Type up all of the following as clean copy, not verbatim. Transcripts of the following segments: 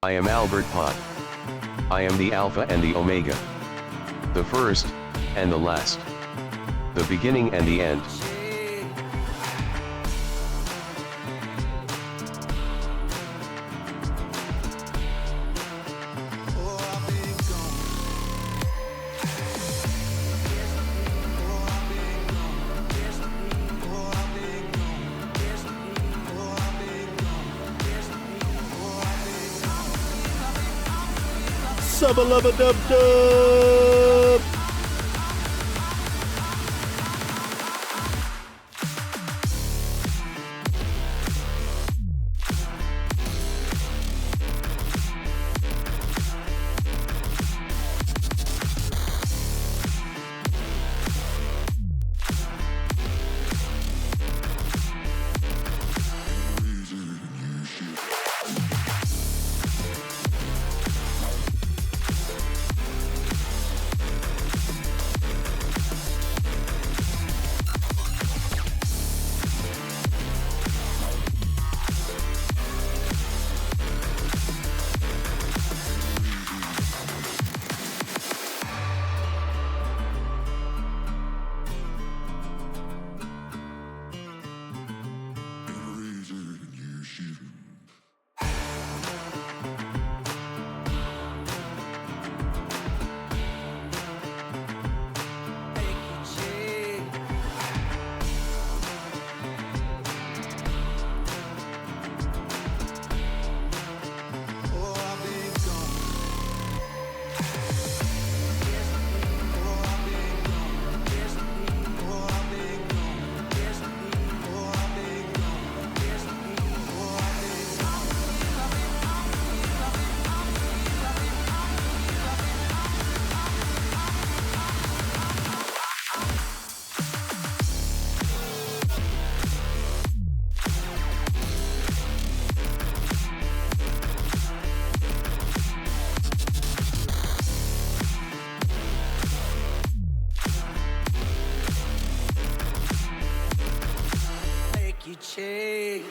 I am Albert Pot. I am the Alpha and the Omega. The first, and the last. The beginning and the end. Subba lubba dub dub. You change.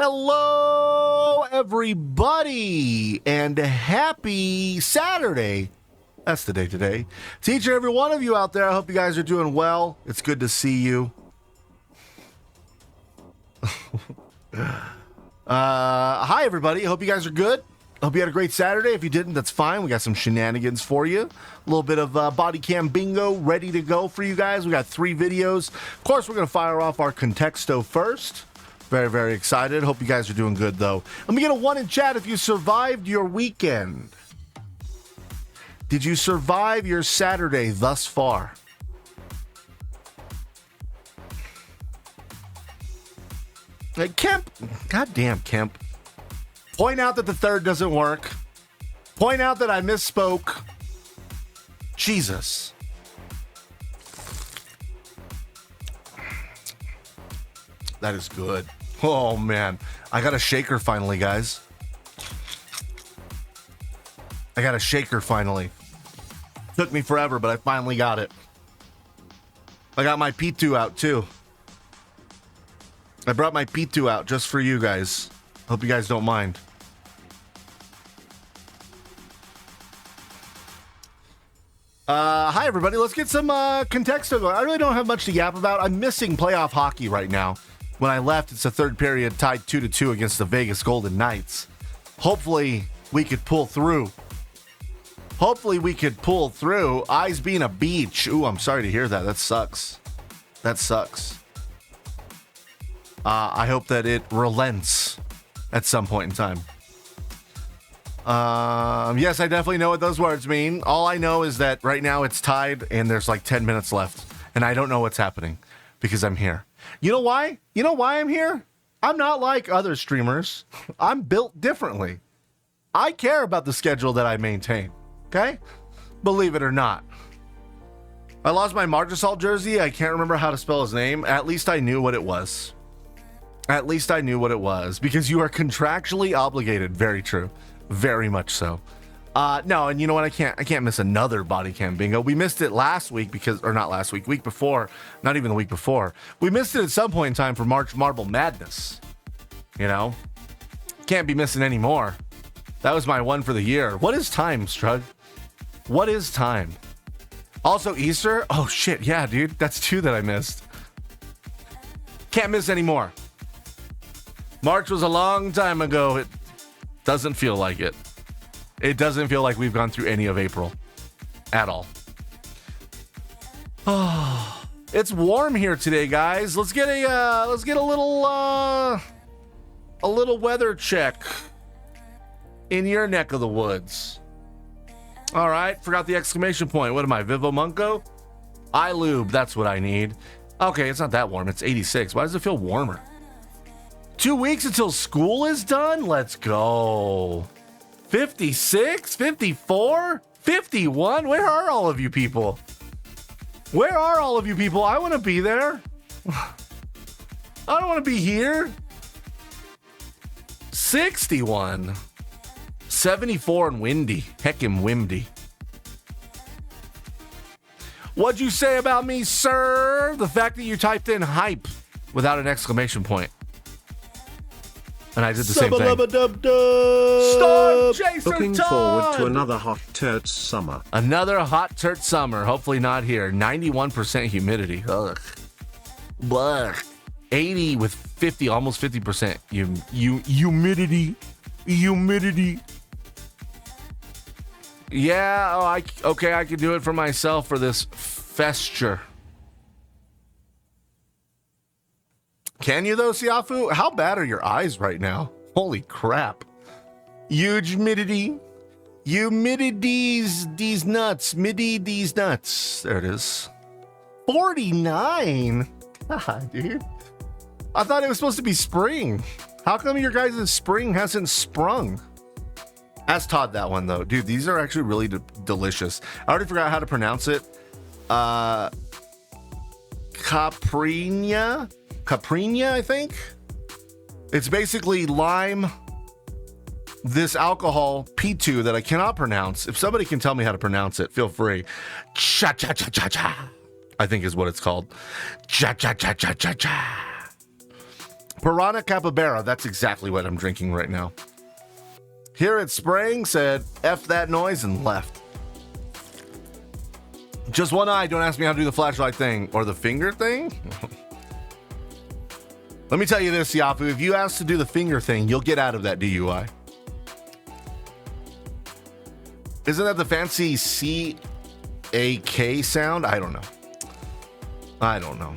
Hello, everybody, and happy Saturday. That's the day today. To each and every one of you out there, I hope you guys are doing well. It's good to see you. Hi, everybody. I hope you guys are good. Hope you had a great Saturday. If you didn't, that's fine. We got some shenanigans for you. A little bit of body cam bingo ready to go for you guys. We got 3 videos. Of course, we're going to fire off our contexto first. Very, very excited. Hope you guys are doing good, though. Let me get a 1 in chat if you survived your weekend. Did you survive your Saturday thus far? Hey, Kemp. Goddamn, Kemp. Point out that the third doesn't work. Point out that I misspoke. Jesus. That is good. Oh, man. I got a shaker finally, guys. I got a shaker finally. Took me forever, but I finally got it. I got my P2 out, too. I brought my P2 out just for you guys. Hope you guys don't mind. Hi, everybody. Let's get some contexto going. I really don't have much to yap about. I'm missing playoff hockey right now. When I left, it's the third period, tied 2-2 against the Vegas Golden Knights. Hopefully, we could pull through. Eyes being a beach. Ooh, I'm sorry to hear that. That sucks. I hope that it relents at some point in time. Yes, I definitely know what those words mean. All I know is that right now it's tied and there's like 10 minutes left. And I don't know what's happening because I'm here. You know why? You know why I'm here? I'm not like other streamers. I'm built differently. I care about the schedule that I maintain. Okay? Believe it or not. I lost my Marchesalt jersey. I can't remember how to spell his name. At least I knew what it was. Because you are contractually obligated. Very true. Very much so. No, and you know what? I can't miss another body cam bingo. We missed it last week week before, not even the week before. We missed it at some point in time for March Marble Madness. You know? Can't be missing any more. That was my one for the year. What is time, Strug? What is time? Also Easter? Oh shit, yeah, dude. That's 2 that I missed. Can't miss any more. March was a long time ago. It doesn't feel like it. It doesn't feel like we've gone through any of April at all. Oh, it's warm here today, guys. Let's get a little weather check in your neck of the woods. All right, forgot the exclamation point. What am I, Vivo Munko? iLube, that's what I need. Okay, it's not that warm. It's 86. Why does it feel warmer? 2 weeks until school is done? Let's go. 56? 54? 51? Where are all of you people? I want to be there. I don't want to be here. 61. 74 and windy. Heckin' windy. What'd you say about me, sir? The fact that you typed in hype without an exclamation point. And I did the same thing. Storm Chaser Looking forward to another hot turd summer. Another hot turd summer. Hopefully not here. 91% humidity. Ugh. Blah. 80 with 50, almost 50% humidity. Yeah, okay, I can do it for myself for this festure. Can you though, Siafu? How bad are your eyes right now? Holy crap. Huge humidity. Humidity's these nuts. These nuts. There it is. 49? God, dude. I thought it was supposed to be spring. How come your guys' spring hasn't sprung? Ask Todd that one, though. Dude, these are actually really delicious. I already forgot how to pronounce it. Caprina, I think. It's basically lime, this alcohol, P2, that I cannot pronounce. If somebody can tell me how to pronounce it, feel free. Cha-cha-cha-cha-cha, I think is what it's called. Cha-cha-cha-cha-cha-cha. Piranha Capybara. That's exactly what I'm drinking right now. Here it's spraying, said F that noise and left. Just one eye. Don't ask me how to do the flashlight thing or the finger thing. Let me tell you this, Yafu. If you ask to do the finger thing, you'll get out of that DUI. Isn't that the fancy C-A-K sound? I don't know. I don't know.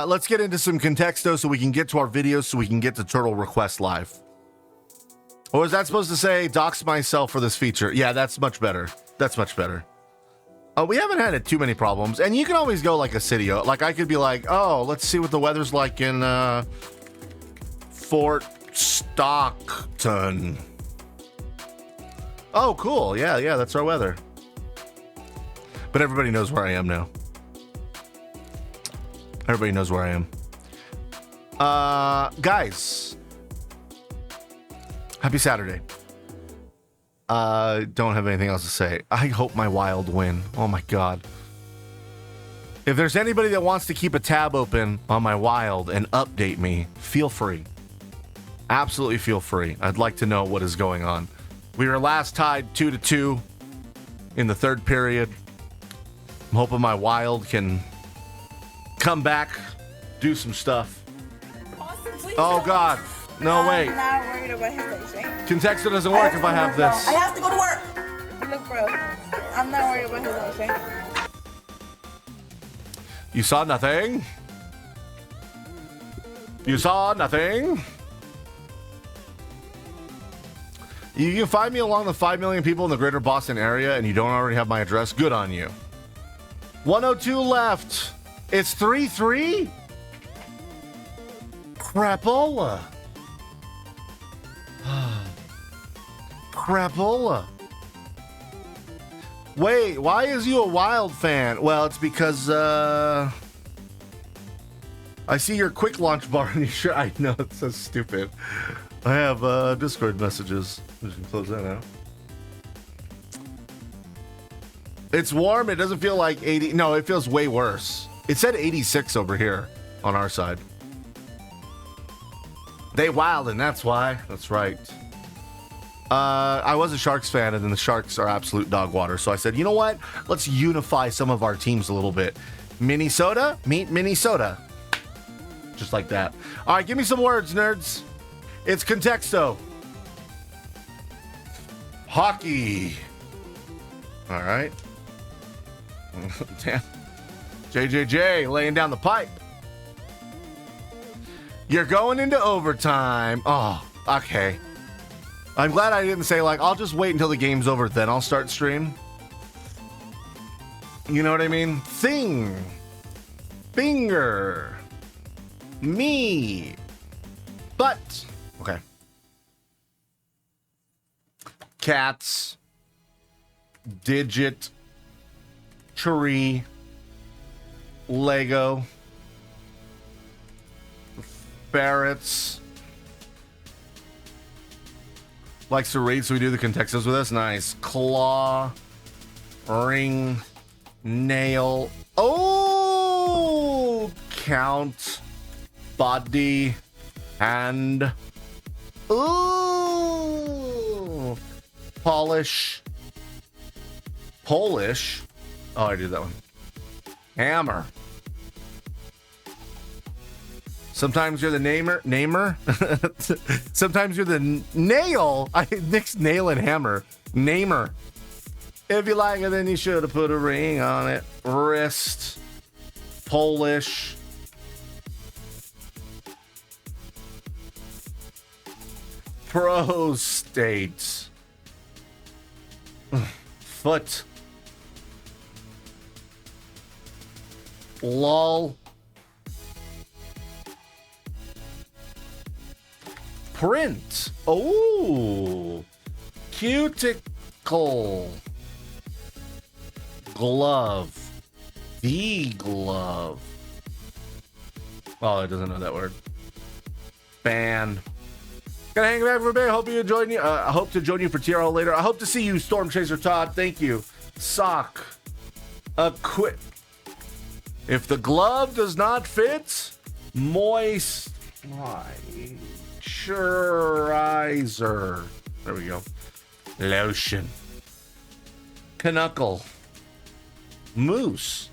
Let's get into some contexto so we can get to our videos so we can get to Turtle Request Live. Or was that supposed to say dox myself for this feature? Yeah, that's much better. That's much better. We haven't had too many problems. And you can always go like a city. Like I could be like, oh, let's see what the weather's like in Fort Stockton. Oh, cool. Yeah, that's our weather. But everybody knows where I am now. Everybody knows where I am. Guys. Happy Saturday. Don't have anything else to say. I hope my Wild win. Oh my God. If there's anybody that wants to keep a tab open on my Wild and update me, feel free. Absolutely feel free. I'd like to know what is going on. We were last tied 2-2 in the third period. I'm hoping my Wild can come back, do some stuff. Oh God, no wait. I'm not worried about his age. Contexto doesn't work if I have this. I have to go to work. Look, bro, I'm not worried about his age. You saw nothing? You saw nothing? You can find me along the 5 million people in the greater Boston area and you don't already have my address. Good on you. 102 left. It's 3-3? Crapola. Crapola. Wait, why is you a Wild fan? Well, it's because I see your quick launch bar on your shirt. I know, it's so stupid. I have Discord messages. You can close that out. It's warm. It doesn't feel like 80. No, it feels way worse. It said 86 over here on our side. They wild, and that's why. That's right. I was a Sharks fan, and then the Sharks are absolute dog water. So I said, you know what? Let's unify some of our teams a little bit. Minnesota, meet Minnesota. Just like that. All right, give me some words, nerds. It's Contexto. Hockey. All right. Damn. JJJ laying down the pipe. You're going into overtime. Oh, okay. I'm glad I didn't say, like, I'll just wait until the game's over, then I'll start stream. You know what I mean? Thing. Finger. Me. But. Okay. Cats. Digit. Tree. Lego. Ferrets. Likes to read, so we do the contextos with us. Nice. Claw. Ring. Nail. Oh! Count. Body. Hand. Ooh! Polish. Polish. Oh, I did that one. Hammer. Sometimes you're the namer. Sometimes you're the nail. I mixed nail and hammer. Namer. If you like it, then you should have put a ring on it. Wrist. Polish. Prostate. Foot. Lol. Print. Oh. Cuticle. Glove. The glove. Oh, it doesn't know that word. Ban. Gonna hang back for a bit. Hope you join you. I hope to join you for TRL later. I hope to see you, Storm Chaser Todd. Thank you. Sock. Quit. If the glove does not fit, moisturizer. There we go. Lotion. Knuckle. Moose.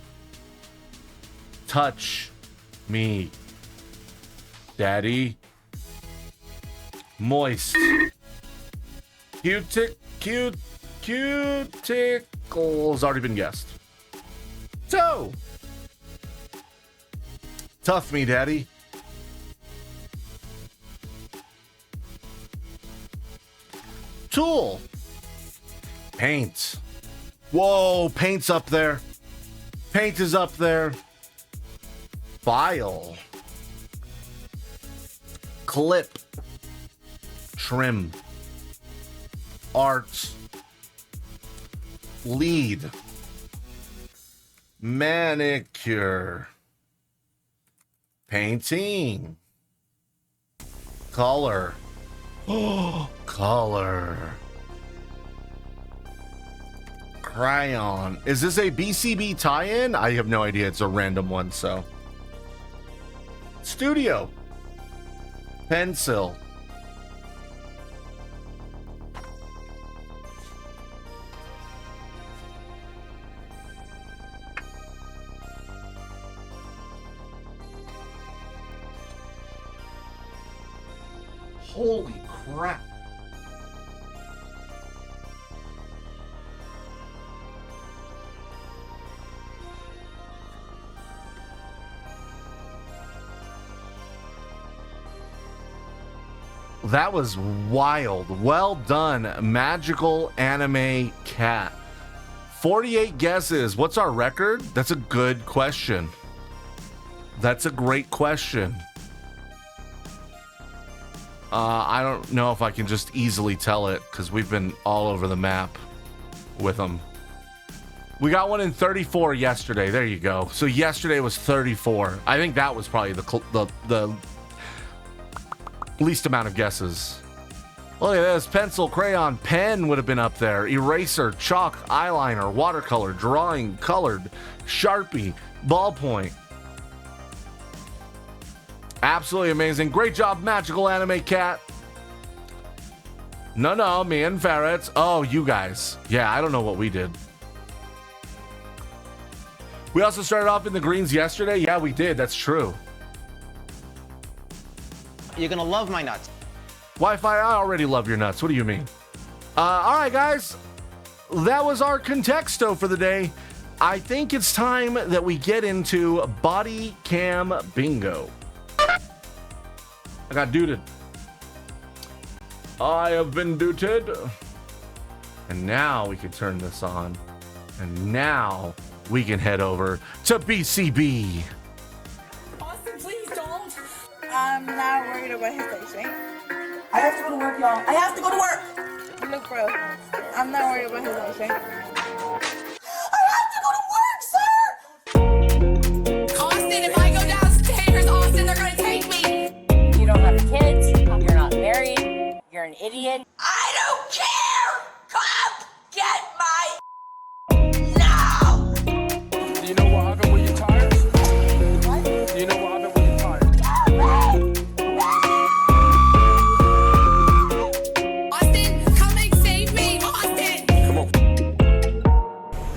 Touch me, daddy. Moist. Cuticles already been guessed. So, tough me, daddy. Tool. Paint. Whoa, paint's up there. Paint is up there. File. Clip. Trim. Art. Lead. Manicure. Painting. Color. Oh, color. Crayon. Is this a BCB tie-in? I have no idea. It's a random one, so. Studio. Pencil. Holy crap. That was wild. Well done, Magical Anime Cat. 48 guesses. What's our record? That's a good question. That's a great question. I don't know if I can just easily tell it because we've been all over the map with them. We got one in 34 yesterday. There you go. So yesterday was 34. I think that was probably the least amount of guesses. Look at this. Pencil, crayon, pen would have been up there. Eraser, chalk, eyeliner, watercolor, drawing, colored, Sharpie, ballpoint. Absolutely amazing. Great job, Magical Anime Cat. No, me and Ferrets. Oh, you guys. Yeah, I don't know what we did. We also started off in the greens yesterday. Yeah, we did. That's true. You're gonna love my nuts. Wi-Fi, I already love your nuts. What do you mean? All right, guys. That was our contexto for the day. I think it's time that we get into body cam bingo. I got dooted. I have been dooted. And now we can turn this on. And now we can head over to BCB. Austin, please don't. I'm not worried about his face, right? I have to go to work, y'all. I have to go to work. Look, bro. I'm not worried about his face, right? I have to go to work, sir. Austin, if I go downstairs, Austin, they're gonna take me. You don't have kids, you're not married, you're an idiot. I don't care. Come get my now. Do you know what happened with your tires? What? Do you know what happened with your tires? Austin, come and save me, Austin. Come on.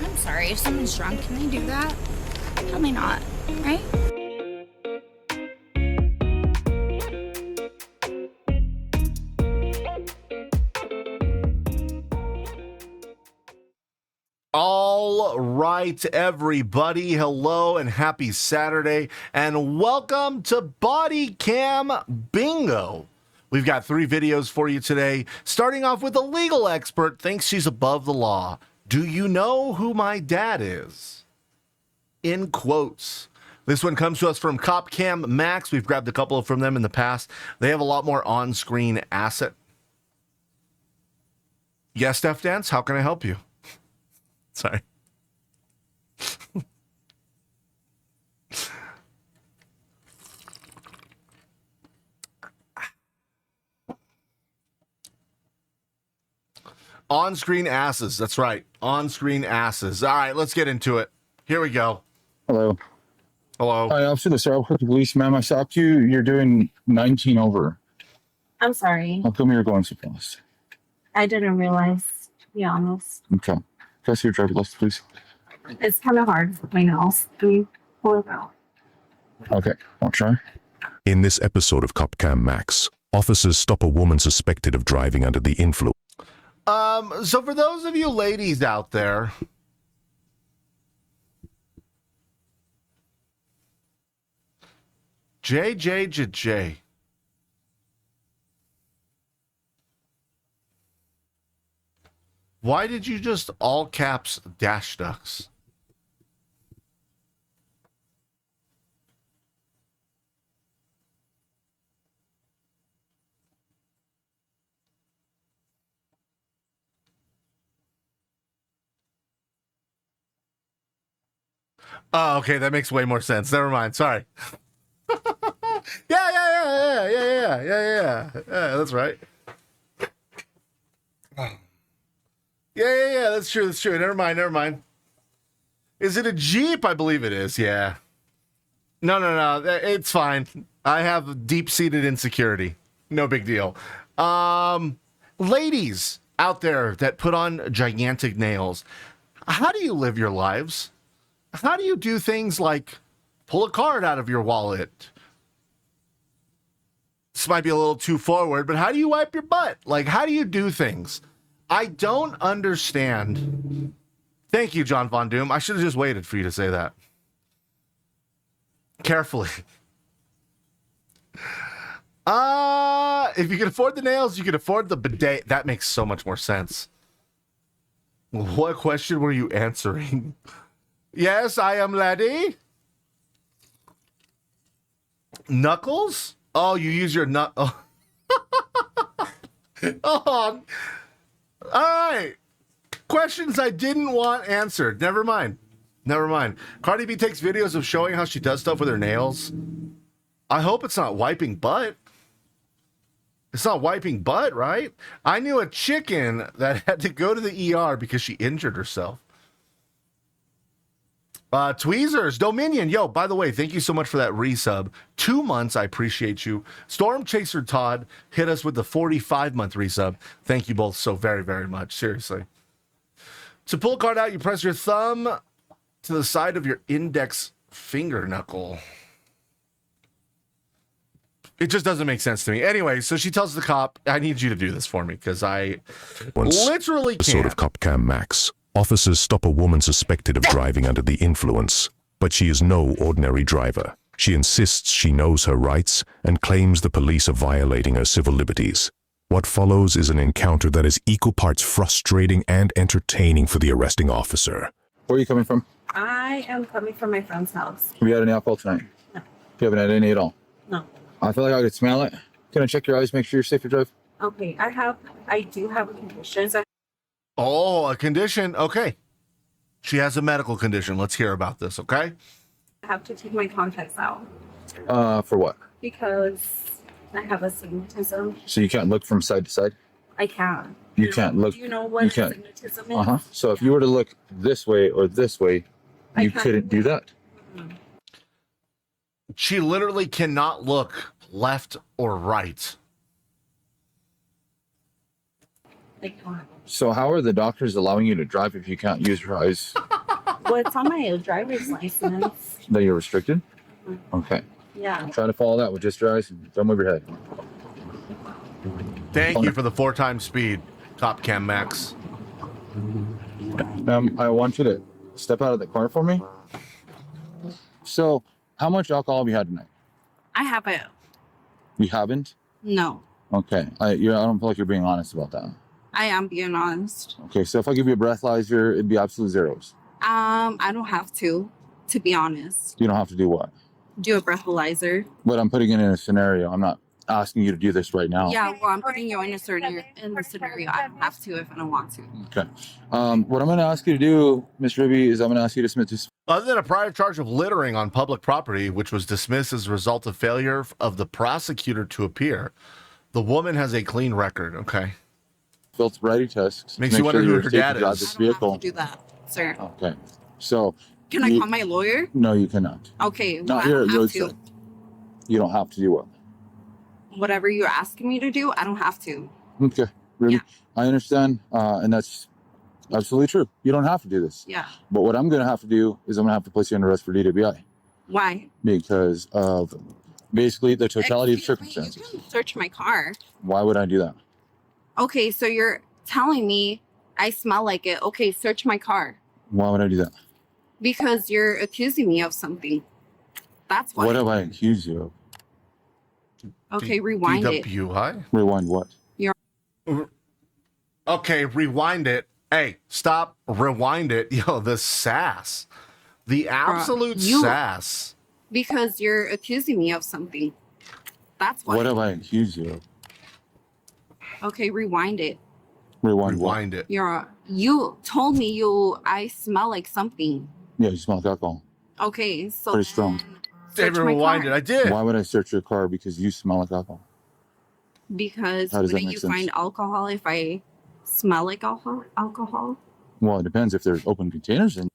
I'm sorry, if someone's drunk, can they do that? Probably not, right? All right, everybody. Hello and happy Saturday, and welcome to Body Cam Bingo. We've got 3 videos for you today, starting off with a legal expert thinks she's above the law. Do you know who my dad is? In quotes. This one comes to us from Cop Cam Max. We've grabbed a couple from them in the past. They have a lot more on-screen asset. Yes, Steph Dance, how can I help you? Sorry. On-screen asses. That's right. On-screen asses. All right, let's get into it. Here we go. Hello. Hello. Hi, Officer, the Sarah Cook Police, ma'am. I stopped you. You're doing 19 over. I'm sorry. How come you're going so fast? I didn't realize, to be honest. Okay. Can I see your driver's license, please? It's kind of hard with my nails. I mean, pull it out. Okay, I'll try. In this episode of Cop Cam Max, officers stop a woman suspected of driving under the influence. So for those of you ladies out there, J. Why did you just all caps dash ducks? Oh, okay, that makes way more sense. Never mind. Sorry. Yeah. That's right. Yeah. That's true. Never mind. Is it a Jeep? I believe it is. Yeah. No. It's fine. I have deep-seated insecurity. No big deal. Ladies out there that put on gigantic nails, how do you live your lives? How do you do things like pull a card out of your wallet? This might be a little too forward, but how do you wipe your butt? Like, how do you do things? I don't understand. Thank you, John Von Doom. I should have just waited for you to say that. Carefully. If you can afford the nails, you can afford the bidet. That makes so much more sense. What question were you answering? Yes, I am laddie. Knuckles? Oh, you use your nut. Oh. Oh. All right. Questions I didn't want answered. Never mind. Cardi B takes videos of showing how she does stuff with her nails. I hope it's not wiping butt. It's not wiping butt, right? I knew a chicken that had to go to the ER because she injured herself. Tweezers, Dominion. Yo, by the way, thank you so much for that resub. 2 months, I appreciate you. Storm Chaser Todd hit us with the 45-month resub. Thank you both so very, very much. Seriously. To pull a card out, you press your thumb to the side of your index finger knuckle. It just doesn't make sense to me. Anyway, so she tells the cop, I need you to do this for me because I literally can't. Episode of Cop Cam Max. Officers stop a woman suspected of driving under the influence, but she is no ordinary driver. She insists she knows her rights and claims the police are violating her civil liberties. What follows is an encounter that is equal parts frustrating and entertaining for the arresting officer. Where are you coming from? I am coming from my friend's house. Have you had any alcohol tonight? No. You haven't had any at all? No. I feel like I could smell it. Can I check your eyes, make sure you're safe to drive? Okay, I do have a condition. Oh, a condition. Okay. She has a medical condition. Let's hear about this, okay? I have to take my contacts out. For what? Because I have astigmatism. So you can't look from side to side? I can. You can't look. Do you know what astigmatism is? So if you were to look this way or this way, you couldn't do that? She literally cannot look left or right. So how are the doctors allowing you to drive if you can't use your eyes? Well, it's on my driver's license. That you're restricted? Okay. Yeah. Try to follow that with just your eyes and don't move your head. Thank you for the 4 times speed, Cop Cam Max. I want you to step out of the corner for me. So, how much alcohol have you had tonight? I haven't. You haven't? No. Okay. I don't feel like you're being honest about that. I am being honest. Okay, so if I give you a breathalyzer, it'd be absolute zeros. I don't have to be honest. You don't have to do what? Do a breathalyzer. But I'm putting it in a scenario. I'm not asking you to do this right now. Yeah, well, I'm putting you in a scenario. I don't have to if I don't want to. Okay. What I'm going to ask you to do, Ms. Ribby, is I'm going to ask you to submit this. Other than a prior charge of littering on public property, which was dismissed as a result of failure of the prosecutor to appear, the woman has a clean record. Okay. Built sobriety tests. Makes you wonder who her dad is. This vehicle. I don't have to do that, sir. Okay. So Can I call my lawyer? No, you cannot. Okay, well, Not I here don't at have roadside. to. You don't have to do what? Whatever you're asking me to do, I don't have to. Okay, really? Yeah. I understand, and that's absolutely true. You don't have to do this. Yeah. But what I'm going to have to do is I'm going to have to place you under arrest for DWI Why? because of basically the totality of circumstances. You can search my car. Why would I do that? Okay, so you're telling me I smell like it. Okay, search my car. Why would I do that? Because you're accusing me of something. That's why. What have I accused you of? Okay, rewind it. DWI? Rewind what? Okay, rewind it. Hey, stop. Rewind it. Yo, the sass. The absolute sass. Because you're accusing me of something. That's why. What have I accused you of? Okay, rewind it. Rewind it. You told me I smell like something. Yeah, you smell like alcohol. Okay, so Pretty strong. David, rewind it. I did. Why would I search your car because you smell like alcohol? Because How does that wouldn't make you sense? find alcohol if I smell like alcohol? Well, it depends if there's open containers in.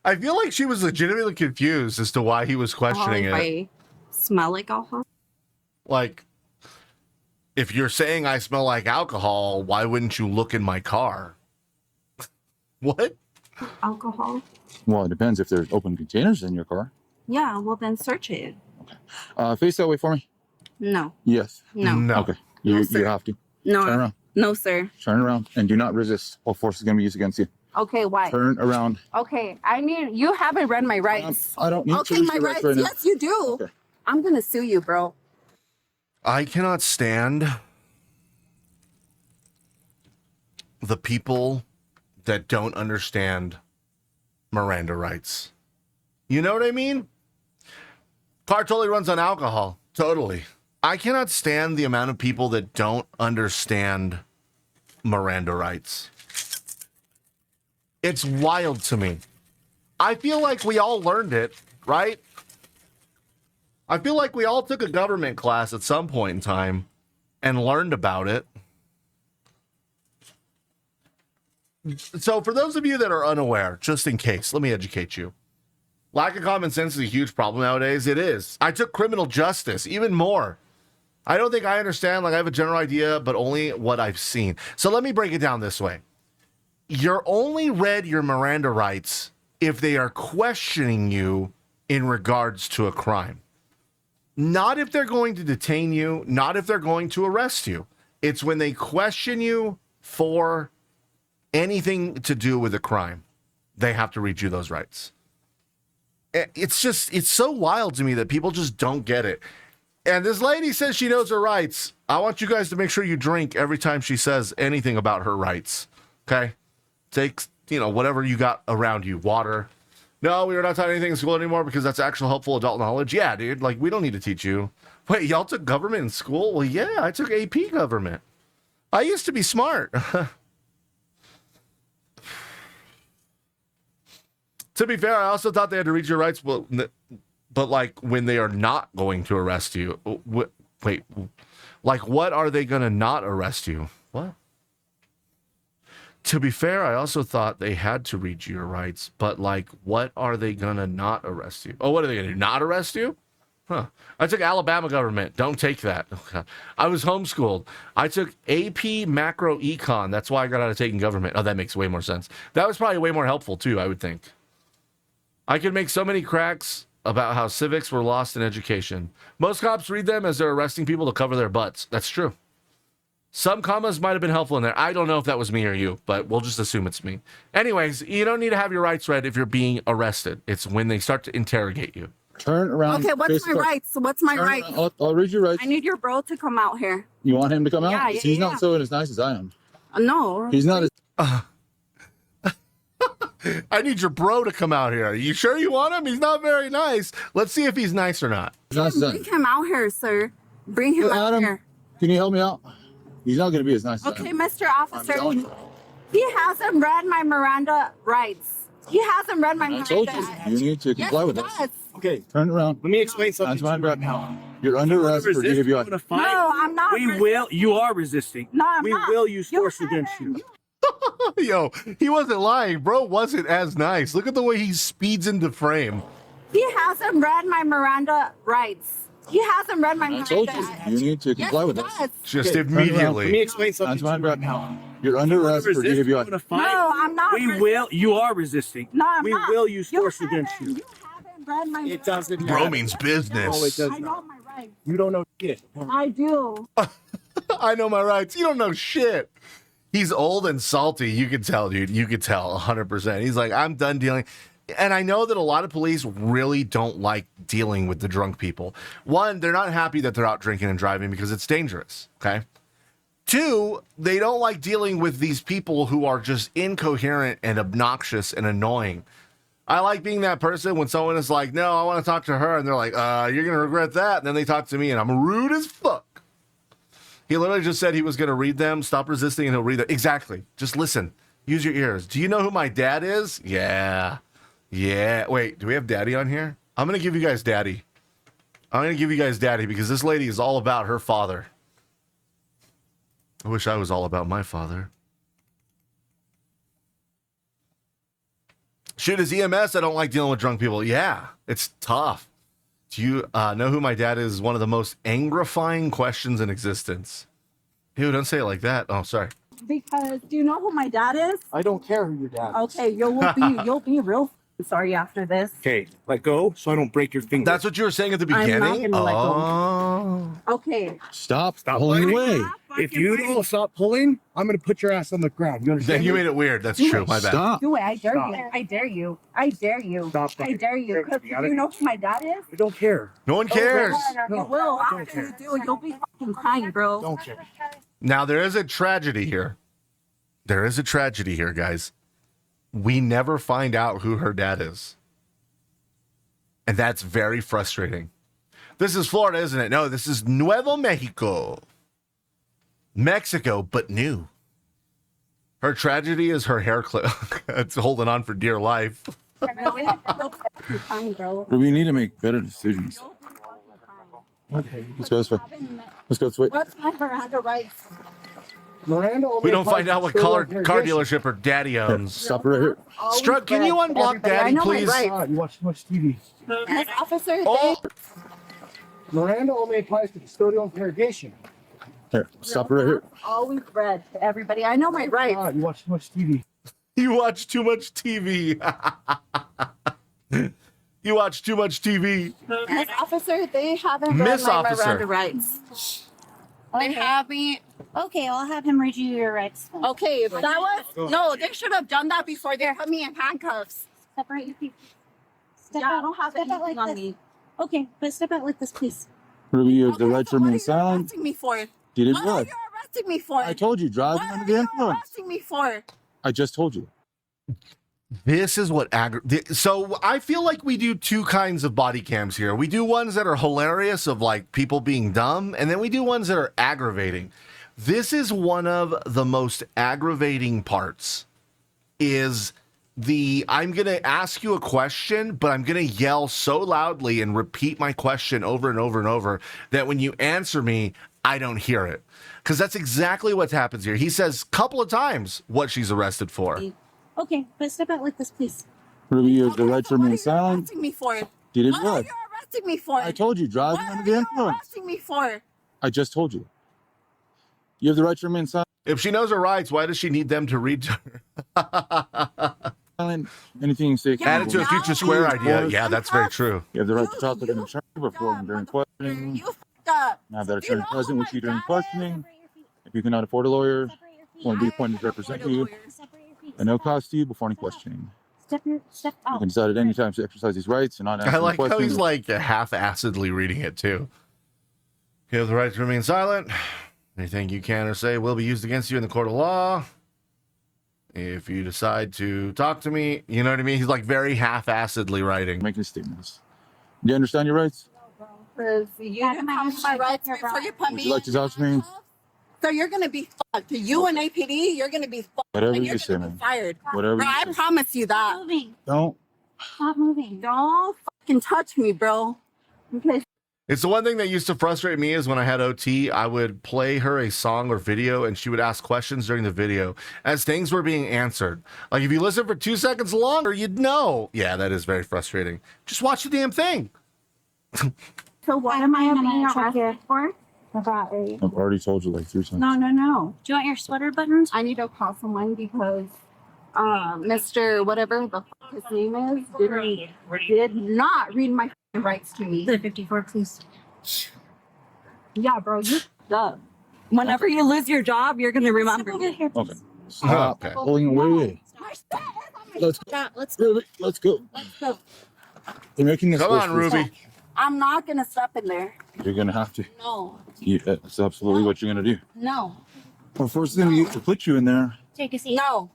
I feel like she was legitimately confused as to why he was questioning If it. I smell like alcohol? Like, if you're saying I smell like alcohol, why wouldn't you look in my car? What? Alcohol? Well, it depends if there's open containers in your car. Yeah, well then search it. Face that way for me. No. Yes. No. Okay. You have to. No. Turn around. No, sir. Turn around and do not resist. All force is going to be used against you. Okay, why? Turn around. Okay, I mean, you haven't read my rights. I don't need to Okay, read my your rights. right now. Yes, you do. Okay. I'm gonna sue you, bro. I cannot stand the people that don't understand Miranda rights. You know what I mean? Car totally runs on alcohol. Totally. I cannot stand the amount of people that don't understand Miranda rights. It's wild to me. I feel like we all learned it, right? I feel like we all took a government class at some point in time and learned about it. So for those of you that are unaware, just in case, let me educate you. Lack of common sense is a huge problem nowadays. It is. I took criminal justice, even more. I don't think I understand, like I have a general idea, but only what I've seen. So let me break it down this way. You're only read your Miranda rights if they are questioning you in regards to a crime. Not if they're going to detain you, not if they're going to arrest you. It's when they question you for anything to do with a crime. They have to read you those rights. It's so wild to me that people just don't get it. And this lady says she knows her rights. I want you guys to make sure you drink every time she says anything about her rights. Okay? Take, whatever you got around you. Water. No, we are not taught anything in school anymore because that's actual helpful adult knowledge. Yeah, dude. Like, we don't need to teach you. Wait, y'all took government in school? Well, yeah, I took AP government. I used to be smart. To be fair, I also thought they had to read your rights, but like when they are not going to arrest you. Wait, like what are they going to not arrest you? What? To be fair, I also thought they had to read your rights, but like what are they going to not arrest you? Oh, what are they going to do? Not arrest you? Huh. I took Alabama government. Don't take that. Okay. I was homeschooled. I took AP macro econ. That's why I got out of taking government. Oh, that makes way more sense. That was probably way more helpful too, I would think. I could make so many cracks about how civics were lost in education. Most cops read them as they're arresting people to cover their butts. That's true. Some commas might have been helpful in there. I don't know if that was me or you, but we'll just assume it's me. Anyways, you don't need to have your rights read if you're being arrested. It's when they start to interrogate you. Turn around. Okay, what's my rights? What's my rights? I'll read your rights. I need your bro to come out here. You want him to come out? Yeah, He's not so as nice as I am. No. He's not as... I need your bro to come out here. You sure you want him? He's not very nice. Let's see if he's nice or not. Bring him out here, sir. Bring him out Adam, here. can you help me out? He's not going to be as nice as I Okay, am. Mr. Officer. He hasn't read my Miranda rights. He hasn't read my I Miranda told you, rights. you need to comply with us. Yes. Okay, Turn around. let me explain something. That's my breath. You're under arrest for DWI. No, I'm not. You are resisting. No, I'm we not. will use You force haven't. against you. Yo, he wasn't lying. Bro wasn't as nice. Look at the way he speeds into frame. He hasn't read my Miranda rights. He hasn't read my I Miranda told you, rights. you need to comply with us. Just Okay, immediately. Let me explain something to you right now. You're under arrest for DWI. No, I'm not. We will. You are resisting. No, I'm we not. will use You force against haven't- you. You haven't read my It doesn't Bro matter. means No, it business. does I know not. my rights. You don't know shit. I do. I know my rights. You don't know shit. He's old and salty. You could tell, dude. You could tell 100%. He's like, I'm done dealing. And I know that a lot of police really don't like dealing with the drunk people. One, they're not happy that they're out drinking and driving because it's dangerous. Okay. Two, they don't like dealing with these people who are just incoherent and obnoxious and annoying. I like being that person when someone is like, no, I want to talk to her. And they're like, you're going to regret that. And then they talk to me and I'm rude as fuck. He literally just said he was going to read them. Stop resisting and he'll read them. Exactly. Just listen. Use your ears. Do you know who my dad is? Yeah. Yeah. Wait, do we have daddy on here? I'm going to give you guys daddy. I'm going to give you guys daddy because this lady is all about her father. I wish I was all about my father. Shoot, as EMS, I don't like dealing with drunk people. Yeah, it's tough. Do you know who my dad is? One of the most angrifying questions in existence. Ew, don't say it like that. Oh, sorry. Because do you know who my dad is? I don't care who your dad is. Okay, you'll be real sorry after this. Okay, let go so I don't break your finger. That's what you were saying at the I'm not beginning? gonna let go. Oh. Okay. Stop pulling away. If you don't stop pulling, I'm going to put your ass on the ground. You understand? Then you made it weird. That's true. My bad. Stop. Do it. I dare Stop. you. I dare you. I dare you. Stop I that. dare you. Because You got it? you know who my dad is? I don't care. No one cares. You will. I don't After care. you do, you'll be fucking crying, bro. Don't care. Now, there is a tragedy here. There is a tragedy here, guys. We never find out who her dad is. And that's very frustrating. This is Florida, isn't it? No, this is Nuevo Mexico. Mexico, but new. Her tragedy is her hair clip. It's holding on for dear life. Crying, bro. But we need to make better decisions. Okay. Let's go this way. Let's go this way. What's my Miranda rights? Miranda only We don't applies find to out what stolen car interrogation. dealership her daddy owns. Stop it right here. Struck, can you unblock Everybody, I daddy, know my please? rights. God, you watch too much TV. Yes, officer, Oh, Miranda only applies to custodial interrogation. Here, stop it right here. always read to everybody. I know my rights. God, you watch too much TV. you watch too much TV. You watch too much TV. Yes, officer, they haven't read Miss my Officer. Miranda rights. They have me. Okay, I'll have him read you your rights. Okay, if that was no, they should have done that before they put me in handcuffs. Separate your feet. Step Yeah, I out. don't have Step out anything like on this. me. Okay, but step out like this, please. Ruby, you have the Okay, right to so what are remain you silent. arresting me for? You did What are what? you arresting me for? I told you, driving What under are the you influence. arresting me for? I just told you. This is what so I feel like we do two kinds of body cams here. We do ones that are hilarious of like people being dumb, and then we do ones that are aggravating. This is one of the most aggravating parts is I'm going to ask you a question, but I'm going to yell so loudly and repeat my question over and over and over that when you answer me, I don't hear it. Because that's exactly what happens here. He says a couple of times what she's arrested for. Okay, but step out like this, please. Ruby, you have the Okay, right so to what are remain you silent. arresting me for? You did What are what? you arresting me for? I told you, driving What under are the you influence. arresting me for? I just told you. You have the right to remain If she knows her rights, why does she need them to read to her? silent. Anything you say. Yeah, Add it to a future square idea. Yeah, that's very true. You have the right to talk with an attorney before and during questioning. You fucked up. Have that You attorney know present who with you my during dad questioning. Separate your feet. If you cannot afford a lawyer, Separate your feet. will be appointed to represent you Separate your feet. at no Step out. cost to you before any questioning. Step You out. can decide at any time to exercise these rights and not answer I any like how questions. he's like half-assedly reading it too. You have the right to remain silent. Anything you can or say will be used against you in the court of law. If you decide to talk to me, you know what I mean? He's like very half-assedly writing. Making statements. Do you understand your rights? Because you didn't have my rights before you put Would me you like to talk to me? So you're gonna be fucked. You and APD, you're gonna be fucked. Whatever and you you're say, gonna be man. fired. Whatever Bro, you I say. promise you that. Moving. Don't. Stop moving. Don't fucking touch me, bro. Okay. It's the one thing that used to frustrate me is when I had OT, I would play her a song or video and she would ask questions during the video as things were being answered. Like if you listen for 2 seconds longer, you'd know. Yeah, that is very frustrating. Just watch the damn thing. So what am I being arrested for? I've already told you like 3 times. No. Do you want your sweater buttons? I need to call someone because Mr. whatever the fuck his name is did not read my rights to me. The 54, please. Yeah, bro, you dumb. Whenever you lose your job, you're gonna remember me. Okay. Stop pulling away. Let's go. Let's go. Ruby, let's go. You're making this. Come on, Ruby. I'm not gonna step in there. You're gonna have to. No. That's absolutely what you're gonna do. No. Well, first thing to put you in there. Take a seat. No.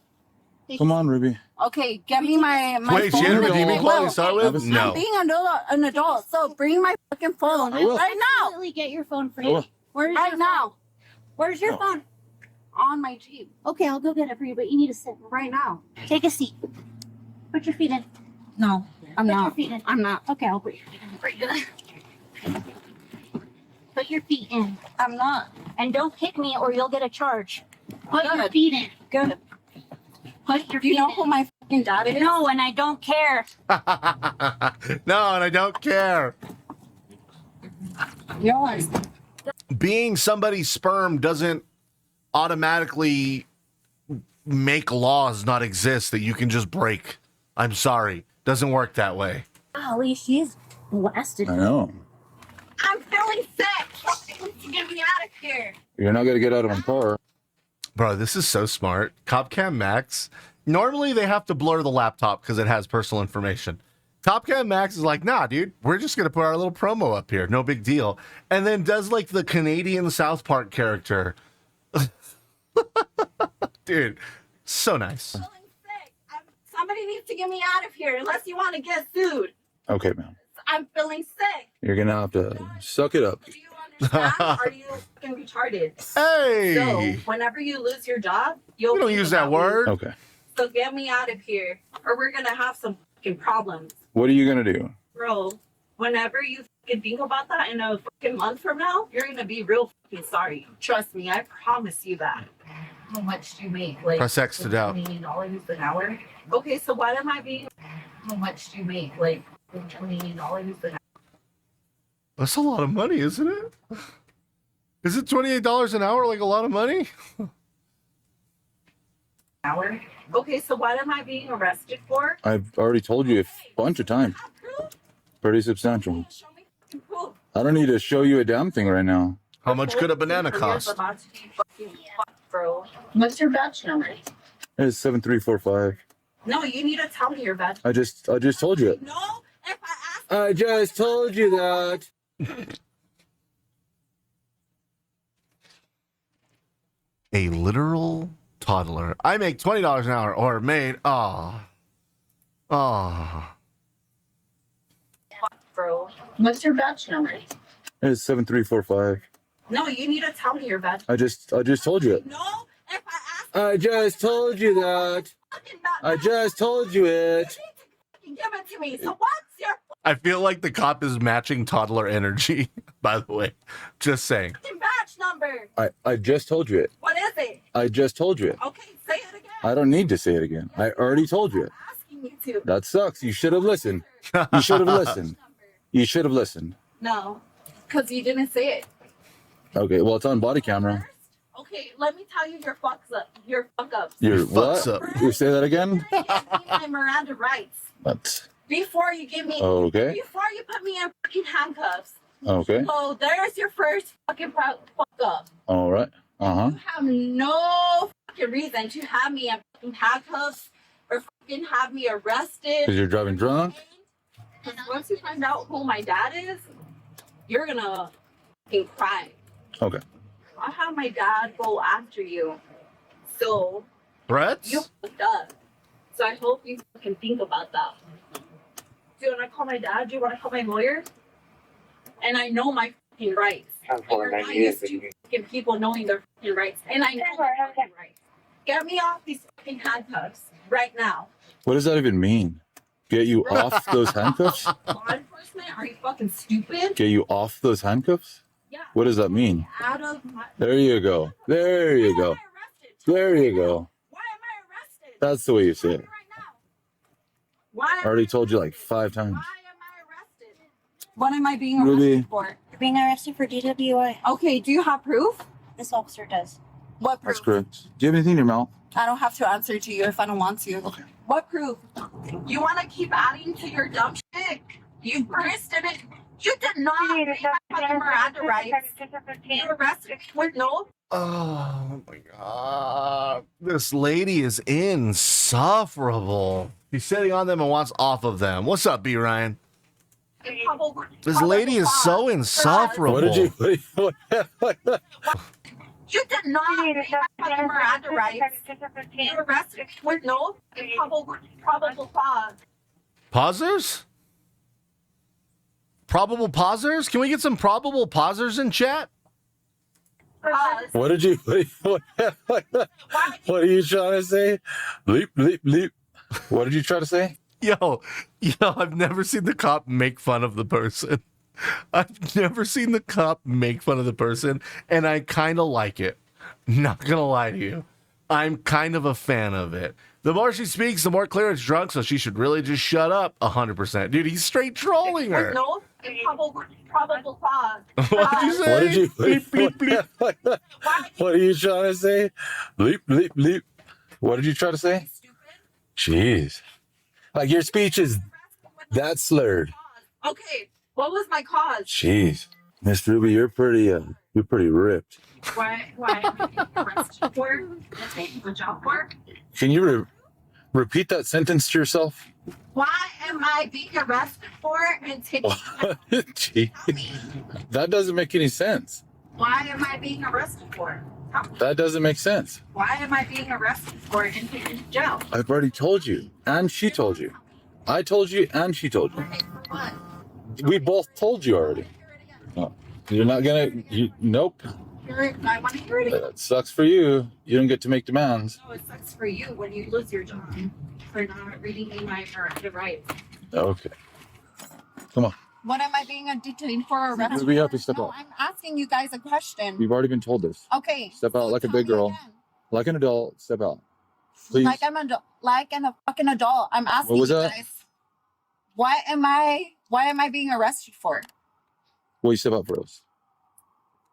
Come on, Ruby. Okay, get me my Wait, phone. she had a redeeming quality Well, to start with? No. I'm being an adult, so bring my fucking phone I will. right now. Absolutely get your phone for I will. you. Where's Right your now. phone? Where's your phone? On my Jeep. Okay, I'll go get it for you, but you need to sit. Right now. Take a seat. Put your feet in. No, I'm Put your not. feet in. I'm not. Okay, I'll put your feet in for you. Put your feet in. I'm not. And don't kick me or you'll get a charge. Put your Good. feet in. Good. Put your Do you feet know in. who my fucking dad is? No, and I don't care. No, and I don't care. No one. Being somebody's sperm doesn't automatically make laws not exist that you can just break. I'm sorry. Doesn't work that way. Golly, she's blasted. I know. I'm feeling sick. Get me out of here. You're not gonna get out of my car. Bro, this is so smart. Copcam Max. Normally they have to blur the laptop because it has personal information. Copcam Max is like, nah, dude, we're just going to put our little promo up here. No big deal. And then does like the Canadian South Park character. Dude, so nice. Feeling sick. Somebody needs to get me out of here unless you want to get sued. Okay, man. I'm feeling sick. You're gonna have to suck it up. Do you understand? Are you fucking retarded? Hey! So, whenever you lose your job, you'll You don't think use that about me. word. Okay. So get me out of here, or we're gonna have some fucking problems. What are you gonna do? Bro, whenever you fucking think about that in a fucking month from now, you're gonna be real fucking sorry. Trust me, I promise you that. How much do you make? Like Press X to doubt. $20 an hour? Okay, so what am I being? How much do you make? Like $20 an hour? That's a lot of money, isn't it? Is it $28 an hour like a lot of money? Hour? Okay, so what am I being arrested for? I've already told you a bunch of times. Pretty substantial. Show me fucking proof. I don't need to show you a damn thing right now. How much could a banana You're cost? about to be fucking fucked, bro. What's your badge number? It's 7345. No, you need to tell me your badge. I just told you it. No, if I ask I just told you that. A literal toddler. I make $20 an hour or made. Oh. bro. What's your badge number? It's 7345. No, you need to tell me your badge. I just told you it. No, if I ask I just told you that. fucking badge, I just told you it. give it to me. So what's your I feel like the cop is matching toddler energy, by the way. Just saying. fucking badge number? I just told you it. What is it? I just told you it. Okay, say it again. I don't need to say it again. I already told you it. I'm asking you to. That sucks. You should have listened. You should have listened. You should have listened. No, because you didn't say it. Okay, well, it's on body camera. Okay, let me tell you your fucks up. Your fuck ups. Your Fucks what? up. You say that again? My Miranda rights. That's Before you give me, okay. before you put me in fucking handcuffs. Okay. So there's your first fucking fuck up. All right. Uh-huh. You have no fucking reason to have me in fucking handcuffs or fucking have me arrested. Because you're driving drunk? Because once you find out who my dad is, you're gonna fucking cry. Okay. I'll have my dad go after you. So Threats? you fucked up. So I hope you can think about that. Do you want to call my dad? Do you want to call my lawyer? And I know my fucking rights. And you're not used to fucking people knowing their fucking rights. And I know my fucking rights. Get me off these fucking handcuffs right now. What does that even mean? Get you off those handcuffs? Law enforcement? Are you fucking stupid? Get you off those handcuffs? Yeah. What does that mean? Out of my... There you go. There you go. There you go. Why am I arrested? That's the way you say it. Right now. Why I already told you like 5 times. Why am I arrested? What am I being Ruby. arrested for? You're being arrested for DWI. Okay, do you have proof? This officer does. What proof? That's correct. Do you have anything in your mouth? I don't have to answer to you if I don't want to. Okay. What proof? You want to keep adding to your dumb shit? You first didn't. You did not read my fucking Miranda rights. You arrested with no. Oh my god. This lady is insufferable. He's sitting on them and wants off of them. What's up, B. Ryan? This lady is so insufferable. What did you? You did not read my fucking Miranda rights. You arrested with no probable cause. Pausers? Probable pausers? Can we get some probable pausers in chat? What did you? What are you trying to say? Bleep bleep bleep. What did you try to say? Yo, I've never seen the cop make fun of the person. I've never seen the cop make fun of the person, and I kind of like it. Not gonna lie to you. I'm kind of a fan of it. The more she speaks, the more clear it's drunk, so she should really just shut up 100%. Dude, he's straight trolling her. No probable cause. What'd you say? What did you? Bleep, bleep, bleep. What are you trying to say? Bleep bleep bleep. What did you try to say? Jeez, like your speech is that slurred. Okay, what was my cause? Jeez, Miss Ruby, you're pretty ripped. Why am I being arrested for and taking the job for? Can you repeat that sentence to yourself? Why am I being arrested for and taking? Gee, that doesn't make any sense. Why am I being arrested for? That doesn't make sense. Why am I being arrested for and taken to jail? I've already told you, and she told you. I told you, and she told you. Okay, for what? We both told you already. Oh, you're not gonna. Nope. I want to hear it again. That sucks for you. You don't get to make demands. No, it sucks for you when you lose your job for not reading me my Miranda rights. Okay. Come on. What am I being detained for? Arrested? We have to step out. I'm asking you guys a question. We've already been told this. Okay. Step out like a big girl, like an adult. Step out, please. Like I'm a fucking adult. I'm asking What was you that? guys. Why am I being arrested for? Will you step out for us?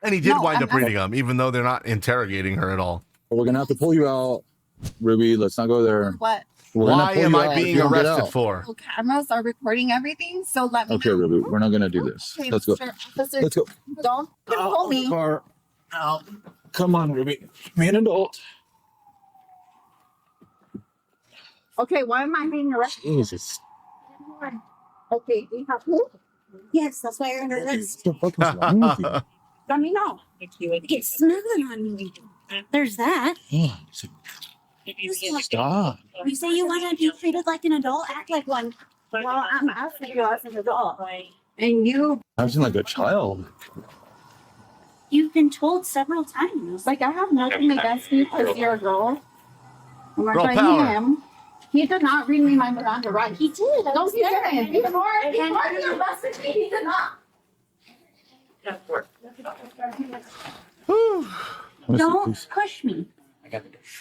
And he did No, wind up I'm reading them, even though they're not interrogating her at all. We're gonna have to pull you out, Ruby. Let's not go there. What? We're gonna Why pull am you I out if being you don't get arrested out. for? So cameras are recording everything, so let me Okay, know. Ruby. We're not gonna do this. Okay, Let's go. Officer, Let's go. don't pull me. Car. Out. Come on, Ruby. Be an adult. Okay, why am I being arrested? Jesus. Okay, do you have proof? Yes, that's why you're under arrest. What the fuck is wrong with you? Let me know. Get snuggling on me. There's that. Stop. You say you want to be treated like an adult, act like one. Well, I'm asking you as an adult. And you, Acting like a child. You've been told several times. like, I have nothing against you because you're a girl. I'm Girl fighting power. him. He did not read me my Miranda rights. He did. No, he didn't. Before he arrested me, he did not. Don't push me.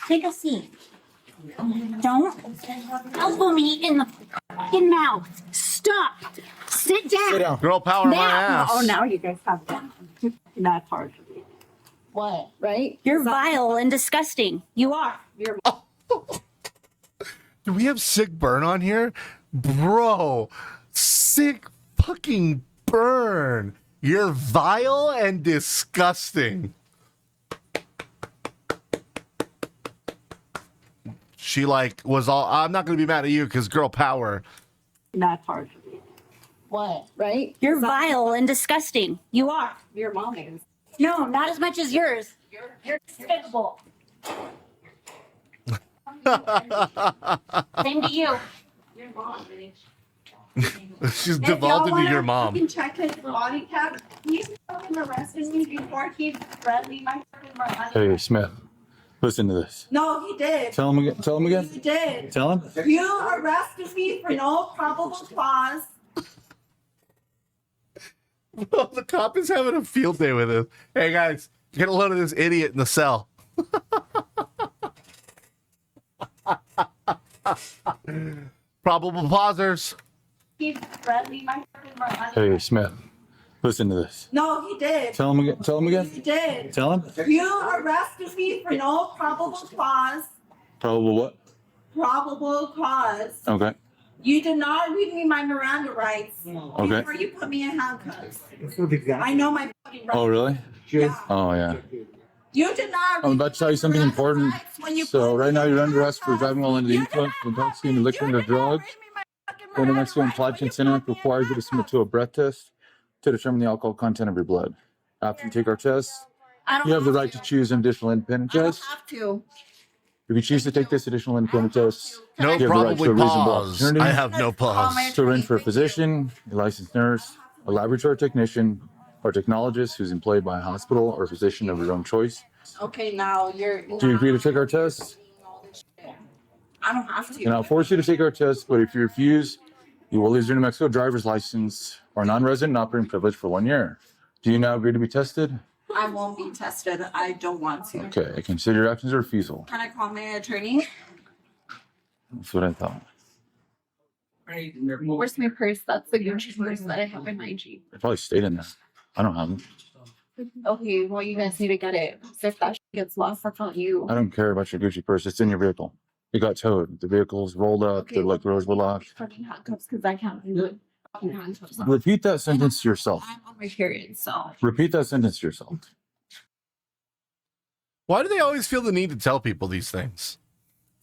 Take a seat. Don't elbow me in the fucking mouth. Stop. Sit down. Sit down. Girl power my Now, ass. oh, now you guys have that. That's hard for me. What? Right? You're vile and disgusting. You are. You're Do we have sick burn on here? Bro, sick fucking burn. You're vile and disgusting. She like was all, I'm not going to be mad at you because girl power. That's hard for me. What? Right? You're vile and disgusting. You are. Your mom is. No, not as much as yours. You're despicable. Same to you. Your mom is. She's devolved into your You mom. can check his body count. He's fucking arrested me before he read me my fucking Miranda. Hey, Smith. Listen to this. No, he did. Tell him again. Tell him again. He did. Tell him. You arrested me for no probable cause. Oh, the cop is having a field day with us. Hey guys, get a load of this idiot in the cell. Probable pausers. He read me my fucking right. Hey, Smith. Listen to this. No, he did. Tell him again. Tell him again. He did. Tell him. You arrested me for no probable cause. Probable what? Probable cause. Okay. You did not read me my Miranda rights Okay. before you put me in handcuffs. I know my fucking rights. Oh, really? Yeah. Oh, yeah. You did not. I'm about to tell you something important. So right now you're under arrest for driving while under the influence of intoxicating liquor or drugs. When the Mexico Implied Incident requires you to submit to a breath test to determine the alcohol content of your blood. After you take our test, you have the right to choose an additional independent test. have to. If you choose to take this additional independent test, No, you have the right probably to a reasonable pause. opportunity I have no pause. to arrange for a physician, a licensed nurse, a laboratory technician, or technologist who's employed by a hospital or physician of your own choice. Okay, now you're. Do you agree to take our test? I don't have to. And I'll force you to take our test, but if you refuse, you will lose your New Mexico driver's license or non-resident operating privilege for 1 year. Do you now agree to be tested? I won't be tested. I don't want to. Okay, I consider your actions a refusal. Can I call my attorney? That's what I thought. Where's my purse? That's the Gucci purse that I have in my Jeep. It probably stayed in there. I don't have it. Okay, well, you guys need to get it. 'Cause if that shit gets lost, that's not you. I don't care about your Gucci purse. It's in your vehicle. It got towed. The vehicle's rolled up. The like doors were locked. Fucking handcuffs, because I can't do it. Fucking handcuffs. Repeat that sentence to yourself. I'm on my period, so. Repeat that sentence to yourself. Why do they always feel the need to tell people these things?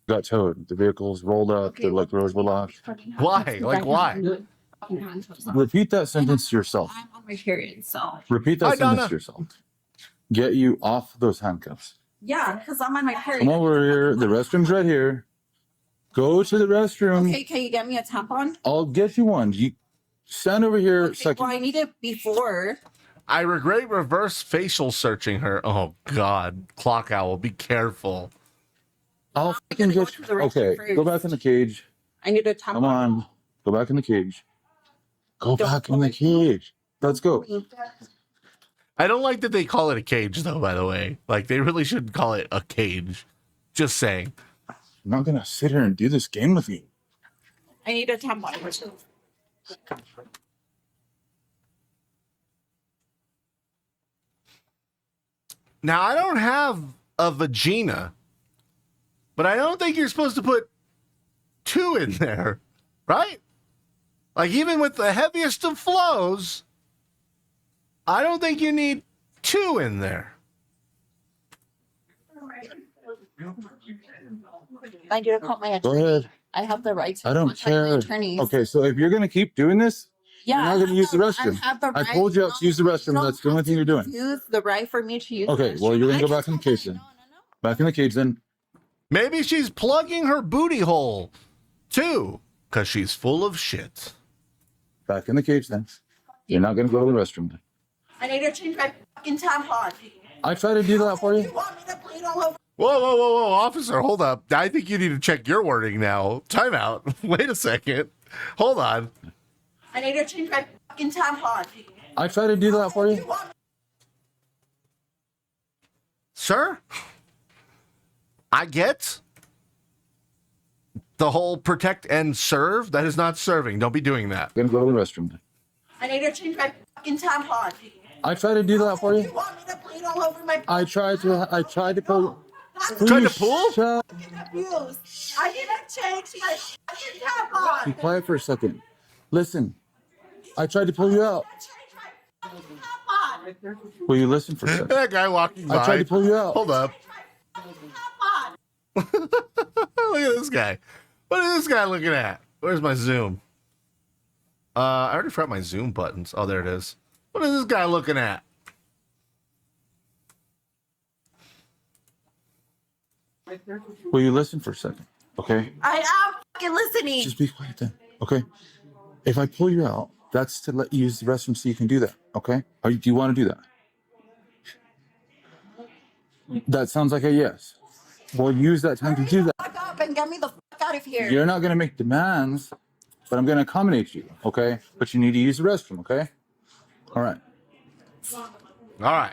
Got towed. The vehicle's rolled up. The like doors were locked. Fucking Why? handcuffs, 'cause Like, I why? can't do it. Fucking handcuffs. Repeat that sentence to yourself. I'm on my period, so. Repeat that Hi, sentence Donna. to yourself. Get you off those handcuffs. Yeah, because I'm on my period. Come over here. The restroom's right here. Go to the restroom. Okay, can you get me a tampon? I'll get you one. You stand over here. Okay, Second. well, I need it before. I regret reverse facial searching her. Oh God, clock owl, be careful. I'll fucking go get to you. the restroom Okay, first. go back in the cage. I need a tampon. Come on. Go back in the cage. Go back in the cage. Let's go. I don't like that they call it a cage, though. By the way, like they really should call it a cage. Just saying. I'm not gonna sit here and do this game with you. I need a tampon. Now I don't have a vagina, but I don't think you're supposed to put two in there, right? Like even with the heaviest of flows, I don't think you need two in there. I need to call my Go attorney. ahead. I have the right to I don't contact my care. attorneys. Okay, so if you're gonna keep doing this, Yeah, you're not gonna use the restroom. have the I right- told you not to use the You restroom. don't That's the only have thing to you're doing. Use the right for me to use. Okay, the well restroom. you're gonna I go just back in the told cage you, then. Back in the cage then. Maybe she's plugging her booty hole too, because she's full of shit. Back in the cage then. You're not gonna go to the restroom then. I need to change my fucking tampon. I try to do that for You you. want me to bleed all over? Whoa, officer, hold up. I think you need to check your wording now. Time out. Wait a second. Hold on. I need to change my fucking tampon. I try to do that for you. Sir, I get the whole protect and serve. That is not serving. Don't be doing that. Gonna go to the restroom then. I need to change my fucking tampon. I try to do that for You you. want me to bleed all over my I tried to pull. Tried to pull? Shut up. fucking abuse? I need to change my fucking tampon. Be quiet for a second. Listen, I tried to pull you out. Change my fucking tampon. Will you listen for a second? That guy walking by. I tried to pull you out. Hold up. Tampon. Look at this guy. What is this guy looking at? Where's my zoom? I already forgot my zoom buttons. Oh, there it is. What is this guy looking at? Will you listen for a second? Okay? I am fucking listening. Just be quiet then. Okay? If I pull you out, that's to let you use the restroom so you can do that. Okay? Do you want to do that? That sounds like a yes. Well, use that time to do that. Fuck up and get me the fuck out of here. You're not going to make demands, but I'm going to accommodate you, okay? But you need to use the restroom, okay? All right. All right.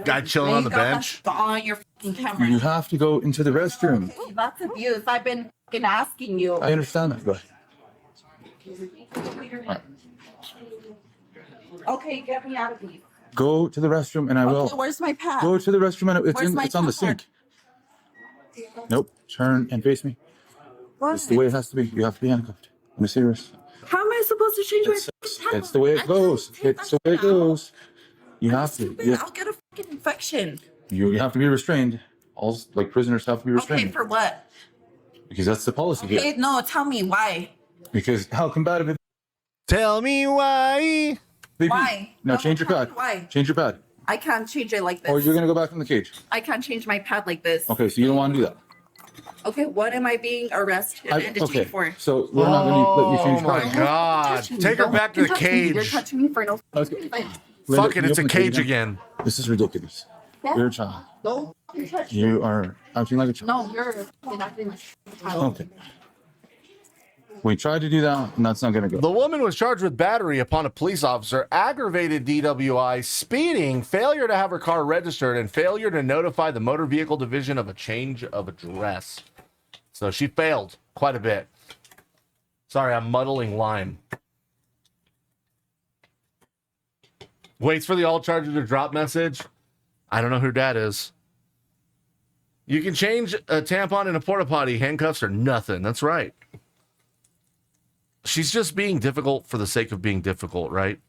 Guy chilling on the bench. On your fucking camera. You have to go into the restroom. Okay, that's abuse. I've been fucking asking you. I understand that. Go ahead. All right. Okay, get me out of here. Go to the restroom, and I will. Okay, where's my pad? Go to the restroom, and Where's my it's on the pad? sink. Nope. Turn and face me. What? It's the way it has to be. You have to be handcuffed. I'm serious. How am I supposed to change my pad? It's the way it goes. It's the way it goes. You have to. I'll get a fucking infection. You have to be restrained. All like prisoners have to be restrained. Okay, for what? Because that's the policy Okay, here. no, tell me why. Because how combative it. Tell me why. Why? Now No, change your tell me pad. why. Change your pad. I can't change it like this. Or you're gonna go back in the cage. I can't change my pad like this. Okay, so you don't want to do that. Okay, what am I being arrested and detained Okay, for? so we're not gonna let you change Oh my pad. God. Touch me. Take her Don't back to the touch me. You're cage. touching me for no. Let's go. Fuck it, it's a Linda, cage can you again. This is ridiculous. You're a child. No, you touch me. You are acting like a child. No, you're acting like a child. Okay. We tried to do that, and that's not gonna go. The woman was charged with battery upon a police officer, aggravated DWI, speeding, failure to have her car registered, and failure to notify the motor vehicle division of a change of address. So she failed quite a bit. Sorry, I'm muddling lime. Waits for the all charger to drop message. I don't know who that is. You can change a tampon in a porta potty. Handcuffs are nothing. That's right. She's just being difficult for the sake of being difficult, right?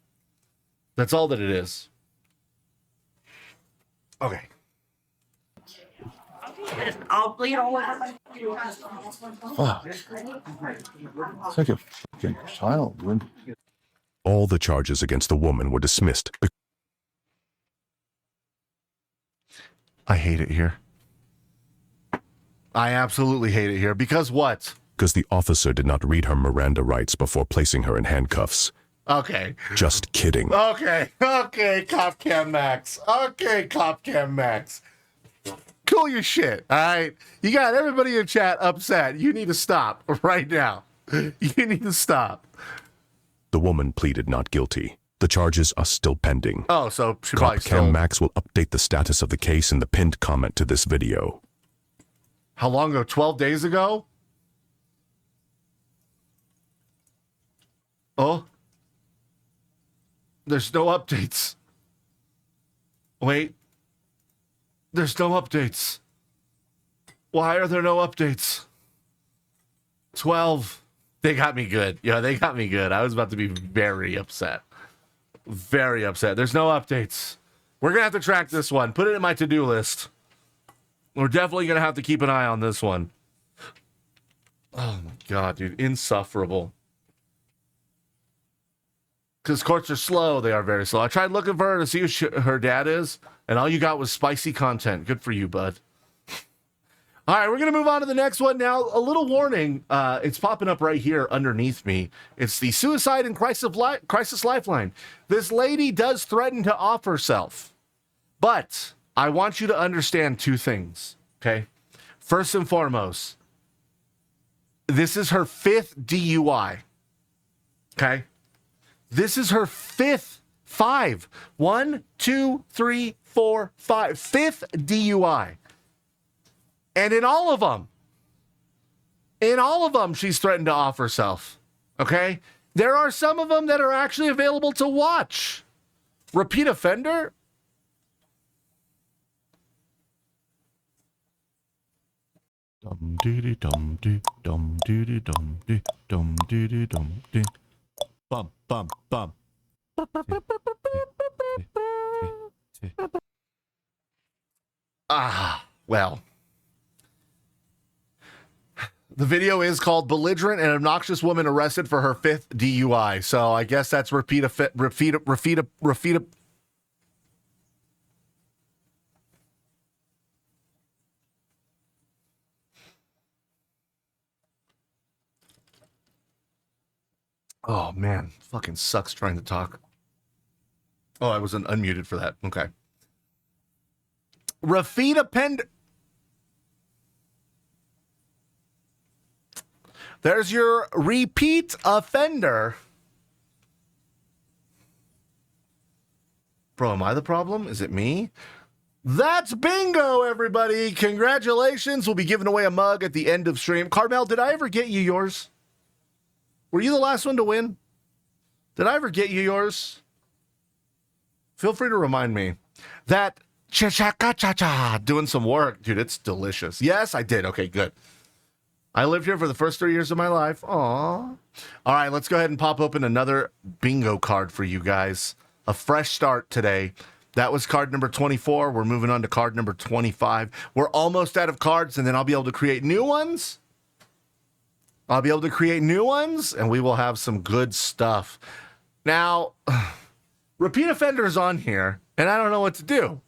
That's all that it is. Okay. I'll bleed all over my Fuck. It's like a fucking child, dude. All the charges against the woman were dismissed I hate it here. I absolutely hate it here. Because what? because the officer did not read her Miranda rights before placing her in handcuffs. Okay. Just kidding. Okay. Okay, Cop Cam Max. Okay, Cop Cam Max. Cool your shit, all right? You got everybody in chat upset. You need to stop right now. You need to stop. The woman pleaded not guilty. The charges are still pending. Oh, so she probably Cop still... Cam Max will update the status of the case in the pinned comment to this video. How long ago? 12 days ago? Oh. There's no updates. Wait. There's no updates. Why are there no updates? 12. They got me good. Yeah, they got me good. I was about to be very upset. Very upset. There's no updates. We're going to have to track this one. Put it in my to-do list. We're definitely going to have to keep an eye on this one. Oh, my God, dude. Insufferable. Because courts are slow. They are very slow. I tried looking for her to see who her dad is, and all you got was spicy content. Good for you, bud. All right, we're going to move on to the next one now. A little warning. It's popping up right here underneath me. It's the Suicide and Crisis Lifeline. This lady does threaten to off herself. But I want you to understand two things, okay? First and foremost, this is her 5th DUI, okay? This is her 5th, 5. 1, 2, 3, 4, 5. 5th DUI. And in all of them, she's threatened to off herself. Okay? There are some of them that are actually available to watch. Repeat offender? Dum dee dum dee dum dee dum dee dum dee dum dee. Bum bum bum. Well. The video is called Belligerent and Obnoxious Woman Arrested for Her 5th DUI. So I guess that's repeat. Oh, man. Fucking sucks trying to talk. Oh, I wasn't unmuted for that. Okay. Rafita Pend... There's your repeat offender. Bro, am I the problem? Is it me? That's bingo, everybody. Congratulations. We'll be giving away a mug at the end of stream. Carmel, did I ever get you yours? Were you the last one to win? Did I ever get you yours? Feel free to remind me. That cha-cha-cha-cha-cha doing some work. Dude, it's delicious. Yes, I did. Okay, good. I lived here for the first 3 years of my life. Aww. All right, let's go ahead and pop open another bingo card for you guys. A fresh start today. That was card number 24. We're moving on to card number 25. We're almost out of cards, and then I'll be able to create new ones. And we will have some good stuff. Now, repeat offenders on here, and I don't know what to do,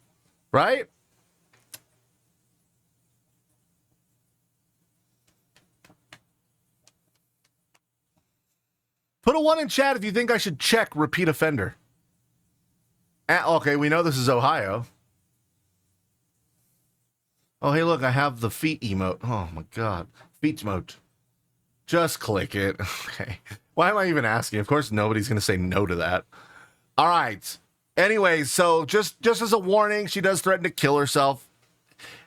right? Put a 1 in chat if you think I should check repeat offender. Okay, we know this is Ohio. Oh, hey, look, I have the feet emote. Oh, my God. Feet emote. Just click it. Okay. Why am I even asking? Of course, nobody's going to say no to that. All right. Anyways, so just as a warning, she does threaten to kill herself.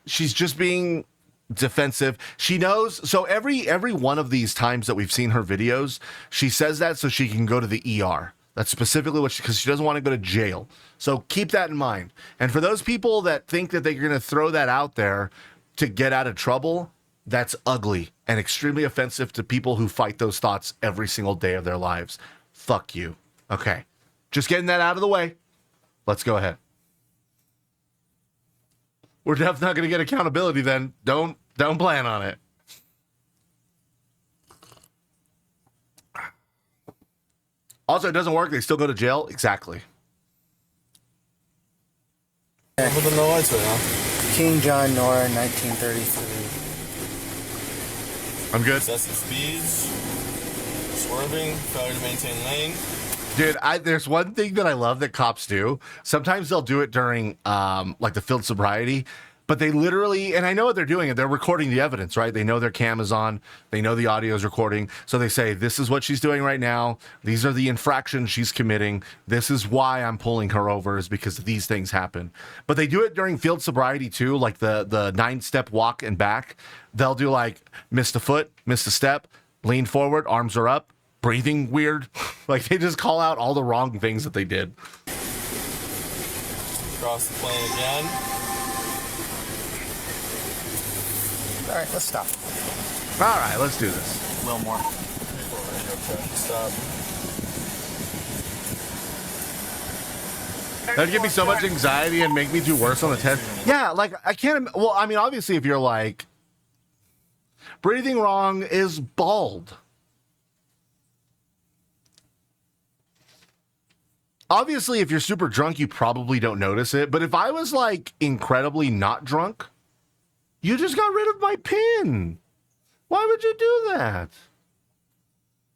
She's just being defensive. She knows. So every one of these times that we've seen her videos, she says that so she can go to the ER. That's specifically what because she doesn't want to go to jail. So keep that in mind. And for those people that think that they're going to throw that out there to get out of trouble, that's ugly and extremely offensive to people who fight those thoughts every single day of their lives. Fuck you. Okay. Just getting that out of the way. Let's go ahead. We're definitely not going to get accountability then. Don't plan on it. Also, it doesn't work. They still go to jail. Exactly. Hold on the lights right now. King John Nora, 1933. I'm good. Excessive speeds, swerving, failure to maintain lane. Dude, there's one thing that I love that cops do. Sometimes they'll do it during like the field sobriety, but they literally, and I know what they're doing, they're recording the evidence, right? They know their cam is on, they know the audio is recording, so they say, this is what she's doing right now, these are the infractions she's committing, this is why I'm pulling her over, is because these things happen. But they do it during field sobriety too, like the 9-step walk and back. They'll do like, missed a foot, missed a step, lean forward, arms are up, breathing weird. Like they just call out all the wrong things that they did. Cross the plane again. All right, let's stop. All right, let's do this. A little more. Okay, stop. That'd give me so much anxiety and make me do worse on the test. Yeah, like I can't. Well, I mean, obviously, if you're like breathing wrong is bald. Obviously, if you're super drunk, you probably don't notice it. But if I was like incredibly not drunk, you just got rid of my pin. Why would you do that?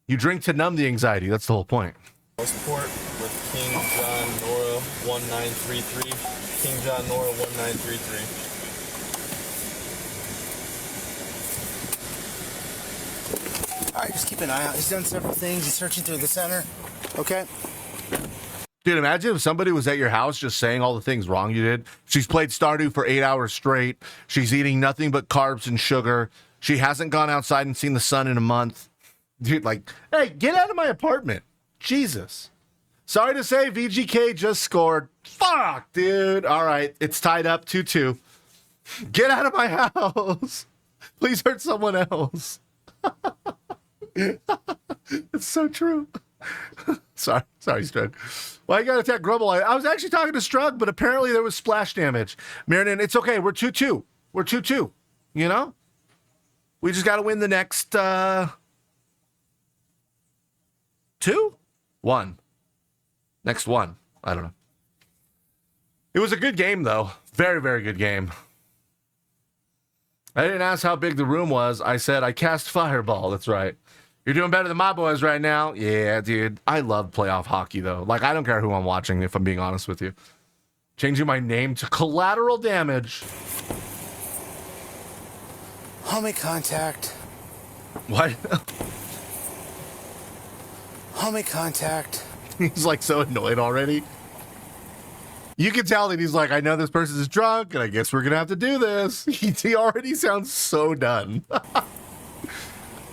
You drink to numb the anxiety. That's the whole point. Port with King John Nora 1933. King John Nora 1933. All right, just keep an eye out. He's done several things. He's searching through the center. Okay. Dude, imagine if somebody was at your house just saying all the things wrong you did. She's played Stardew for 8 hours straight. She's eating nothing but carbs and sugar. She hasn't gone outside and seen the sun in a month. Dude, like, hey, get out of my apartment. Jesus. Sorry to say, VGK just scored. Fuck, dude. All right, it's tied up 2-2. Get out of my house. Please hurt someone else. It's so true. Sorry, Strug. Well, I got to attack Grubble. I was actually talking to Strug, but apparently there was splash damage. Marinan, it's okay. We're 2-2. We're 2-2. You know? We just got to win the next 2? 1. Next 1. I don't know. It was a good game, though. Very, very good game. I didn't ask how big the room was. I said I cast Fireball. That's right. You're doing better than my boys right now. Yeah, dude. I love playoff hockey, though. Like, I don't care who I'm watching, if I'm being honest with you. Changing my name to Collateral Damage. I'll make contact. What? Homie contact. He's like so annoyed already. You can tell that he's like, I know this person is drunk, and I guess we're gonna have to do this. He already sounds so done.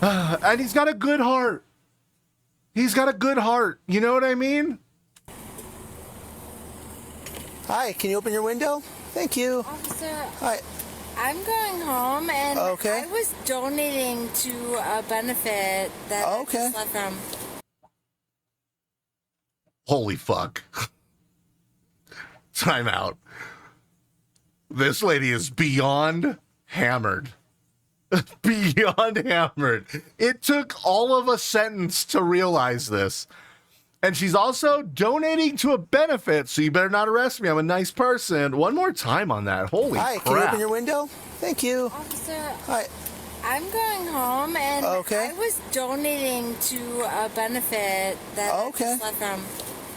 And he's got a good heart. He's got a good heart. You know what I mean? Hi, can you open your window? Thank you. Officer, Hi. I'm going home and Okay. I was donating to a benefit that I just left from. Holy fuck. Time out. This lady is beyond hammered. Beyond hammered. It took all of a sentence to realize this. And she's also donating to a benefit, so you better not arrest me. I'm a nice person. One more time on that. Holy Hi, crap. can you open your window? Thank you. Officer, Hi. I'm going home and I was donating to a benefit that I just left from.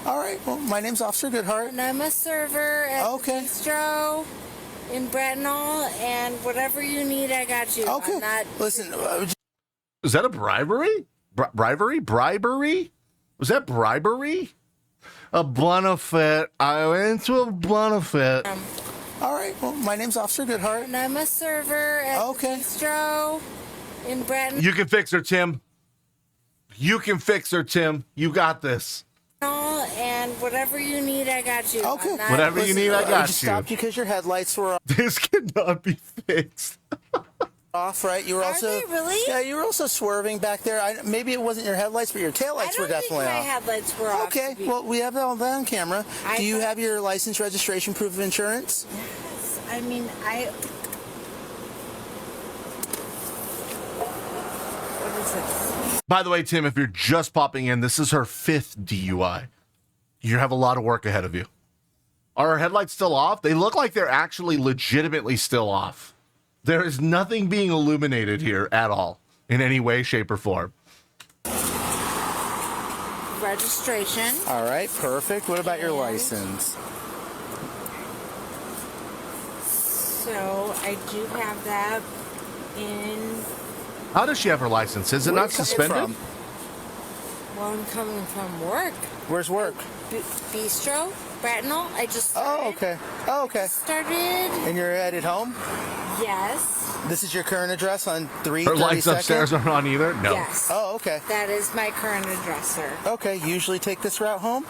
All right. Well, my name's Officer Goodhart. And I'm a server at the bistro in Bratnall, and whatever you need, I got you. Okay. I'm not... Listen. Is that a bribery? Bribery? Bribery? Was that bribery? A benefit. I went to a benefit. All right. Well, my name's Officer Goodhart. And I'm a server at the bistro in Bratnall. You can fix her, Tim. You can fix her, Tim. You got this. And whatever you need, I got you. Okay. Whatever you need, I got just you. stopped you because your headlights were This cannot be fixed. off, right? You were also they really? Yeah, you were also swerving back there. Maybe it wasn't your headlights, but your taillights were definitely my off. headlights were off. Okay. Well, we have that on camera. Do you have your license, registration, proof of insurance? Yes. I mean, what is this? By the way, Tim, if you're just popping in, this is her 5th DUI. You have a lot of work ahead of you. Are her headlights still off? They look like they're actually legitimately still off. There is nothing being illuminated here at all, in any way, shape, or form. Registration. All right, perfect. What about your license? So I do have that in. How does she have her license? Is it not suspended? Well, I'm coming from work. Where's work? Bistro, Bratnall. I just started. Oh, okay. Started. And you're headed home? Yes. This is your current address on 332nd? Her lights upstairs aren't on either? No. Yes. Oh, okay. That is my current address, sir. Okay, you usually take this route home?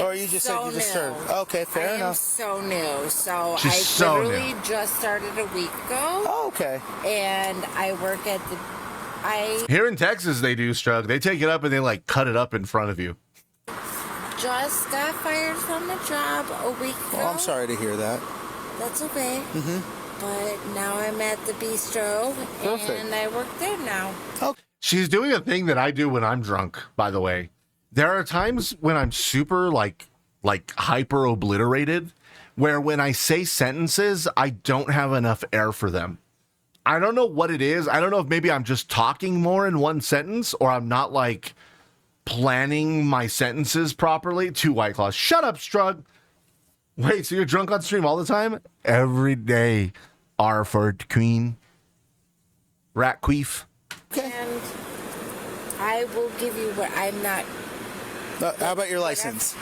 Or you just said you just started. Okay, fair enough. I am so new. So She's I so literally new. just started a week ago. Oh, okay. And I work at the. Here in Texas, they do, Strug. They take it up and they like cut it up in front of you. Just got fired from the job a week ago. Well, I'm sorry to hear that. That's okay. Mm-hmm. But now I'm at the bistro, and I work there now. She's doing a thing that I do when I'm drunk, by the way. There are times when I'm super like hyper obliterated, where when I say sentences, I don't have enough air for them. I don't know what it is. I don't know if maybe I'm just talking more in one sentence, or I'm not like planning my sentences properly. 2 White Claws. Shut up, Strug. Wait, so you're drunk on stream all the time? Every day. R-ford queen. Rat queef. Okay. And I will give you what I'm not. How about your license?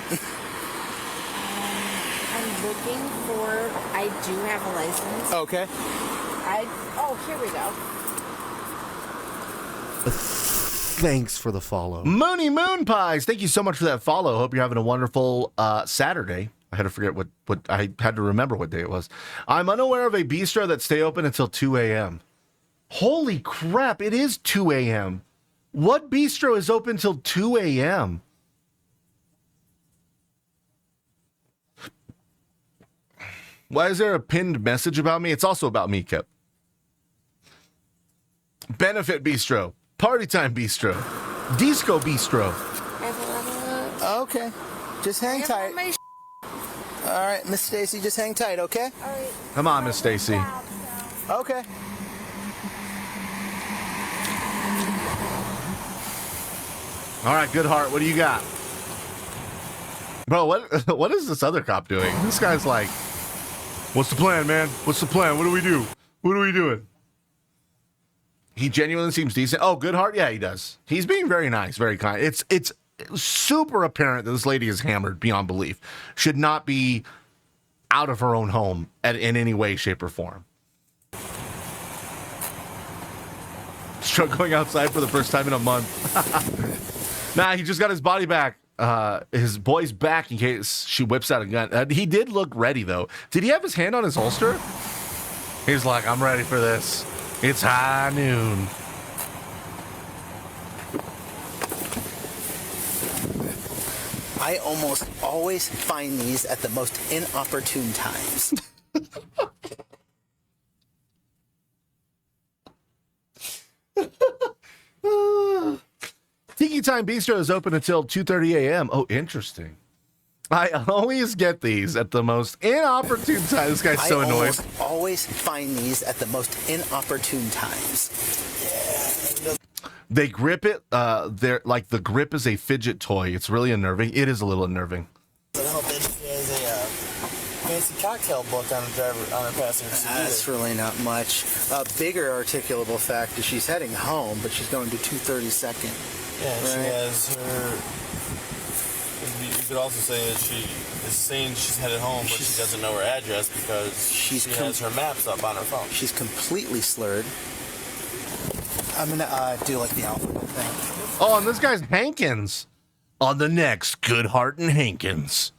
I'm looking for. I do have a license. Okay. Here we go. Thanks for the follow. Moony Moon Pies, thank you so much for that follow. Hope you're having a wonderful Saturday. I had to forget what I had to remember what day it was. I'm unaware of a bistro that stay open until 2 a.m. Holy crap, it is 2 a.m. What bistro is open till 2 a.m.? Why is there a pinned message about me? It's also about me, Kip. Benefit Bistro. Party Time Bistro. Disco Bistro. Okay. Just hang tight. All right, Miss Stacy, just hang tight, okay? All right. Come on, Miss Stacy. Okay. All right, good heart. What do you got? Bro, what is this other cop doing? This guy's like, what's the plan, man? What's the plan? What do we do? What are we doing? He genuinely seems decent. Oh, good heart? Yeah, he does. He's being very nice, very kind. It's super apparent that this lady is hammered beyond belief. Should not be out of her own home in any way, shape, or form. Struck going outside for the first time in a month. Nah, he just got his body back. His boy's back in case she whips out a gun. He did look ready, though. Did he have his hand on his holster? He's like, I'm ready for this. It's high noon. I almost always find these at the most inopportune times. Tiki Time Bistro is open until 2:30 a.m. Oh, interesting. I always get these at the most inopportune times. This guy's so annoyed. I always find these at the most inopportune times. They grip it. They're like the grip is a fidget toy. It's really unnerving. It is a little unnerving. I don't think she has a fancy cocktail book on her passenger seat. That's really not much. A bigger articulable fact is she's heading home, but she's going to 232nd. Yeah, right? She has her. You could also say that she is saying she's headed home, but she doesn't know her address because she has her maps up on her phone. She's completely slurred. I'm gonna do like the alphabet thing. Oh, and this guy's Hankins. On the next Goodhart and Hankins,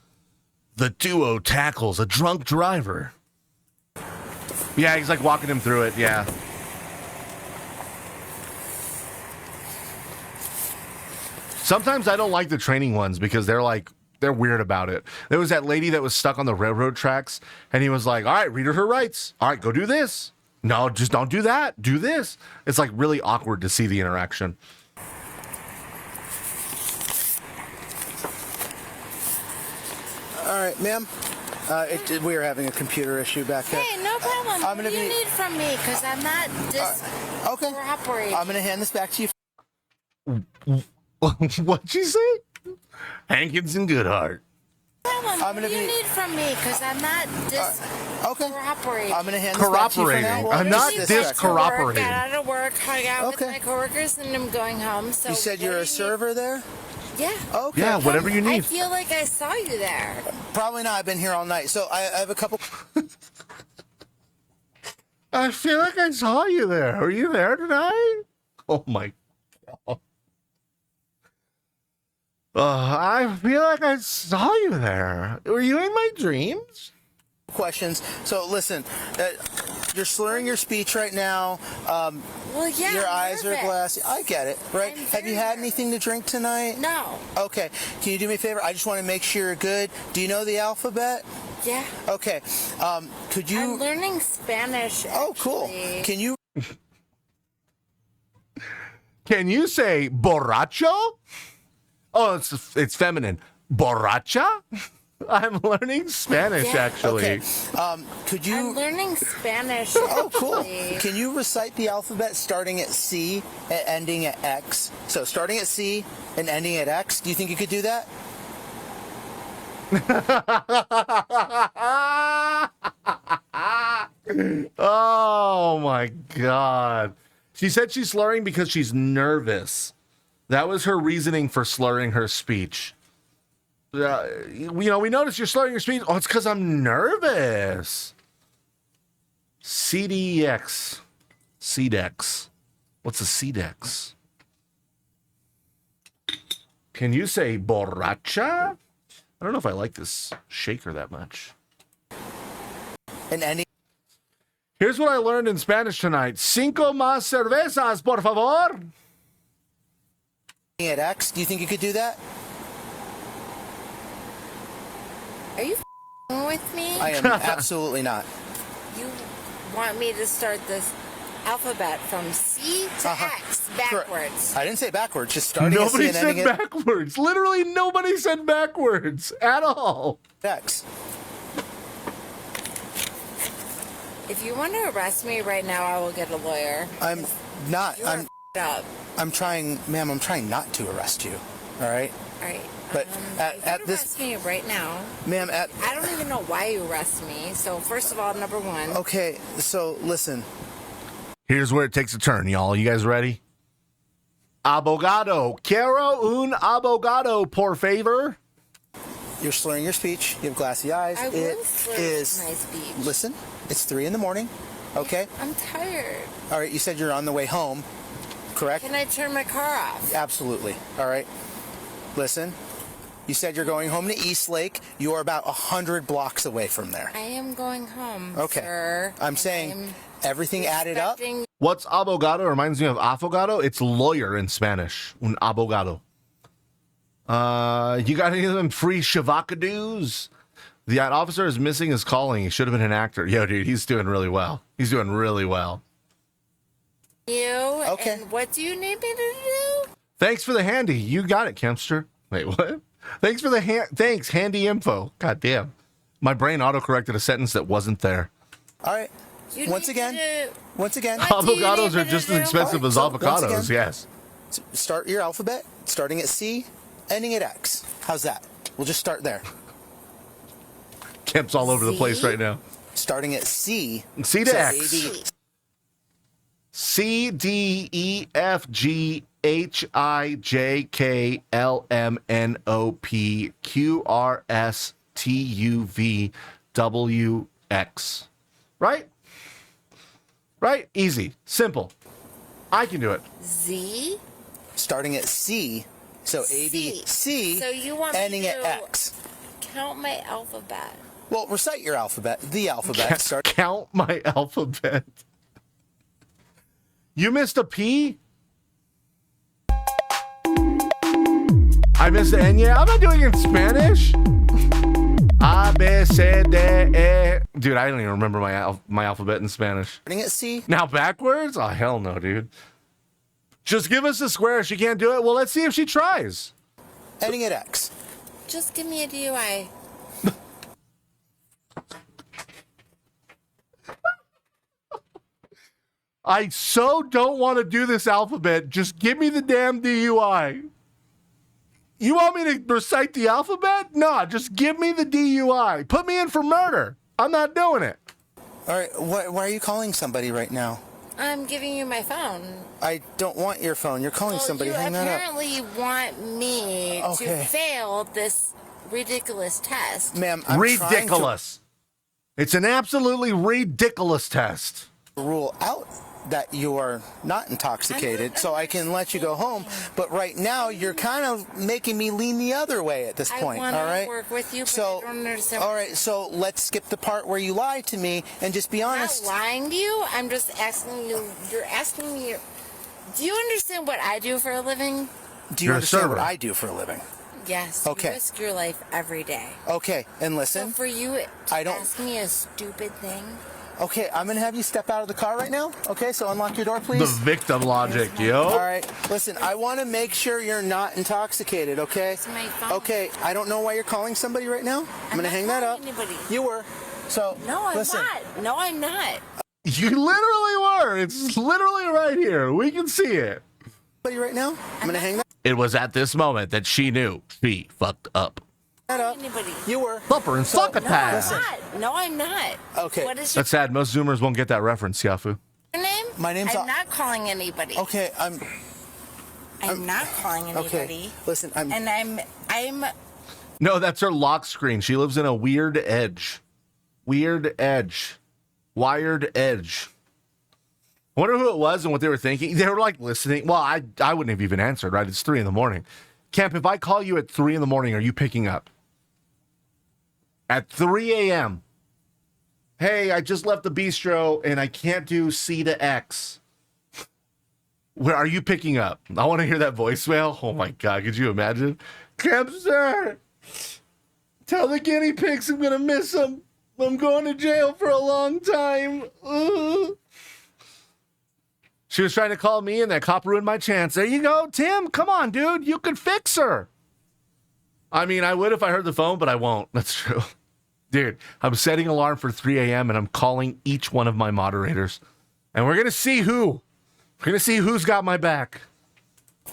the duo tackles a drunk driver. Yeah, he's like walking him through it. Yeah. Sometimes I don't like the training ones because they're weird about it. There was that lady that was stuck on the railroad tracks, and he was like, all right, read her rights. All right, go do this. No, just don't do that. Do this. It's like really awkward to see the interaction. All right, ma'am. We are having a computer issue back there. Hey, no problem. What do you need from me? Because I'm not cooperating. I'm going to hand this back to you. What'd she say? Hankins and Goodhart. What do you need from me? Because I'm not cooperating. I'm going to hand this back to you for now. I'm not discooperating. Got out of work, hung out with my coworkers, and I'm going home. So you said you're a server there? Yeah. Okay. Yeah, whatever you need. I feel like I saw you there. Probably not. I've been here all night. So I have a couple. I feel like I saw you there. Are you there tonight? Oh my God. I feel like I saw you there. Were you in my dreams? Questions. So listen, you're slurring your speech right now. Well, yeah. Your eyes are glassy. I get it, right? Have you had anything to drink tonight? No. Okay. Can you do me a favor? I just want to make sure you're good. Do you know the alphabet? Yeah. Okay. Could you? I'm learning Spanish. Oh, cool. Can you? Can you say borracho? Oh, it's feminine. Borracha? I'm learning Spanish, actually. Okay. Could you? I'm learning Spanish. Oh, cool. Can you recite the alphabet starting at C and ending at X? So starting at C and ending at X. Do you think you could do that? Oh my God. She said she's slurring because she's nervous. That was her reasoning for slurring her speech. We noticed you're slurring your speech. Oh, it's because I'm nervous. CDX. CDEX. What's a CDEX? Can you say borracha? I don't know if I like this shaker that much. And any. Here's what I learned in Spanish tonight. Cinco más cervezas, por favor. At X, do you think you could do that? Are you with me? I am absolutely not. You want me to start this alphabet from C to X backwards? I didn't say backwards. Just starting at C Nobody and said ending backwards. Literally nobody said backwards at all. X. If you want to arrest me right now, I will get a lawyer. I'm not. I'm up. I'm trying, ma'am. I'm trying not to arrest you. All right. All right. But at this, arrest me right now, ma'am. I don't even know why you arrest me. So first of all, number one. Okay. So listen. Here's where it takes a turn, y'all. You guys ready? Abogado. Quiero un abogado, por favor. You're slurring your speech. You have glassy eyes. I will slur my speech. Listen, it's 3 in the morning. Okay? I'm tired. All right, you said you're on the way home, correct? Can I turn my car off? Absolutely. All right. Listen, you said you're going home to Eastlake. You are about 100 blocks away from there. I am going home, Okay. sir. I'm saying everything added up. What's abogado? Reminds me of afogado. It's lawyer in Spanish. Un abogado. You got any of them free shavakadoos? The officer is missing his calling. He should have been an actor. Yo, dude, he's doing really well. He's doing really well. You? Okay. And what do you need me to do? Thanks for the handy. You got it, Kempster. Wait, what? Thanks for the thanks, handy info. God damn. My brain autocorrected a sentence that wasn't there. All right. Once again. Avocados are just as expensive as avocados, yes. Start your alphabet, starting at C, ending at X. How's that? We'll just start there. Kemp's all over the place right now. Starting at C. C to so X. A-B. C, D, E, F, G, H, I, J, K, L, M, N, O, P, Q, R, S, T, U, V, W, X. Right? Right? Easy. Simple. I can do it. Z? Starting at C. So A, B, C. So you want ending me at to X. count my alphabet? Well, recite your alphabet. The alphabet. Count my alphabet. You missed a P? I missed the N. Yeah, I'm not doing it in Spanish. A, B, C, D, E. Dude, I don't even remember my alphabet in Spanish. Starting at C. Now backwards? Oh, hell no, dude. Just give us a square. She can't do it. Well, let's see if she tries. Ending at X. Just give me a DUI. I so don't want to do this alphabet. Just give me the damn DUI. You want me to recite the alphabet? No, just give me the DUI. Put me in for murder. I'm not doing it. All right. Why are you calling somebody right now? I'm giving you my phone. I don't want your phone. You're calling somebody. Hang that up. You apparently want me to fail this ridiculous test. Ma'am, I'm ridiculous. It's an absolutely ridiculous test. Rule out that you are not intoxicated, so I can let you go home. But right now, you're kind of making me lean the other way at this point. I want all right? to work with you, but so, I don't understand. All right, so let's skip the part where you lied to me and just be honest. I'm not lying to you. I'm just asking you. You're asking me. Do you understand what I do for a living? Do you understand what I do for a living? Yes. Okay. You risk your life every day. Okay, and listen. So for you to ask me a stupid thing. Okay, I'm gonna have you step out of the car right now. Okay, so unlock your door, please. The victim logic, yo. All right, listen, I want to make sure you're not intoxicated, okay? Okay, I don't know why you're calling somebody right now. I'm gonna hang that up. Anybody. You were. So, no, I'm listen. not. No, I'm not. You literally were. It's literally right here. We can see it. Somebody right now. I'm gonna hang that. It was at this moment that she knew she fucked up. Anybody. You were. Thumper and succotash. No, I'm not. Okay. What is your That's sad. Most Zoomers won't get that reference, Yafu. name? My name's. I'm not calling anybody. Okay, I'm not calling anybody. Okay, listen, And I'm. No, that's her lock screen. She lives in a weird edge. Weird edge. Wired edge. I wonder who it was and what they were thinking. They were like listening. Well, I wouldn't have even answered, right? It's 3 a.m. Kemp, if I call you at 3 a.m, are you picking up? At 3 a.m. Hey, I just left the bistro and I can't do C to X. Where are you picking up? I want to hear that voicemail. Oh my God, could you imagine? Kemp, sir, tell the guinea pigs I'm going to miss them. I'm going to jail for a long time. She was trying to call me and that cop ruined my chance. There you go, Tim. Come on, dude. You could fix her. I mean, I would if I heard the phone, but I won't. That's true. Dude, I'm setting alarm for 3 a.m. and I'm calling each one of my moderators. And we're going to see who. We're going to see who's got my back.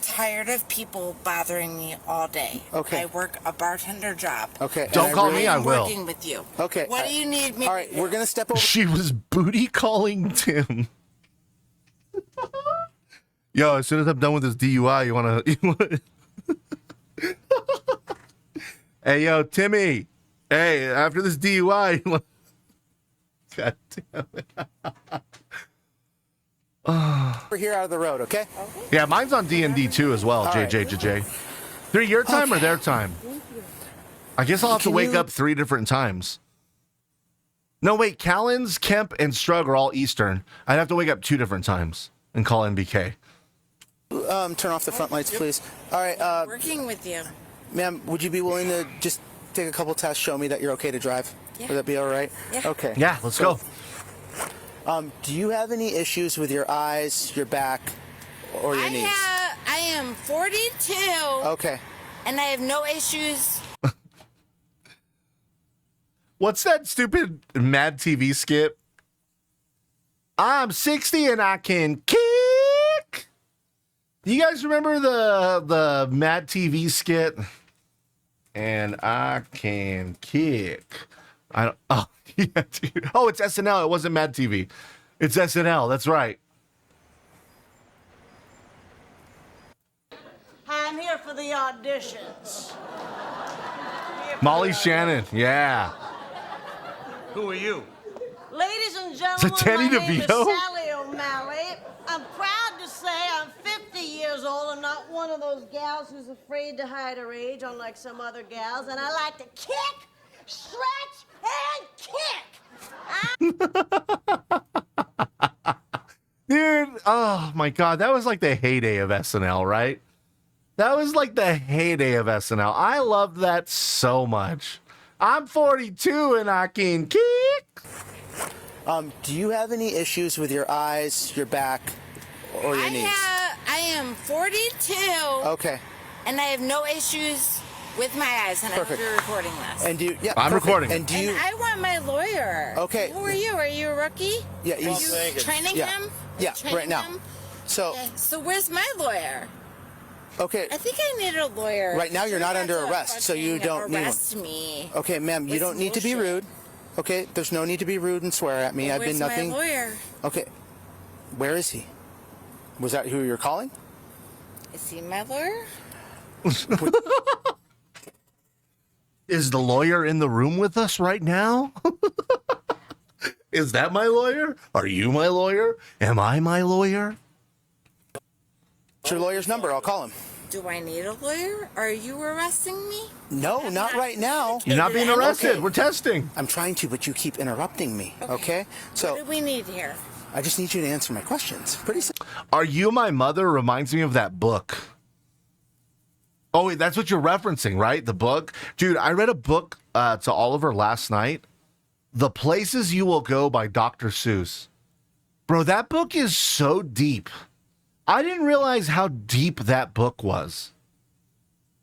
Tired of people bothering me all day. Okay. I work a bartender job. Okay. Don't call me, I will. Working with you. Okay. What do you need me All right, to do? we're going to step over. She was booty calling Tim. Yo, as soon as I'm done with this DUI, you wanna Hey, yo, Timmy. Hey, after this DUI, God damn it. We're here out of the road, okay? Yeah, mine's on D&D too as well, JJ. They're your time or their time? I guess I'll have to wake up 3 different times. No, wait, Callens, Kemp, and Strug are all Eastern. I'd have to wake up 2 different times and call NBK. Turn off the front lights, please. All right. Working with you. Ma'am, would you be willing to just take a couple tests, show me that you're okay to drive? Yeah. Would that be all right? Yeah. Okay. Yeah, let's go. Do you have any issues with your eyes, your back, or your knees? I am 42. Okay. And I have no issues. What's that stupid Mad TV skit? I'm 60 and I can kick. You guys remember the Mad TV skit? And I can kick. I don't. Oh, yeah, dude. Oh, it's SNL. It wasn't Mad TV. It's SNL. That's right. I'm here for the auditions. Molly Shannon. Yeah. Who are you? Ladies and Is gentlemen, it Danny my name is DeVito? Sally O'Malley. I'm proud to say I'm 50 years old. I'm not one of those gals who's afraid to hide her age, unlike some other gals. And I like to kick, stretch, and kick. Dude, oh my God. That was like the heyday of SNL, right? That was like the heyday of SNL. I loved that so much. I'm 42 and I can kick. Do you have any issues with your eyes, your back, or your knees? I am 42. Okay. And I have no issues with my eyes, and Perfect. I hope you're recording this. And do you, yeah, I'm perfect. recording. And do you? And I want my lawyer. Okay. Who are you? Are you a rookie? Yeah, Are he's you training yeah. him? Yeah, Training right now. him? So. Okay. So where's my lawyer? Okay. I think I need a lawyer. Right now, you're not under to arrest, so you don't need one. arrest me. Okay, ma'am, you don't need to be rude. Okay, there's no need to be rude and swear at me. Well, I've been nothing. Where's my lawyer? Okay, where is he? Was that who you're calling? Is he my lawyer? Is the lawyer in the room with us right now? Is that my lawyer? Are you my lawyer? Am I my lawyer? What's your lawyer's number? I'll call him. Do I need a lawyer? Are you arresting me? No, not right now. You're not being arrested. Okay. We're testing. I'm trying to, but you keep interrupting me. Okay? So What do we need here? I just need you to answer my questions. Pretty simple. Are You My Mother reminds me of that book. Oh, wait, that's what you're referencing, right? The book? Dude, I read a book to Oliver last night. The Places You Will Go by Dr. Seuss. Bro, that book is so deep. I didn't realize how deep that book was.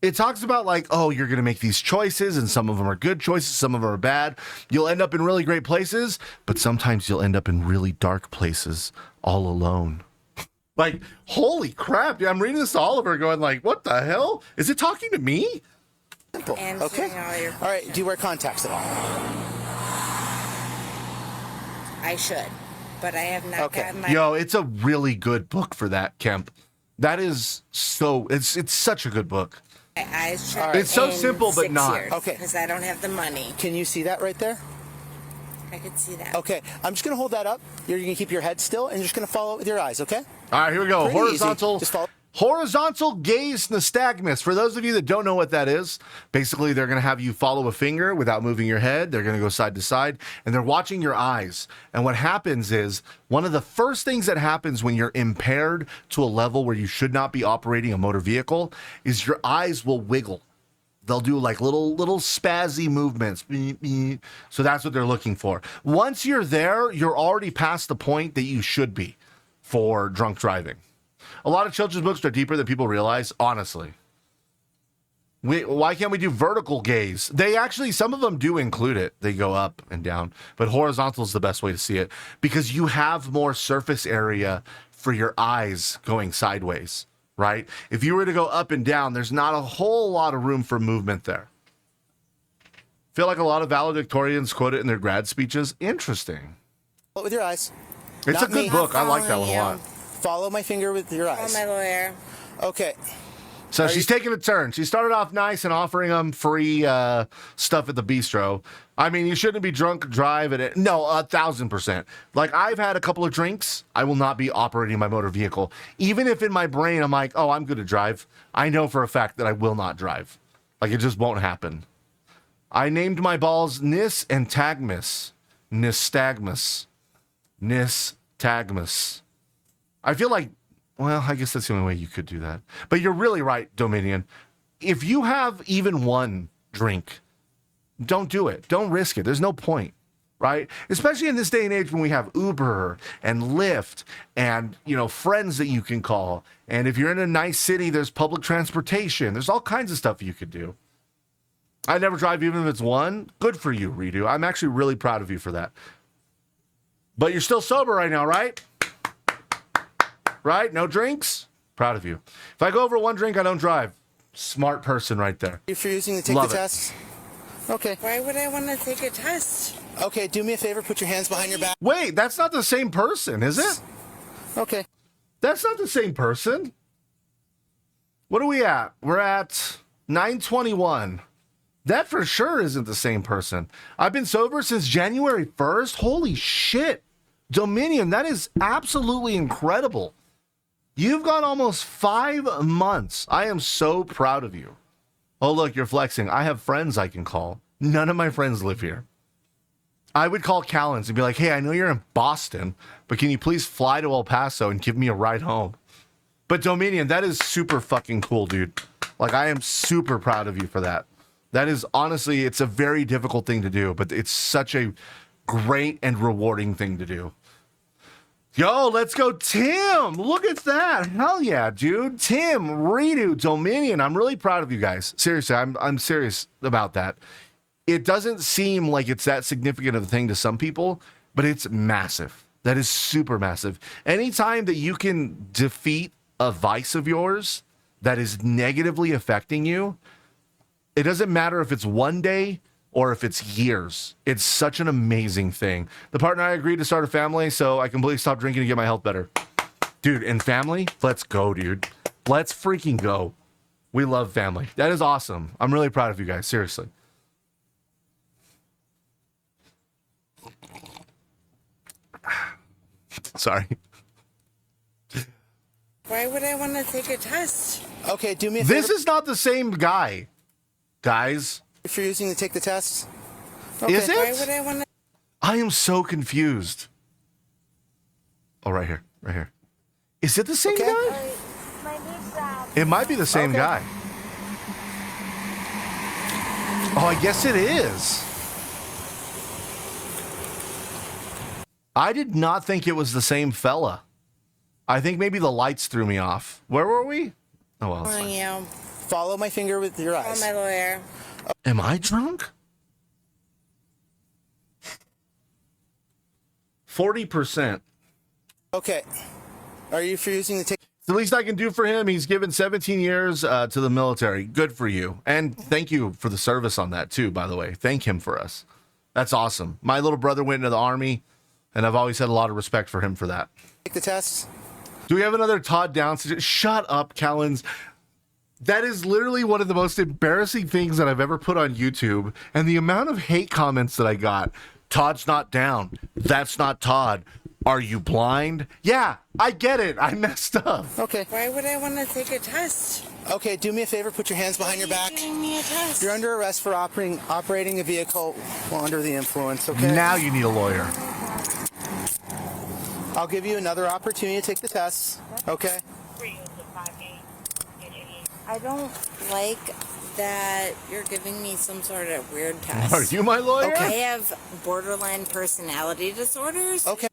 It talks about like, oh, you're going to make these choices and some of them are good choices, some of them are bad. You'll end up in really great places, but sometimes you'll end up in really dark places all alone. Like, holy crap. Dude, I'm reading this to Oliver going like, what the hell? Is it talking to me? Simple. Answering Okay. all your All right. Do you wear contacts at all? I should, but I have not gotten my... Yo, it's a really good book for that, Kemp. That is so, it's such a good book. My eyes checked. Right. It's so in simple, but 6 not. years, Okay. Because I don't have the money. Can you see that right there? I could see that. Okay. I'm just going to hold that up. You're going to keep your head still, and you're just going to follow it with your eyes, okay? All right, here we go. Pretty Horizontal. easy. Just follow. Horizontal gaze nystagmus. For those of you that don't know what that is, basically they're going to have you follow a finger without moving your head. They're going to go side to side, and they're watching your eyes. And what happens is one of the first things that happens when you're impaired to a level where you should not be operating a motor vehicle is your eyes will wiggle. They'll do like little spazzy movements. So that's what they're looking for. Once you're there, you're already past the point that you should be for drunk driving. A lot of children's books are deeper than people realize, honestly. Why can't we do vertical gaze? They actually, some of them do include it. They go up and down. But horizontal is the best way to see it because you have more surface area for your eyes going sideways, right? If you were to go up and down, there's not a whole lot of room for movement there. Feel like a lot of valedictorians quote it in their grad speeches. Interesting. With your eyes. It's Not a good me. book. I like that one a lot. Follow my finger with your eyes. Call my lawyer. Okay. So she's taking a turn. She started off nice and offering them free stuff at the bistro. I mean, you shouldn't be drunk drive at it. No, 1,000%. Like, I've had a couple of drinks. I will not be operating my motor vehicle. Even if in my brain I'm like, oh, I'm good to drive. I know for a fact that I will not drive. Like, it just won't happen. I named my balls Nis and Tagmus. Nystagmus. Nystagmus. I feel like, well, I guess that's the only way you could do that. But you're really right, Dominion. If you have even one drink, don't do it. Don't risk it. There's no point, right? Especially in this day and age when we have Uber and Lyft and, you know, friends that you can call. And if you're in a nice city, there's public transportation. There's all kinds of stuff you could do. I never drive even if it's one. Good for you, Redo. I'm actually really proud of you for that. But you're still sober right now, right? Right? No drinks? Proud of you. If I go over one drink, I don't drive. Smart person right there. You're refusing to take Love the it. test? Okay. Why would I want to take a test? Okay, do me a favor. Put your hands behind your back. Wait, that's not the same person, is it? Okay. That's not the same person. What are we at? We're at 9:21. That for sure isn't the same person. I've been sober since January 1st. Holy shit. Dominion, that is absolutely incredible. You've gone almost 5 months. I am so proud of you. Oh, look, you're flexing. I have friends I can call. None of my friends live here. I would call Callens and be like, hey, I know you're in Boston, but can you please fly to El Paso and give me a ride home? But Dominion, that is super fucking cool, dude. Like, I am super proud of you for that. That is, honestly, it's a very difficult thing to do, but it's such a great and rewarding thing to do. Yo, let's go, Tim. Look at that. Hell yeah, dude. Tim, Redo, Dominion. I'm really proud of you guys. Seriously, I'm serious about that. It doesn't seem like it's that significant of a thing to some people, but it's massive. That is super massive. Anytime that you can defeat a vice of yours that is negatively affecting you, it doesn't matter if it's one day or if it's years. It's such an amazing thing. The partner and I agreed to start a family, so I completely stopped drinking to get my health better. Dude, and family? Let's go, dude. Let's freaking go. We love family. That is awesome. I'm really proud of you guys, seriously. Sorry. Why would I want to take a test? Okay, do me a favor. This is not the same guy, guys. Refusing to take the test? Is it? Why would I want to? I am so confused. Oh, right here. Right here. Is it the same guy? It might be the same guy. Oh, I guess it is. I did not think it was the same fella. I think maybe the lights threw me off. Where were we? Oh, well. It's fine. You. Follow my finger with your Call eyes. my lawyer. Am I drunk? 40%. Okay. Are you refusing to take? It's the least I can do for him. He's given 17 years to the military. Good for you. And thank you for the service on that, too, by the way. Thank him for us. That's awesome. My little brother went into the Army, and I've always had a lot of respect for him for that. Take the test? Do we have another Todd Down? Shut up, Callens. That is literally one of the most embarrassing things that I've ever put on YouTube. And the amount of hate comments that I got. Todd's not down. That's not Todd. Are you blind? Yeah, I get it. I messed up. Okay. Why would I want to take a test? Okay, do me a favor. Put your hands behind your back. Giving me a test. You're under arrest for operating a vehicle while under the influence, okay? Now you need a lawyer. I'll give you another opportunity to take the test, okay? I don't like that you're giving me some sort of weird test. Are you my lawyer? I have borderline personality disorders. Okay.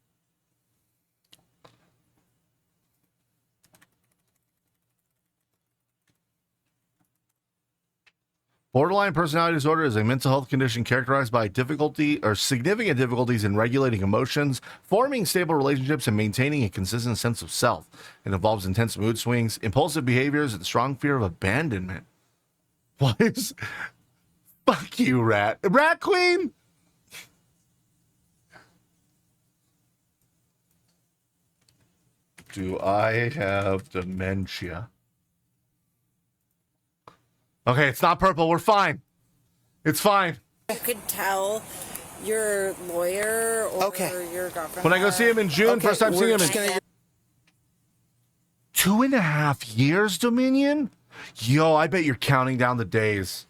Borderline personality disorder is a mental health condition characterized by difficulty or significant difficulties in regulating emotions, forming stable relationships, and maintaining a consistent sense of self. It involves intense mood swings, impulsive behaviors, and strong fear of abandonment. What is... Fuck you, Rat. Rat Queen? Do I have dementia? Okay, it's not purple. We're fine. It's fine. You could tell your lawyer or your girlfriend. When I go see him in June, first time seeing him in 2.5 years, Dominion? Yo, I bet you're counting down the days.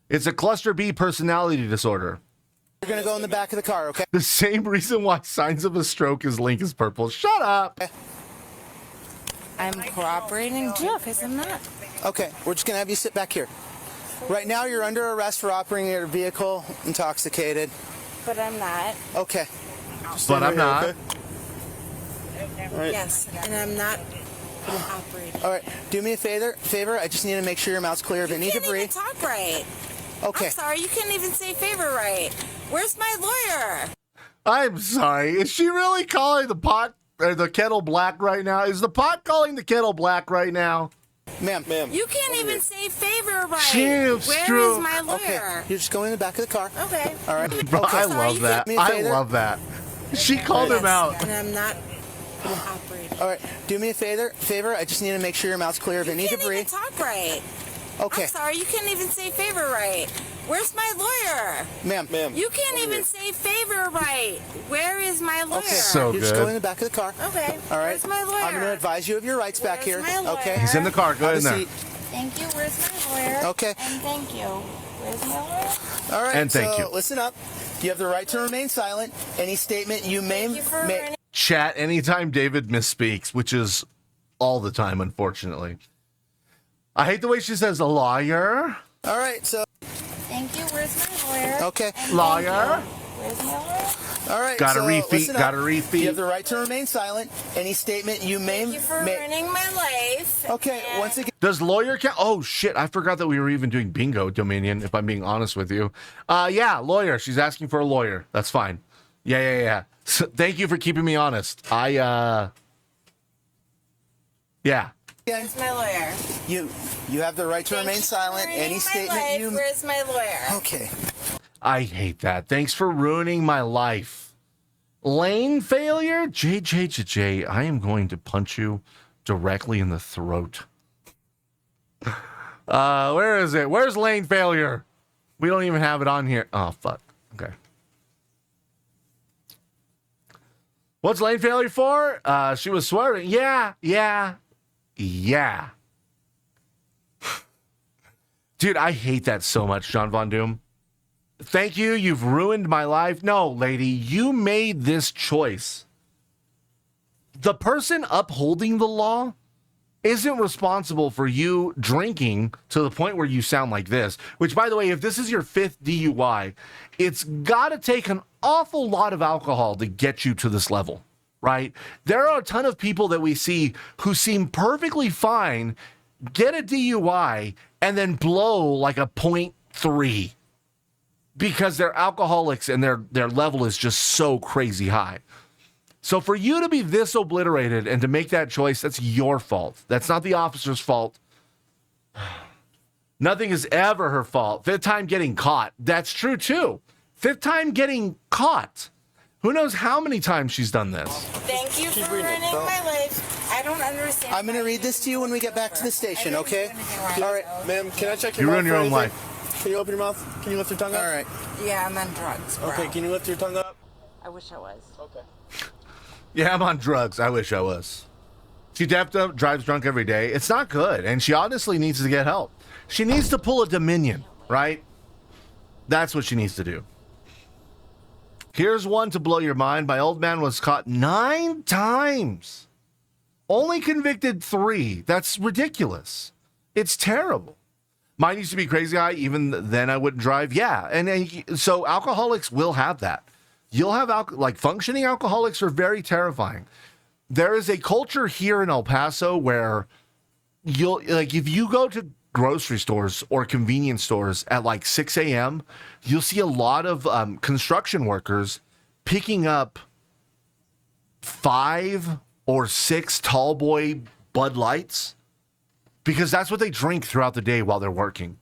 It's a cluster B personality disorder. You're gonna go in the back of the car, okay? The same reason why signs of a stroke is link is purple. Shut up. I'm cooperating too, because I'm not. Okay, we're just gonna have you sit back here. Right now, you're under arrest for operating your vehicle intoxicated. But I'm not. Okay. But I'm not. Okay? Right. Yes, and I'm not operating. All right, do me a favor. I just need to make sure your mouth's clear of any debris. You can't even talk right. Okay. I'm sorry, you can't even say favor right. Where's my lawyer? I'm sorry. Is she really calling the pot or the kettle black right now? Is the pot calling the kettle black right now? Ma'am. You can't even say favor right. Chief, Where is my lawyer? Okay, you're just going in the back of the car. Okay. All right. Bro, Okay. I love that. I love that. She called him out. And I'm not operating. All right, do me a favor. I just need to make sure your mouth's clear of any debris. You can't even talk right. Okay. I'm sorry, you can't even say favor right. Where's my lawyer? Ma'am. You can't even say favor right. Where is my lawyer? Okay. So You're just good. going in the back of the car. Okay. All right. Where's my lawyer? I'm going to advise you of your rights back here. My lawyer? Okay. He's in the car. Go Have in a there. seat. Thank you. Where's my lawyer? Okay. And thank you. Where's my lawyer? All right. And thank you. Listen up. You have the right to remain silent. Any statement you may make. Chat anytime David misspeaks, which is all the time, unfortunately. I hate the way she says lawyer. All right. So. Thank you. Where's my lawyer? Okay. And Lawyer. Where's my lawyer? All right. Gotta so refeed. listen up. Gotta refeed. You have the right to remain silent. Any statement you may Thank you for ruining my life. Okay. Once again. Does lawyer count? Oh shit! I forgot that we were even doing bingo, Dominion. If I'm being honest with you, yeah, lawyer. She's asking for a lawyer. That's fine. Yeah. So, thank you for keeping me honest. Yeah. Where's my lawyer? You have the right to remain silent. Any statement you. Where's my lawyer? Okay. I hate that. Thanks for ruining my life. Lane failure? JJ, I am going to punch you directly in the throat. Where is it? Where's lane failure? We don't even have it on here. Oh, fuck. Okay. What's lane failure for? She was swearing. Yeah. Dude, I hate that so much, John Von Doom. Thank you. You've ruined my life. No, lady, you made this choice. The person upholding the law isn't responsible for you drinking to the point where you sound like this, which, by the way, if this is your 5th DUI, it's got to take an awful lot of alcohol to get you to this level, right? There are a ton of people that we see who seem perfectly fine, get a DUI, and then blow like a 0.3 because they're alcoholics and their level is just so crazy high. So for you to be this obliterated and to make that choice, that's your fault. That's not the officer's fault. Nothing is ever her fault. 5th time getting caught. That's true too. 5th time getting caught. Who knows how many times she's done this? Thank you for ruining my life. I don't understand. I'm going to read this to you when we get back to the station, okay? All right. Ma'am, can I check your You mouth? ruin your for own anything? life. Can you open your mouth? Can you lift your tongue up? All right. Yeah, I'm on drugs, bro. Okay, can you lift your tongue up? I wish I was. Okay. Yeah, I'm on drugs. I wish I was. She drives drunk every day. It's not good. And she honestly needs to get help. She needs to pull a Dominion, right? That's what she needs to do. Here's one to blow your mind. My old man was caught 9 times. Only convicted 3. That's ridiculous. It's terrible. Mine used to be crazy high. Even then I wouldn't drive. Yeah. And so alcoholics will have that. You'll have functioning alcoholics are very terrifying. There is a culture here in El Paso where if you go to grocery stores or convenience stores at 6 a.m., you'll see a lot of construction workers picking up 5 or 6 tall boy Bud Lights because that's what they drink throughout the day while they're working.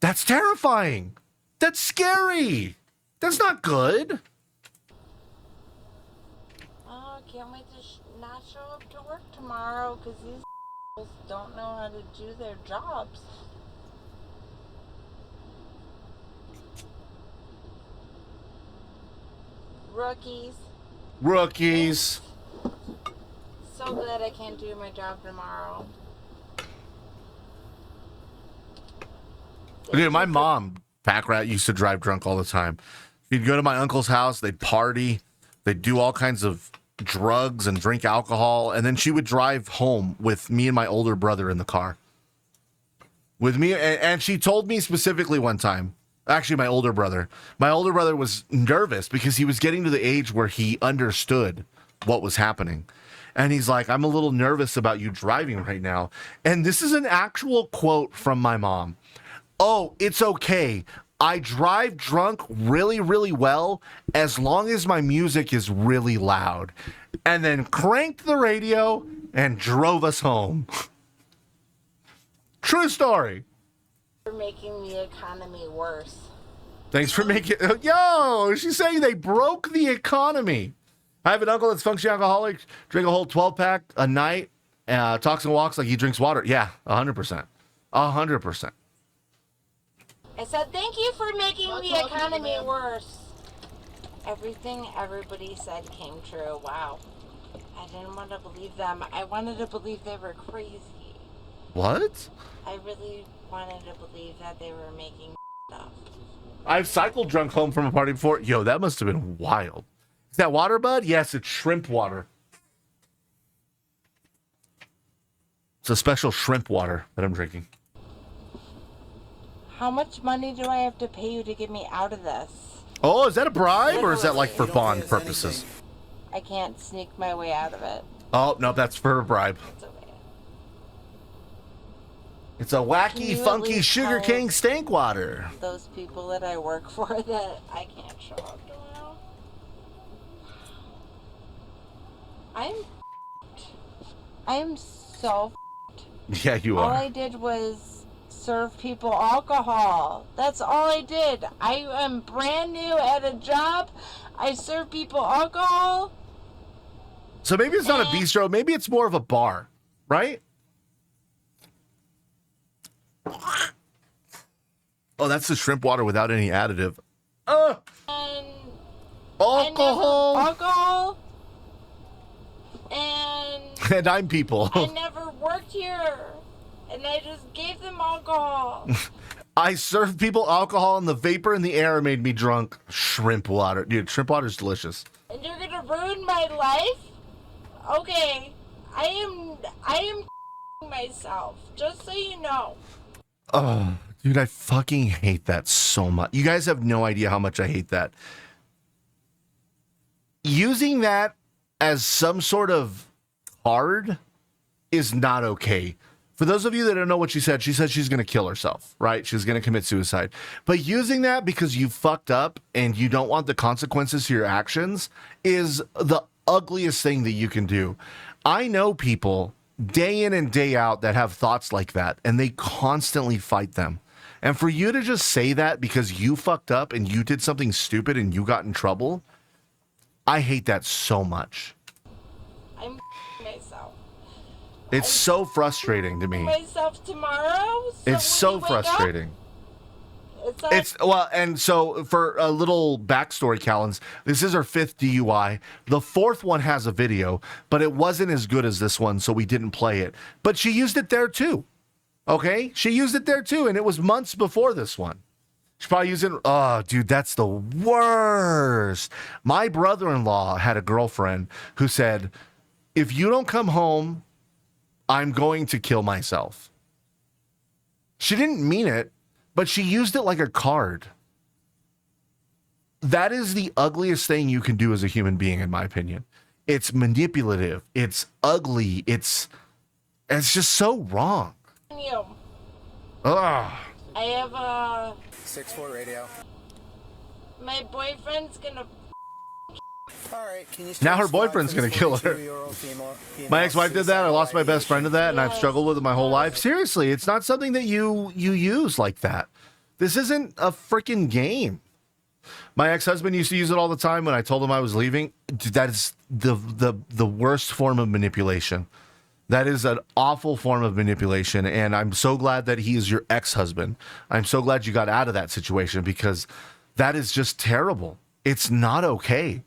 That's terrifying. That's scary. That's not good. Oh, can't wait to not show up to work tomorrow because these don't know how to do their jobs. Rookies. Rookies. So glad I can't do my job tomorrow. Dude, my mom, pack rat, used to drive drunk all the time. She'd go to my uncle's house, they'd party, they'd do all kinds of drugs and drink alcohol, and then she would drive home with me and my older brother in the car. With me, and she told me specifically one time, actually my older brother was nervous because he was getting to the age where he understood what was happening. And he's like, I'm a little nervous about you driving right now. And this is an actual quote from my mom. Oh, it's okay. I drive drunk really, really well as long as my music is really loud. And then cranked the radio and drove us home. True story. For making the economy worse. Thanks for making... Yo, she's saying they broke the economy. I have an uncle that's functioning alcoholic, drink a whole 12-pack a night, talks and walks like he drinks water. Yeah, 100%. 100%. I said, thank you for making the economy worse. Everything everybody said came true. Wow. I didn't want to believe them. I wanted to believe they were crazy. What? I really wanted to believe that they were making up. I've cycled drunk home from a party before. Yo, that must have been wild. Is that water, bud? Yes, it's shrimp water. It's a special shrimp water that I'm drinking. How much money do I have to pay you to get me out of this? Oh, is that a bribe or is that like for bond purposes? I can't sneak my way out of it. Oh, no, that's for a bribe. It's okay. It's a wacky, funky sugar cane stank water. Those people that I work for that I can't show up tomorrow. I'm so Yeah, you All are. I did was serve people alcohol. That's all I did. I am brand new at a job. I serve people alcohol. So maybe it's not a bistro. Maybe it's more of a bar, right? Oh, that's the shrimp water without any additive. And alcohol. Alcohol. And And I'm people. I never worked here. And I just gave them alcohol. I served people alcohol and the vapor in the air made me drunk. Shrimp water. Dude, shrimp water is delicious. And you're gonna ruin my life? Okay. I am myself, just so you know. Oh, dude, I fucking hate that so much. You guys have no idea how much I hate that. Using that as some sort of card is not okay. For those of you that don't know what she said she's going to kill herself, right? She's going to commit suicide. But using that because you fucked up and you don't want the consequences to your actions is the ugliest thing that you can do. I know people day in and day out that have thoughts like that, and they constantly fight them. And for you to just say that because you fucked up and you did something stupid and you got in trouble, I hate that so much. I'm myself. It's so frustrating to me. Myself tomorrow. It's so frustrating. It's like, It's well, and so for a little backstory, Callens, this is her 5th DUI. The 4th one has a video, but it wasn't as good as this one, so we didn't play it. But she used it there too. Okay, she used it there too, and it was months before this one. She probably used it. Oh, dude, that's the worst. My brother-in-law had a girlfriend who said, "If you don't come home, I'm going to kill myself." She didn't mean it, but she used it like a card. That is the ugliest thing you can do as a human being, in my opinion. It's manipulative. It's ugly. It's just so wrong. you. Ugh. I have a 6-4 radio. my boyfriend's gonna. All right, can you Now her boyfriend's going to kill her. My ex-wife did that. I lost my best friend to that, and I've struggled with it my whole life. Seriously, it's not something that you use like that. This isn't a freaking game. My ex-husband used to use it all the time when I told him I was leaving. Dude, that is the worst form of manipulation. That is an awful form of manipulation, and I'm so glad that he is your ex-husband. I'm so glad you got out of that situation because that is just terrible. It's not okay.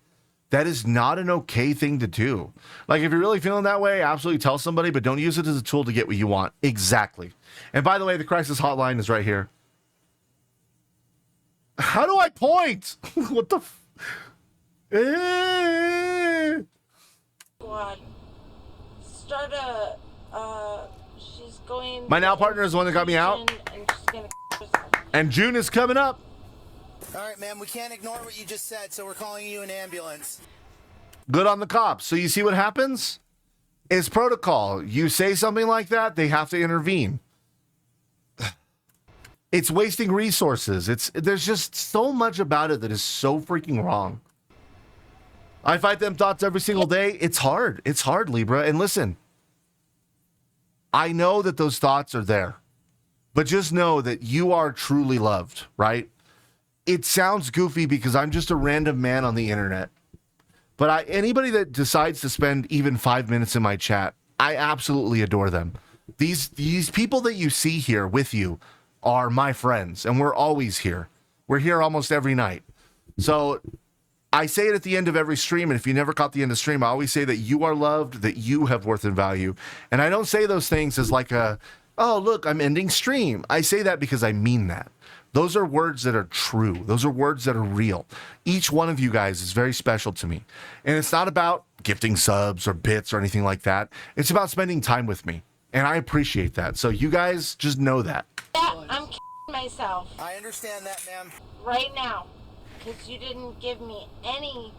That is not an okay thing to do. Like, if you're really feeling that way, absolutely tell somebody, but don't use it as a tool to get what you want. Exactly. And by the way, the crisis hotline is right here. How do I point? What the God. Start she's going. My now partner is the one that got me out. And she's gonna And June is coming up. All right, ma'am, we can't ignore what you just said, so we're calling you an ambulance. Good on the cops. So you see what happens? It's protocol. You say something like that, they have to intervene. It's wasting resources. There's just so much about it that is so freaking wrong. I fight them thoughts every single day. It's hard. It's hard, Libra. And listen, I know that those thoughts are there, but just know that you are truly loved, right? It sounds goofy because I'm just a random man on the internet. But anybody that decides to spend even 5 minutes in my chat, I absolutely adore them. These people that you see here with you are my friends, and we're always here. We're here almost every night. So I say it at the end of every stream, and if you never caught the end of stream, I always say that you are loved, that you have worth and value. And I don't say those things as like oh, look, I'm ending stream. I say that because I mean that. Those are words that are true. Those are words that are real. Each one of you guys is very special to me. And it's not about gifting subs or bits or anything like that. It's about spending time with me. And I appreciate that. So you guys just know that. Yeah, I'm myself. I understand that, ma'am. Right now. Because you didn't give me any.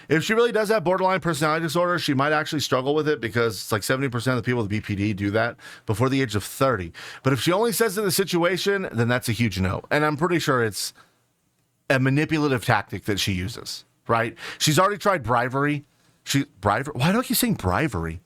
If she really does have borderline personality disorder, she might actually struggle with it because it's like 70% of the people with BPD do that before the age of 30. But if she only says it in the situation, then that's a huge no. And I'm pretty sure it's a manipulative tactic that she uses, right? She's already tried bribery. Why do I keep saying bribery?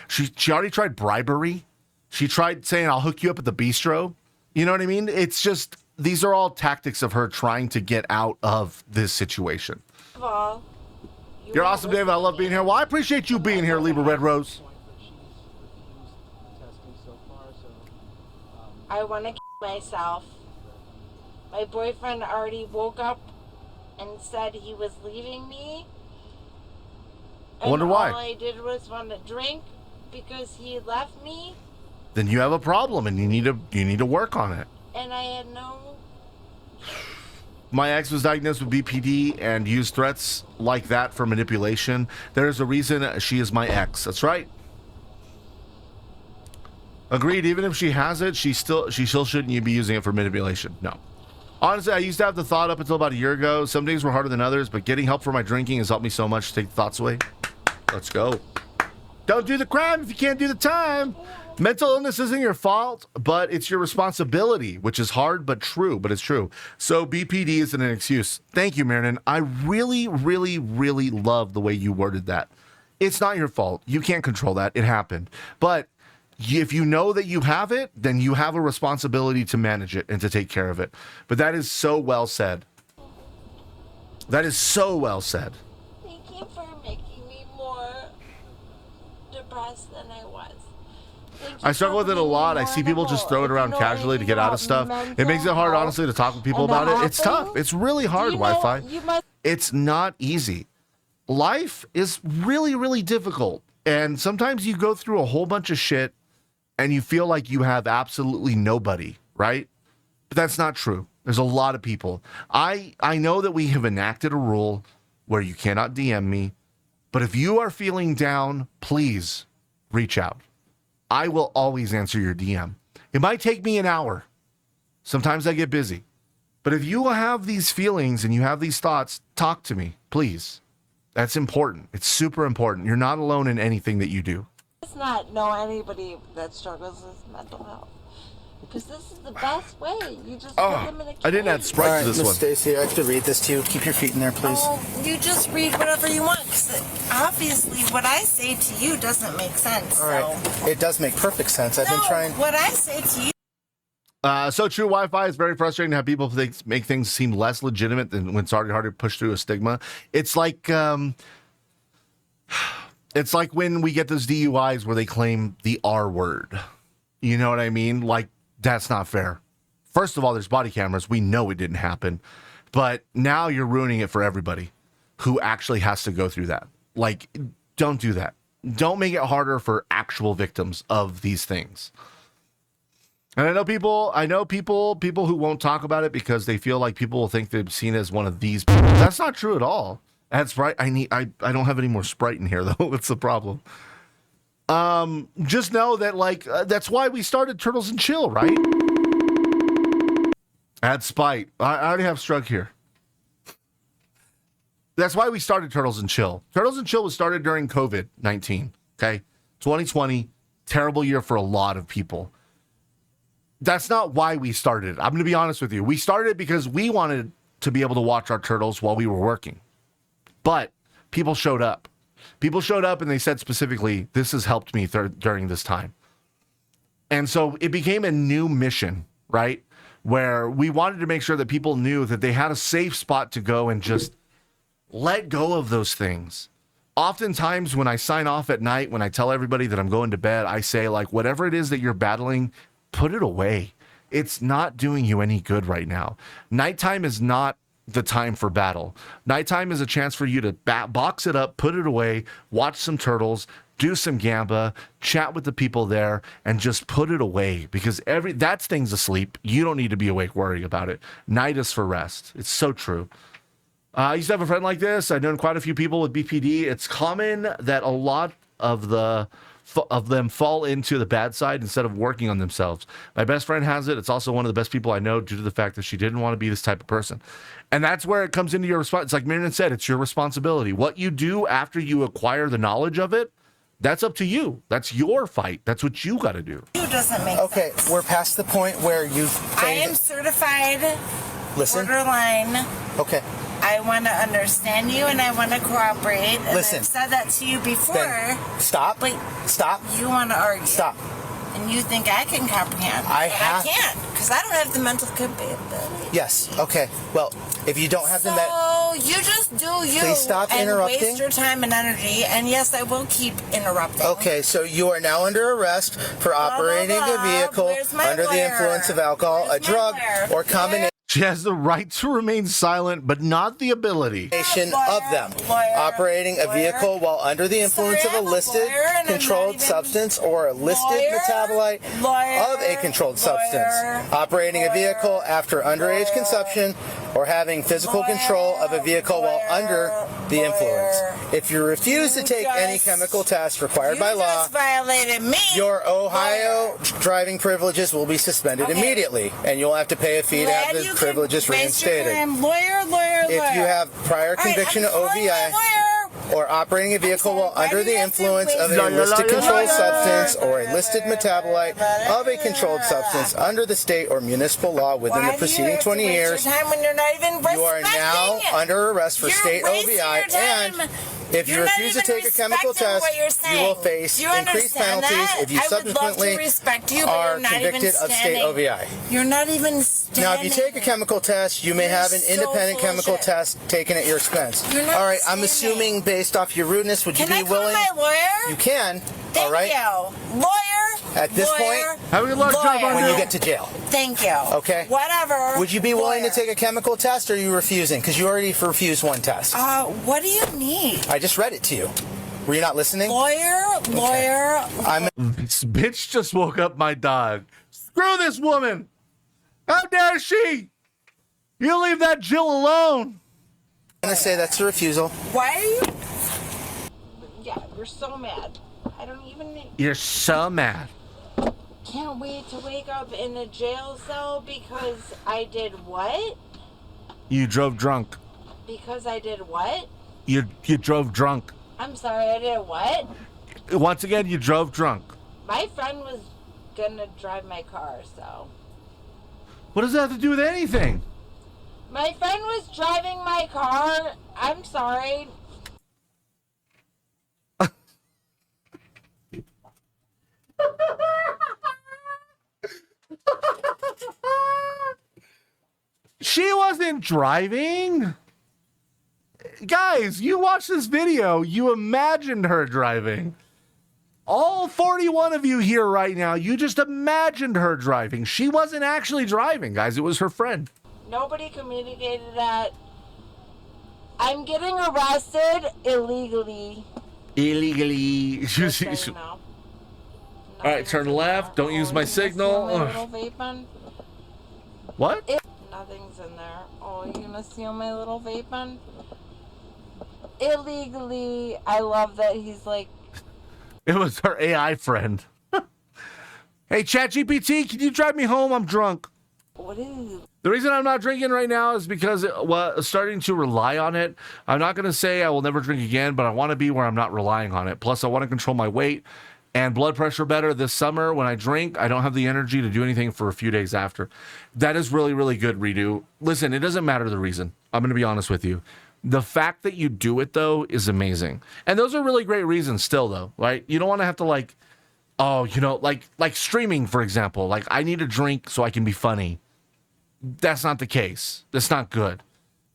She already tried bribery. She tried saying, I'll hook you up at the bistro. You know what I mean? It's just, these are all tactics of her trying to get out of this situation. You're awesome, David. I love being here. Well, I appreciate you being here, Libra Red Rose. I want to kill myself. My boyfriend already woke up and said he was leaving me. I wonder why. All I did was want to drink because he left me. Then you have a problem and you need to work on it. And I had no. My ex was diagnosed with BPD and used threats like that for manipulation. There's a reason she is my ex. That's right. Agreed. Even if she has it, she still shouldn't be using it for manipulation. No. Honestly, I used to have the thought up until about a year ago. Some days were harder than others, but getting help for my drinking has helped me so much to take the thoughts away. Let's go. Don't do the crime if you can't do the time. Mental illness isn't your fault, but it's your responsibility, which is hard but true, but it's true. So BPD isn't an excuse. Thank you, Marinan. I really, really, really love the way you worded that. It's not your fault. You can't control that. It happened. But if you know that you have it, then you have a responsibility to manage it and to take care of it. But that is so well said. That is so well said. Thank you for making me more depressed than I was. I struggle with it a lot. I see people just throw it around casually to get out of stuff. It makes it hard, honestly, to talk with people about it. It's tough. It's really hard, Wi-Fi. It's not easy. Life is really, really difficult. And sometimes you go through a whole bunch of shit and you feel like you have absolutely nobody, right? But that's not true. There's a lot of people. I know that we have enacted a rule where you cannot DM me, but if you are feeling down, please reach out. I will always answer your DM. It might take me an hour. Sometimes I get busy. But if you have these feelings and you have these thoughts, talk to me, please. That's important. It's super important. You're not alone in anything that you do. Let's not know anybody that struggles with mental health. Because this is the best way. You just put them in a cage. I didn't add Sprite to this one. Miss Stacy, I have to read this to you. Keep your feet in there, please. Oh, you just read whatever you want. Because obviously what I say to you doesn't make sense. All right. It does make perfect sense. I've been trying. What I say to you. So true. Wi-Fi is very frustrating to have people make things seem less legitimate than when it's already hard to push through a stigma. It's like when we get those DUIs where they claim the R word. You know what I mean? Like, that's not fair. First of all, there's body cameras. We know it didn't happen. But now you're ruining it for everybody who actually has to go through that. Like, don't do that. Don't make it harder for actual victims of these things. And I know people who won't talk about it because they feel like people will think they're seen as one of these people. That's not true at all. That's right. I don't have any more Sprite in here though. That's the problem. Just know that that's why we started Turtles and Chill, right? Add Spite. I already have Strug here. That's why we started Turtles and Chill. Turtles and Chill was started during COVID-19. Okay, 2020, terrible year for a lot of people. That's not why we started it. I'm going to be honest with you. We started it because we wanted to be able to watch our turtles while we were working. But people showed up. People showed up and they said specifically, this has helped me during this time. And so it became a new mission, right? Where we wanted to make sure that people knew that they had a safe spot to go and just let go of those things. Oftentimes when I sign off at night, when I tell everybody that I'm going to bed, I say, like, whatever it is that you're battling, put it away. It's not doing you any good right now. Nighttime is not the time for battle. Nighttime is a chance for you to box it up, put it away, watch some turtles, do some gamba, chat with the people there, and just put it away because that thing's asleep. You don't need to be awake worrying about it. Night is for rest. It's so true. I used to have a friend like this. I've known quite a few people with BPD. It's common that a lot of them fall into the bad side instead of working on themselves. My best friend has it. It's also one of the best people I know due to the fact that she didn't want to be this type of person. And that's where it comes into your response. It's like Miriam said, it's your responsibility. What you do after you acquire the knowledge of it, that's up to you. That's your fight. That's what you got to do. It doesn't make okay, sense. We're past the point where I am certified. Listen. Borderline. Okay. I want to understand you and I want to cooperate. And Listen. I've said that to you before. Then stop. But stop. You want to argue. Stop. And you think I can comprehend. I can't because I don't have the mental capability. Yes. Okay. Well, if you don't have the you just do you. Please stop and interrupting. Waste your time and energy. And yes, I will keep interrupting. Okay, so you are now under arrest for operating a vehicle under the influence of alcohol, a drug, or combination. She has the right to remain silent, but not the ability. Of them. Operating a vehicle while under the influence of a listed controlled substance or a listed metabolite of a controlled substance. Operating a vehicle after underage consumption or having physical control of a vehicle while under the influence. If you refuse to take any chemical test required by law, violated me. Your Ohio driving privileges will be suspended immediately, and you'll have to pay a fee to have the privileges reinstated. Lawyer. If you have prior conviction of OVI or operating a vehicle while under the influence of a listed controlled substance or a listed metabolite of a controlled substance under the state or municipal law within the preceding 20 years, you are now under arrest for state OVI, and if you refuse to take a chemical test, you will face increased penalties if you subsequently are convicted of state OVI. You're not even standing. Now, if you take a chemical test, you may have an independent chemical test taken at your expense. All right, I'm assuming based off your rudeness, would you be willing? Can I call my lawyer? You can. All right. Lawyer. At this point, have a good luck, when you get to jail. Thank you. Okay. Whatever. Would you be willing to take a chemical test, or are you refusing? Because you already refused one test. What do you need? I just read it to you. Were you not listening? Lawyer. This bitch just woke up my dog. Screw this woman. How dare she? You leave that Jill alone. I'm going to say that's a refusal. Why are you? Yeah, you're so mad. I don't even need... You're so mad. Can't wait to wake up in a jail cell because I did what? You drove drunk. Because I did what? You drove drunk. I'm sorry, I did what? Once again, you drove drunk. My friend was gonna drive my car, so... What does that have to do with anything? My friend was driving my car. I'm sorry. She wasn't driving. Guys, you watch this video, you imagined her driving. All 41 of you here right now, you just imagined her driving. She wasn't actually driving, guys. It was her friend. Nobody communicated that. I'm getting arrested illegally. Illegally. No. All right, turn left. Don't use my signal. My little vape pen? What? Nothing's in there. Oh, you gonna steal my little vape pen? Illegally. I love that he's like. It was her AI friend. Hey, ChatGPT, can you drive me home? I'm drunk. What is? The reason I'm not drinking right now is because starting to rely on it. I'm not going to say I will never drink again, but I want to be where I'm not relying on it. Plus, I want to control my weight and blood pressure better this summer. When I drink, I don't have the energy to do anything for a few days after. That is really, really good, Redo. Listen, it doesn't matter the reason. I'm going to be honest with you. The fact that you do it, though, is amazing. And those are really great reasons still, though, right? You don't want to have to, like, oh, you know, like streaming, for example. Like, I need a drink so I can be funny. That's not the case. That's not good.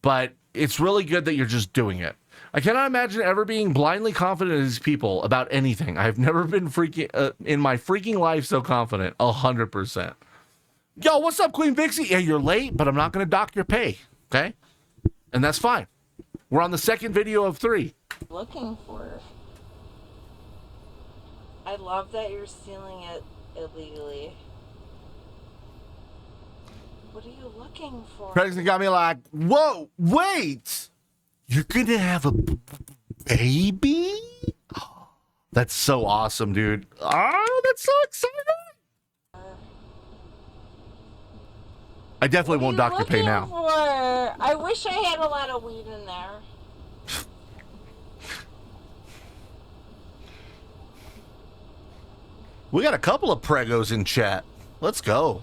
But it's really good that you're just doing it. I cannot imagine ever being blindly confident in these people about anything. I've never been in my freaking life so confident. 100%. Yo, what's up, Queen Vixie? Yeah, you're late, but I'm not going to dock your pay. Okay? And that's fine. We're on the second video of 3. Looking for. I love that you're stealing it illegally. What are you looking for? President got me like, whoa, wait. You're going to have a baby? That's so awesome, dude. Oh, that's so exciting. I definitely won't dock your pay now. I wish I had a lot of weed in there. We got a couple of pregos in chat. Let's go.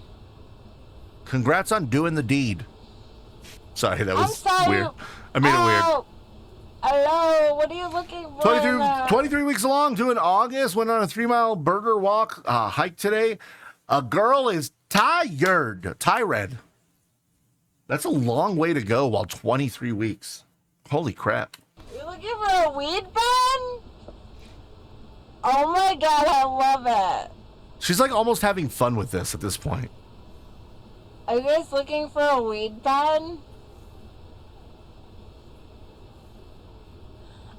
Congrats on doing the deed. Sorry, that was weird. I made it weird. Hello, what are you looking for? 23 weeks along, doing August. Went on a 3-mile burger walk, hike today. A girl is tired. That's a long way to go while 23 weeks. Holy crap. You're looking for a weed pen? Oh my god, I love it. She's like almost having fun with this at this point. Are you guys looking for a weed pen?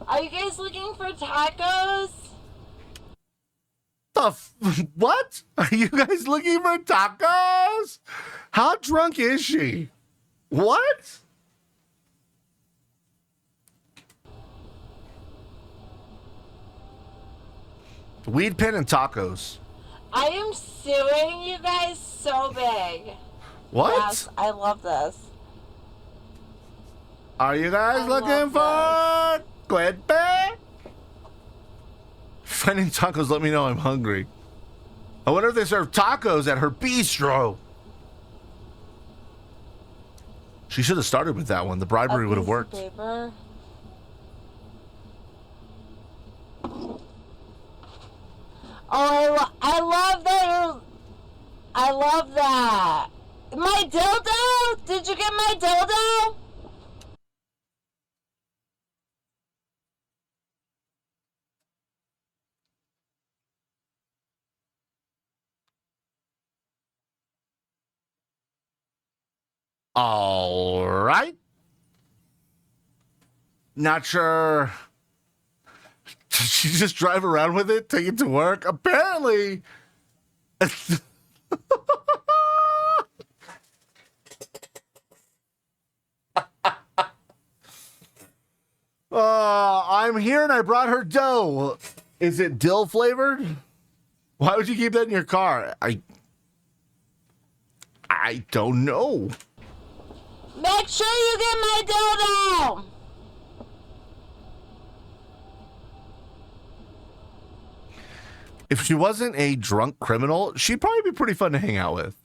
Are you guys looking for tacos? What? Are you guys looking for tacos? How drunk is she? What? Weed pen and tacos. I am suing you guys so big. What? Yes, I love this. Are you guys looking for Quid Pay? Finding tacos, let me know. I'm hungry. I wonder if they serve tacos at her bistro. She should have started with that one. The bribery would have worked. Paper. Oh, I love that. I love that. My dildo? Did you get my dildo? All right. Not sure. Did she just drive around with it, take it to work? Apparently. I'm here and I brought her dough. Is it dill flavored? Why would you keep that in your car? I don't know. Make sure you get my dildo. If she wasn't a drunk criminal, she'd probably be pretty fun to hang out with.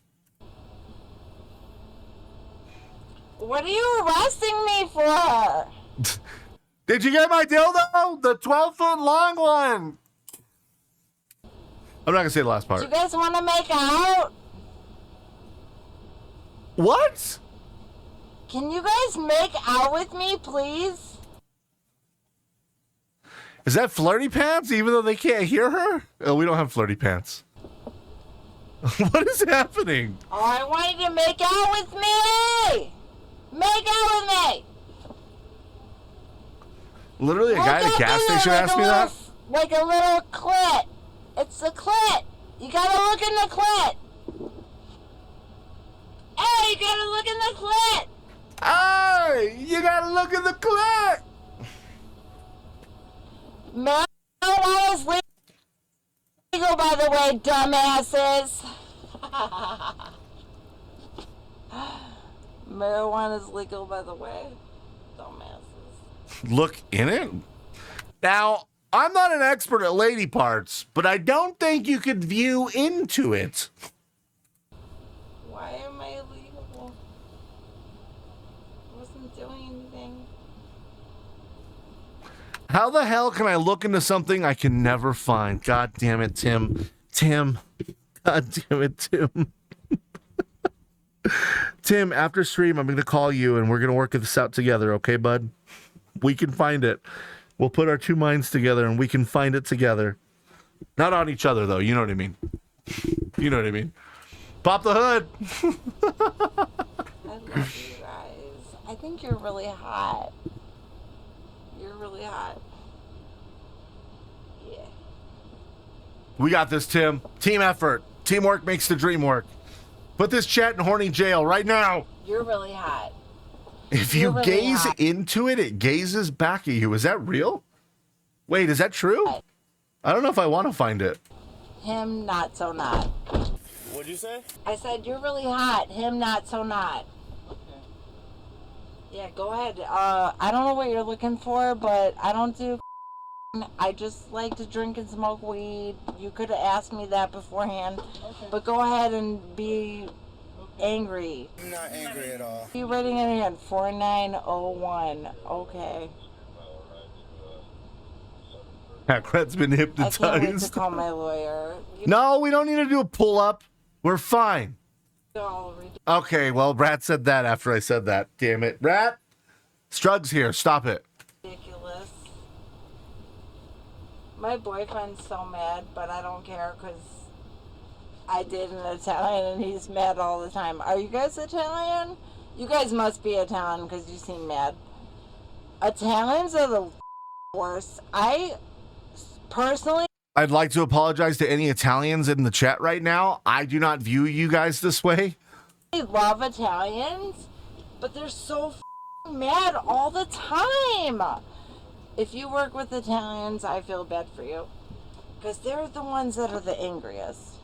What are you arresting me for? Did you get my dildo? The 12-foot long one. I'm not gonna say the last part. Do you guys want to make out? What? Can you guys make out with me, please? Is that flirty pants, even though they can't hear her? Oh, we don't have flirty pants. What is happening? Oh, I want you to make out with me! Make out with me! Literally, a guy at a gas station asked me that? Like a little clit. It's the clit. You gotta look in the clit. Hey, you gotta look in the clit. Hey, you gotta look in the clit. Marijuana's legal, by the way, dumbasses. Marijuana's legal, by the way, dumbasses. Look in it? Now, I'm not an expert at lady parts, but I don't think you could view into it. Why am I illegal? I wasn't doing anything. How the hell can I look into something I can never find? God damn it, Tim. Tim. God damn it, Tim. Tim, after stream, I'm going to call you and we're going to work this out together, okay, bud? We can find it. We'll put our two minds together and we can find it together. Not on each other, though. You know what I mean. You know what I mean. Pop the hood. I love you guys. I think you're really hot. You're really hot. Yeah. We got this, Tim. Team effort. Teamwork makes the dream work. Put this chat in horny jail right now. You're really hot. If you gaze into it, it gazes back at you. Is that real? Wait, is that true? I don't know if I want to find it. Him, not so not. What'd you say? I said, you're really hot. Him, not so not. Okay. Yeah, go ahead. I don't know what you're looking for, but I don't do I just like to drink and smoke weed. You could have asked me that beforehand. Okay. But go ahead and be angry. I'm not angry at all. You writing in here? 4901. Okay. Hackrat's been hypnotized. I can't wait to call my lawyer. No, we don't need to do a pull-up. We're fine. Okay, well, Brat said that after I said that. Damn it. Brat, Strug's here. Stop it. Ridiculous. My boyfriend's so mad, but I don't care because I did an Italian and he's mad all the time. Are you guys Italian? You guys must be Italian because you seem mad. Italians are the worst. Personally, I'd like to apologize to any Italians in the chat right now. I do not view you guys this way. I love Italians, but they're so mad all the time. If you work with Italians, I feel bad for you because they're the ones that are the angriest.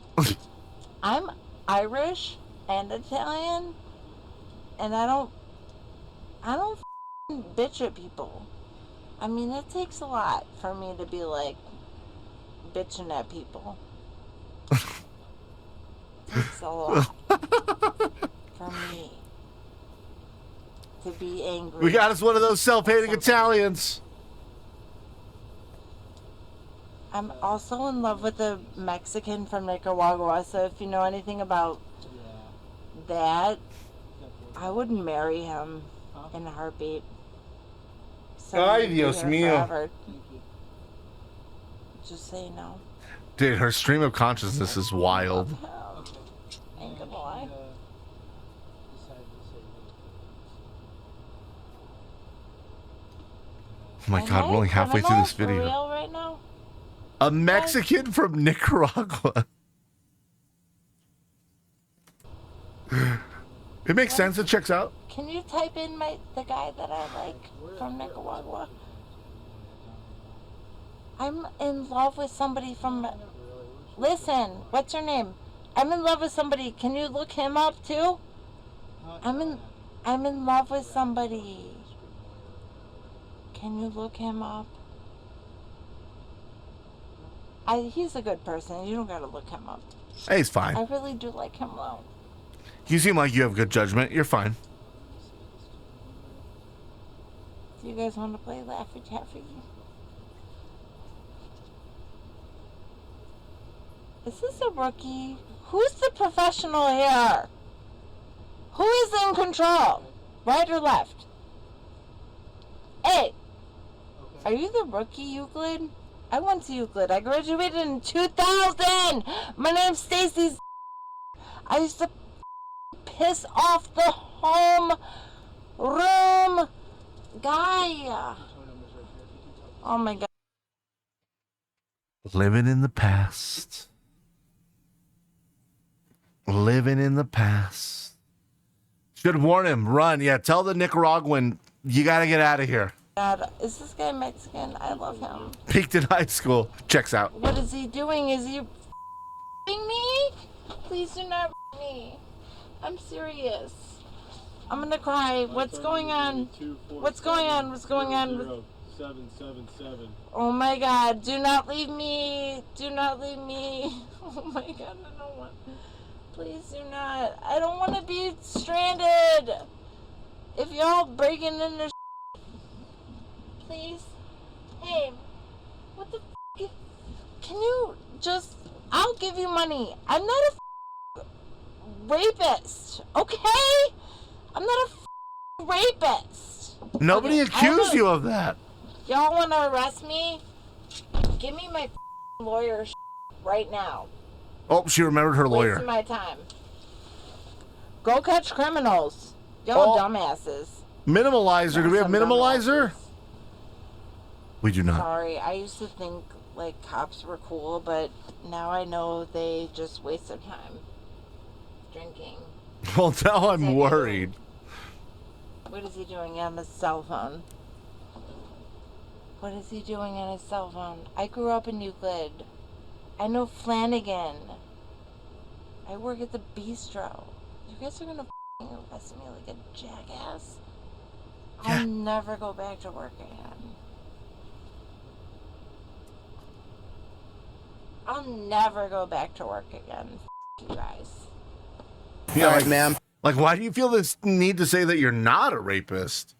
I'm Irish and Italian, and I don't bitch at people. I mean, it takes a lot for me to be like bitching at people. It takes a lot for me to be angry. We got us one of those self-hating Italians. I'm also in love with a Mexican from Nicaragua, so if you know anything about that, I would marry him in a heartbeat. So Ay, Dios mío. Just say no. Dude, her stream of consciousness is wild. Ain't gonna lie. Oh my god, we're only halfway through this video. For real right now? A Mexican from Nicaragua. It makes sense. It checks out. Can you type in the guy that I like from Nicaragua? I'm in love with somebody from... Listen, what's your name? I'm in love with somebody. Can you look him up too? I'm in love with somebody. Can you look him up? He's a good person. You don't gotta look him up. Hey, he's fine. I really do like him though. You seem like you have good judgment. You're fine. Do you guys want to play Laffy Taffy? Is this a rookie? Who's the professional here? Who is in control? Right or left? Hey, are you the rookie Euclid? I went to Euclid. I graduated in 2000. My name's Stacy's. I used to piss off the home room guy. Oh my God. Living in the past. Living in the past. Should warn him. Run. Yeah, tell the Nicaraguan, you got to get out of here. God, is this guy Mexican? I love him. Peaked in high school. Checks out. What is he doing? Is he f***ing me? Please do not f*** me. I'm serious. I'm gonna cry. What's going on? What's going on? What's going on? 777. Oh my God, do not leave me. Do not leave me. Oh my God, I don't want. Please do not. I don't want to be stranded. If y'all breaking into please. Hey, what the f***? Can you just, I'll give you money. I'm not a rapist, okay? I'm not a rapist. Nobody accused you of that. Y'all want to arrest me? Give me my lawyer right now. Oh, she remembered her lawyer. Wasting my time. Go catch criminals. Y'all dumbasses. Minimalizer. Do we have minimalizer? We do not. Sorry, I used to think like cops were cool, but now I know they just waste their time drinking. Well, now I'm worried. What is he doing on his cell phone? What is he doing on his cell phone? I grew up in Euclid. I know Flanagan. I work at the bistro. You guys are gonna f***ing arrest me like a jackass? Yeah. I'll never go back to work again. I'll never go back to work again. F*** you guys. Yeah, All right, like, ma'am. Like, why do you feel this need to say that you're not a rapist?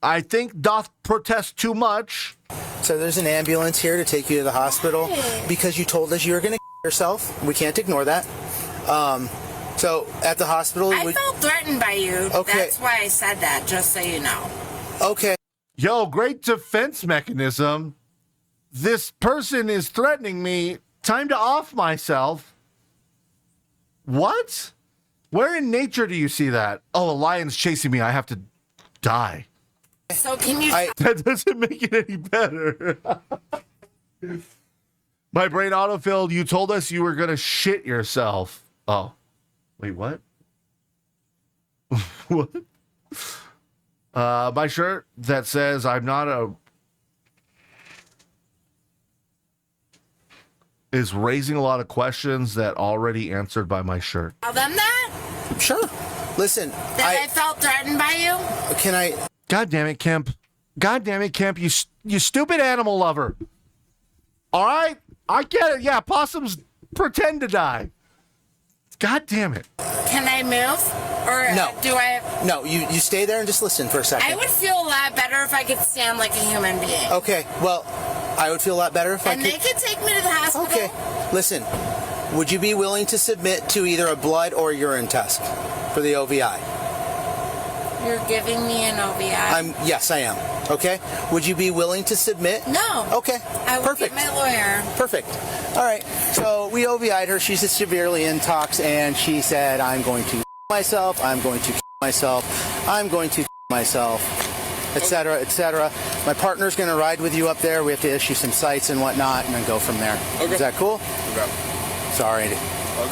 I think doth protest too much. So there's an ambulance here to take you to the hospital because you told us you were going to yourself. We can't ignore that. So at the hospital... I felt threatened by you. Okay. That's why I said that, just so you know. Okay. Yo, great defense mechanism. This person is threatening me. Time to off myself. What? Where in nature do you see that? Oh, a lion's chasing me. I have to die. So can you... That doesn't make it any better. My brain autofilled. You told us you were going to shit yourself. Oh. Wait, what? What? My shirt that says I'm not a... is raising a lot of questions that already answered by my shirt. Tell them that? Sure. Listen. That I felt threatened by you? Can I... God damn it, Kemp. God damn it, Kemp. You stupid animal lover. All right? I get it. Yeah, possums pretend to die. God damn it. Can I move? Or No. do I... No, you stay there and just listen for a second. I would feel a lot better if I could stand like a human being. Okay, well, I would feel a lot better if I And could... they could take me to the hospital? Okay, listen. Would you be willing to submit to either a blood or urine test for the OVI? You're giving me an OVI? Yes, I am. Okay? Would you be willing to submit? No. Okay. I will Perfect. get my lawyer. Perfect. All right. So we OVI'd her. She's severely intox, and she said, I'm going to myself. I'm going to myself. I'm going to myself, etc., etc. My partner's going to ride with you up there. We have to issue some sites and whatnot, and then go from there. Okay. Is that cool? Okay. Sorry. Okay.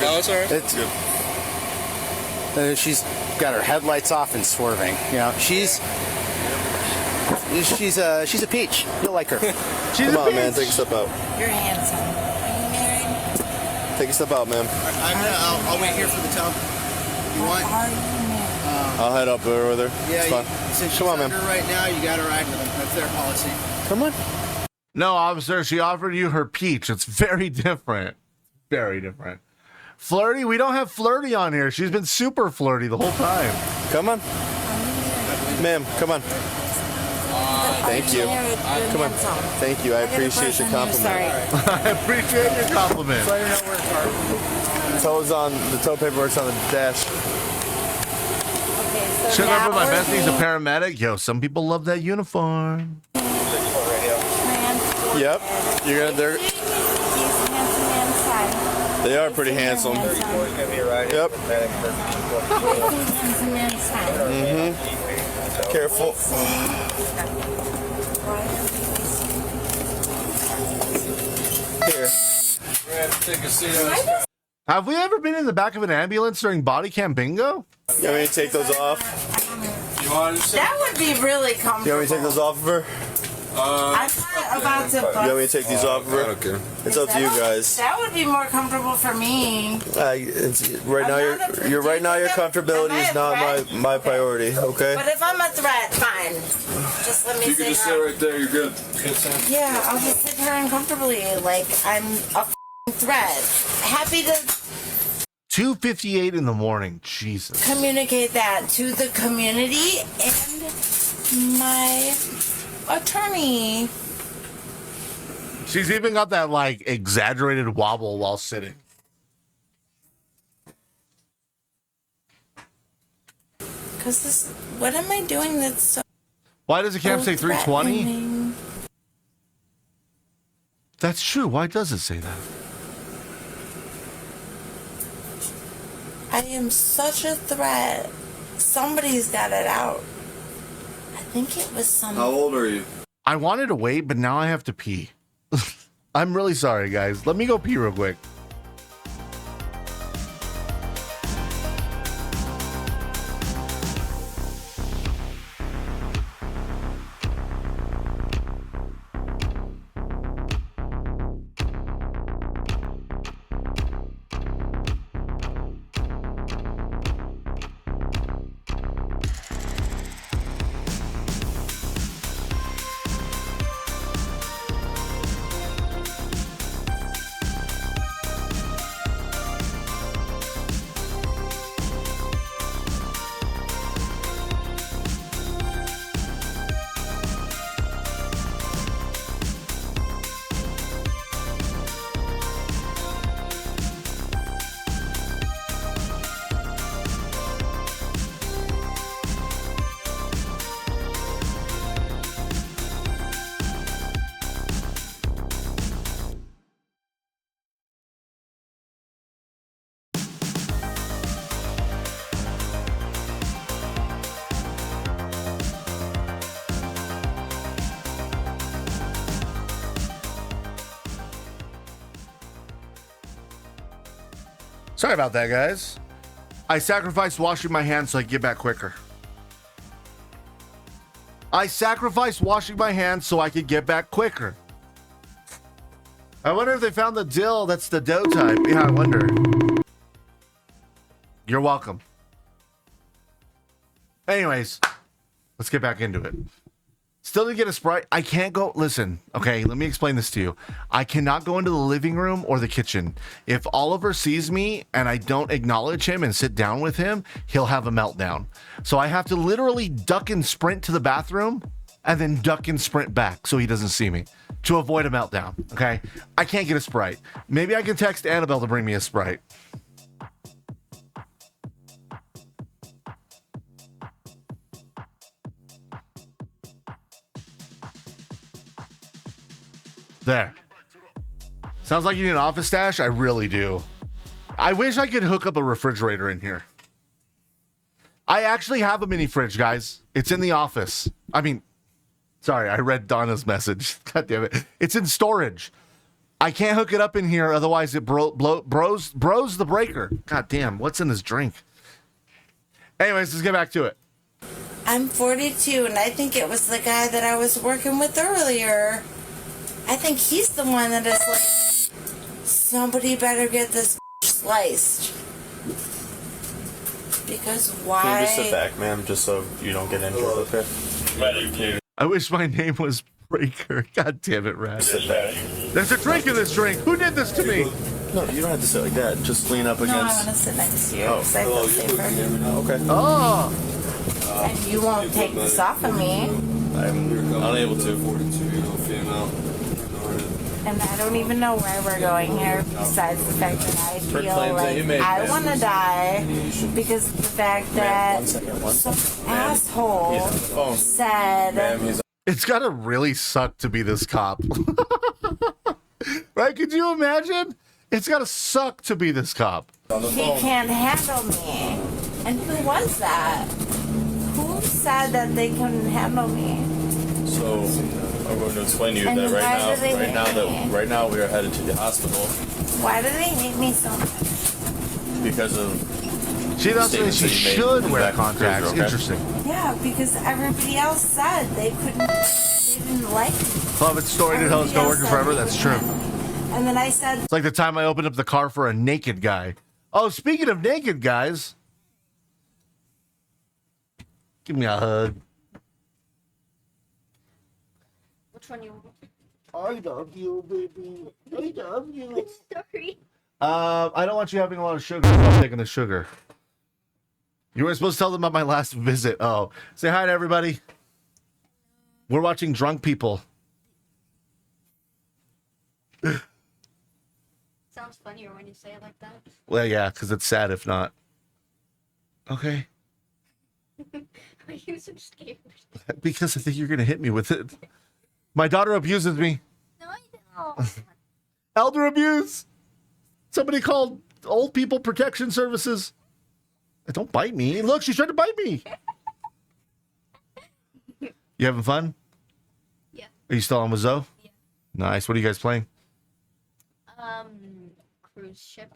No, it's all right. It's good. She's got her headlights off and swerving. You know, she's a peach. You'll like her. Come on, man. Take a step out. You're handsome. Are you married? Take a step out, ma'am. I'll wait here for the tub. You want? I'll head up over there. Yeah, It's fine. Since Come on, she's man. under right now, you got to ride with them. That's their policy. Come on. No, officer, she offered you her peach. It's very different. Very different. Flirty? We don't have flirty on here. She's been super flirty the whole time. Come on. Ma'am, come on. Thank you. Come on. Thank you. I appreciate your compliment. I appreciate your compliment. Toe's on, the toe paperwork's on the dash. so Should I put my now bestie's a paramedic? Yo, some people love that uniform. Yep. You're gonna. They're. he's handsome inside. They are pretty handsome. Yep. Handsome inside. Mm-hmm. Careful. Here. Take a seat. Have we ever been in the back of an ambulance during body cam bingo? You want me to take those off? That would be really comfortable. You want me to take those off of her? I'm not about to You want me to bust. take these off of her? Okay. It's up to you guys. That would be more comfortable for me. Right now, your comfortability is not my priority. Okay. But if I'm a threat, fine. Just let me You can just sit right there. You're good. Good sense. Yeah, I'll just sit here uncomfortably, like I'm a threat. Happy to 2:58 in the morning. Jesus. communicate that to the community and my attorney. She's even got that like exaggerated wobble while sitting. Cause this, what am I doing that's so? Why does the cam say 320? threatening? That's true. Why does it say that? I am such a threat. Somebody's got it out. I think it was some. How old are you? I wanted to wait, but now I have to pee. I'm really sorry, guys. Let me go pee real quick. Sorry about that, guys. I sacrificed washing my hands so I could get back quicker. I sacrificed washing my hands so I could get back quicker. I wonder if they found the dill that's the dough type. Yeah, I wonder. You're welcome. Anyways, let's get back into it. Still to get a Sprite. I can't go. Listen, okay, let me explain this to you. I cannot go into the living room or the kitchen. If Oliver sees me and I don't acknowledge him and sit down with him, he'll have a meltdown. So I have to literally duck and sprint to the bathroom and then duck and sprint back so he doesn't see me to avoid a meltdown. Okay, I can't get a Sprite. Maybe I can text Annabelle to bring me a Sprite. There. Sounds like you need an office stash. I really do. I wish I could hook up a refrigerator in here. I actually have a mini fridge, guys. It's in the office. I mean, sorry, I read Donna's message. God damn it. It's in storage. I can't hook it up in here, otherwise it bros the breaker. God damn, what's in this drink? Anyways, let's get back to it. I'm 42, and I think it was the guy that I was working with earlier. I think he's the one that is like, somebody better get this sliced. Because why? Can you just sit back, ma'am, just so you don't get injured, okay? I wish my name was Breaker. God damn it, Rat. Sit back. There's a drink in this drink. Who did this to me? No, you don't have to sit like that. Just lean up No, I against. want to sit next to you Oh. because I feel safer. Okay. Oh! And you won't take this off of me. I'm unable to. 42-year-old female. And I don't even know where we're going here besides the fact that I feel claims that you like make, I man. want to die because of the fact that some asshole said... It's gotta really suck to be this cop. Right? Could you imagine? It's gotta suck to be this cop. He can't handle me. And who was that? Who said that they couldn't handle me? So I'm going to explain to you And that why do they hate me? right now we are headed to the hospital Why do they hate me so much? because of. She doesn't think statements she that you made should in the wear back of the contacts. cruiser, okay? Interesting. Yeah, because everybody else said they didn't like me. Love it. Story to tell. It's been working forever. That's true. And then I said, It's like the time I opened up the car for a naked guy. Oh, speaking of naked guys, give me a hug. Which one you want? I love you, baby. I love you. Sorry. I don't want you having a lot of sugar. I'm taking the sugar. You were supposed to tell them about my last visit. Oh, say hi to everybody. We're watching drunk people. Sounds funnier when you say it like that. Well, yeah, because it's sad if not. Okay. Are you so scared? Because I think you're going to hit me with it. My daughter abuses me. No, I don't. Elder abuse. Somebody called Old People Protection Services. Don't bite me. Look, she's trying to bite me. You having fun? Yeah. Are you still on with Zoe? Yeah. Nice. What are you guys playing? Cruise ship.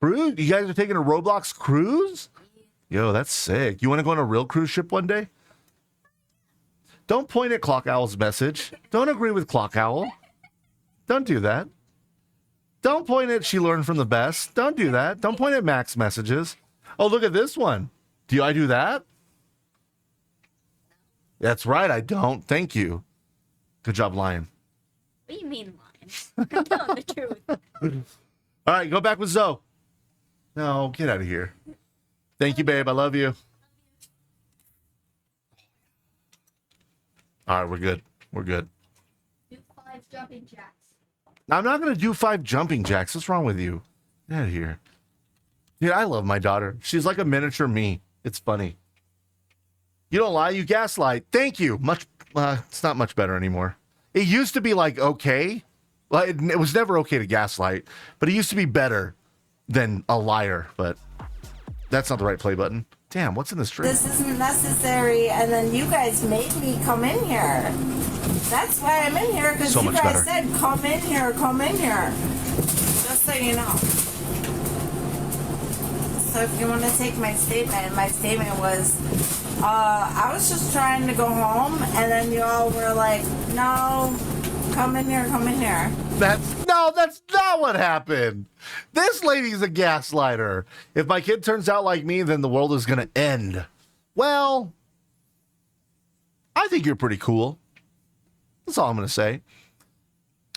Cruise? You guys are taking a Roblox cruise? Yo, that's sick. You want to go on a real cruise ship one day? Don't point at Clock Owl's message. Don't agree with Clock Owl. Don't do that. Don't point at She Learned from the Best. Don't do that. Don't point at Mac's messages. Oh, look at this one. Do I do that? That's right, I don't. Thank you. Good job, Lion. What do you mean, Lion? I'm telling the truth. All right, go back with Zoe. No, get out of here. Thank you, babe. I love you. All right, we're good. We're good. Do 5 jumping jacks. I'm not going to do 5 jumping jacks. What's wrong with you? Get out of here. Dude, I love my daughter. She's like a miniature me. It's funny. You don't lie, you gaslight. Thank you. It's not much better anymore. It used to be like okay. Well, it was never okay to gaslight, but it used to be better than a liar. But that's not the right play button. Damn, what's in this drink? this isn't necessary, and then you guys made me come in here. That's why I'm in here, because So you much guys better. said, come in here, come in here. Just so you know. So if you want to take my statement was, I was just trying to go home, and then you all were like, no, come in here, come in here. That's not what happened. This lady's a gaslighter. If my kid turns out like me, then the world is going to end. Well, I think you're pretty cool. That's all I'm going to say.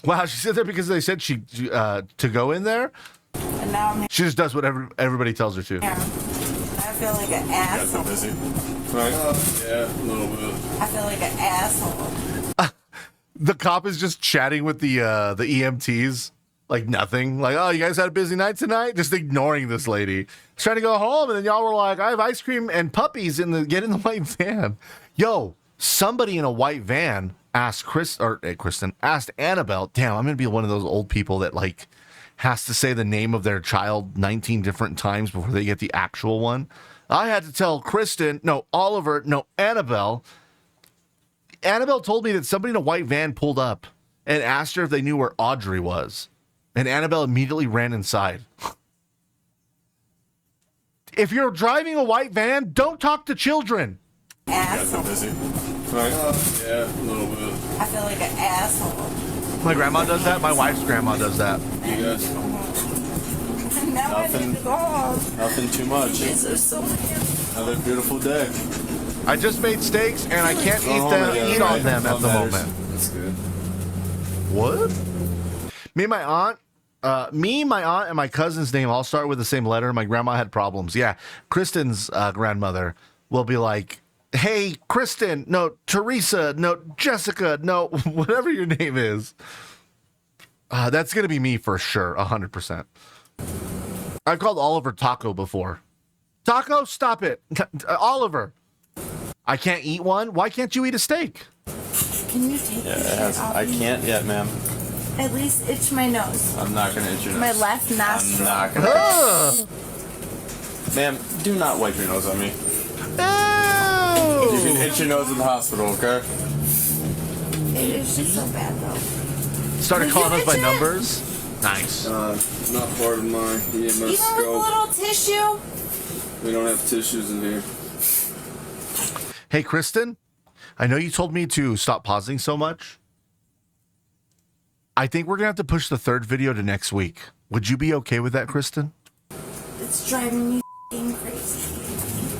Wow, she said that because they said she to go in there. And now I'm She just does what everybody tells her to. here. I feel like an asshole. Busy. Yeah, a little bit. I feel like an asshole. The cop is just chatting with the EMTs like nothing. Like, oh, you guys had a busy night tonight? Just ignoring this lady. Trying to go home, and then y'all were like, I have ice cream and puppies get in the white van. Yo, somebody in a white van asked asked Annabelle, damn, I'm gonna be one of those old people that like has to say the name of their child 19 different times before they get the actual one. I had to tell Annabelle. Annabelle told me that somebody in a white van pulled up and asked her if they knew where Audrey was. And Annabelle immediately ran inside. If you're driving a white van, don't talk to children. Asshole. Busy. Yeah, a little bit. I feel like an asshole. My grandma does that. My wife's grandma does that. You guys? Now I need to go home. Nothing too much. These are so beautiful. Another beautiful day. I just made steaks and I can't Go home together, eat on right? them at All the matters. moment. That's good. What? Me and my aunt, and my cousin's name all start with the same letter. My grandma had problems. Yeah, Kristen's grandmother will be like, hey, Kristen, no, Teresa, no, Jessica, no, whatever your name is. That's gonna be me for sure, 100%. I've called Oliver Taco before. Taco, stop it. Oliver, I can't eat one. Why can't you eat a steak? Can you take this shit off? I can't yet, ma'am. At least itch my nose. I'm not gonna itch your nose. My left nostril. I'm not gonna. Ma'am, do not wipe your nose on me. You can itch your nose in the hospital, okay? It is just so bad though. Started calling us by numbers. Nice. Not part of my EMS Even with a scope. little tissue. We don't have tissues in here. Hey, Kristen, I know you told me to stop pausing so much. I think we're gonna have to push the third video to next week. Would you be okay with that, Kristen? It's driving me f***ing crazy.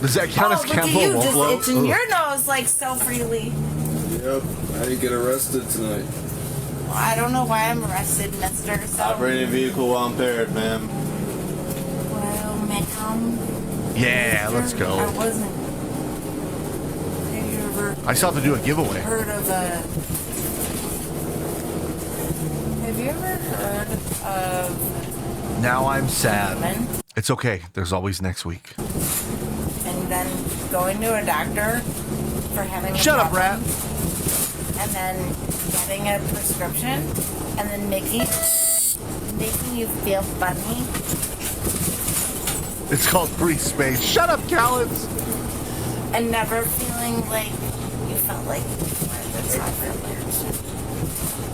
Does that count as look at Campbell you Wolf just Low? itching your nose like so freely. Yep, I didn't get arrested tonight. Well, I don't know why I'm arrested, mister. So. Operating a vehicle while impaired, ma'am. Well, ma'am. Yeah, let's go. I wasn't. Have you ever I still have to do a giveaway. heard of a... Have you ever heard of... Now I'm sad. It's okay. There's always next week. And then going to a doctor for having a Shut up, problem, rat. and then getting a prescription, and then making you feel funny. It's called free space. Shut up, Callens. And never feeling like you felt like you wanted to stop your medication.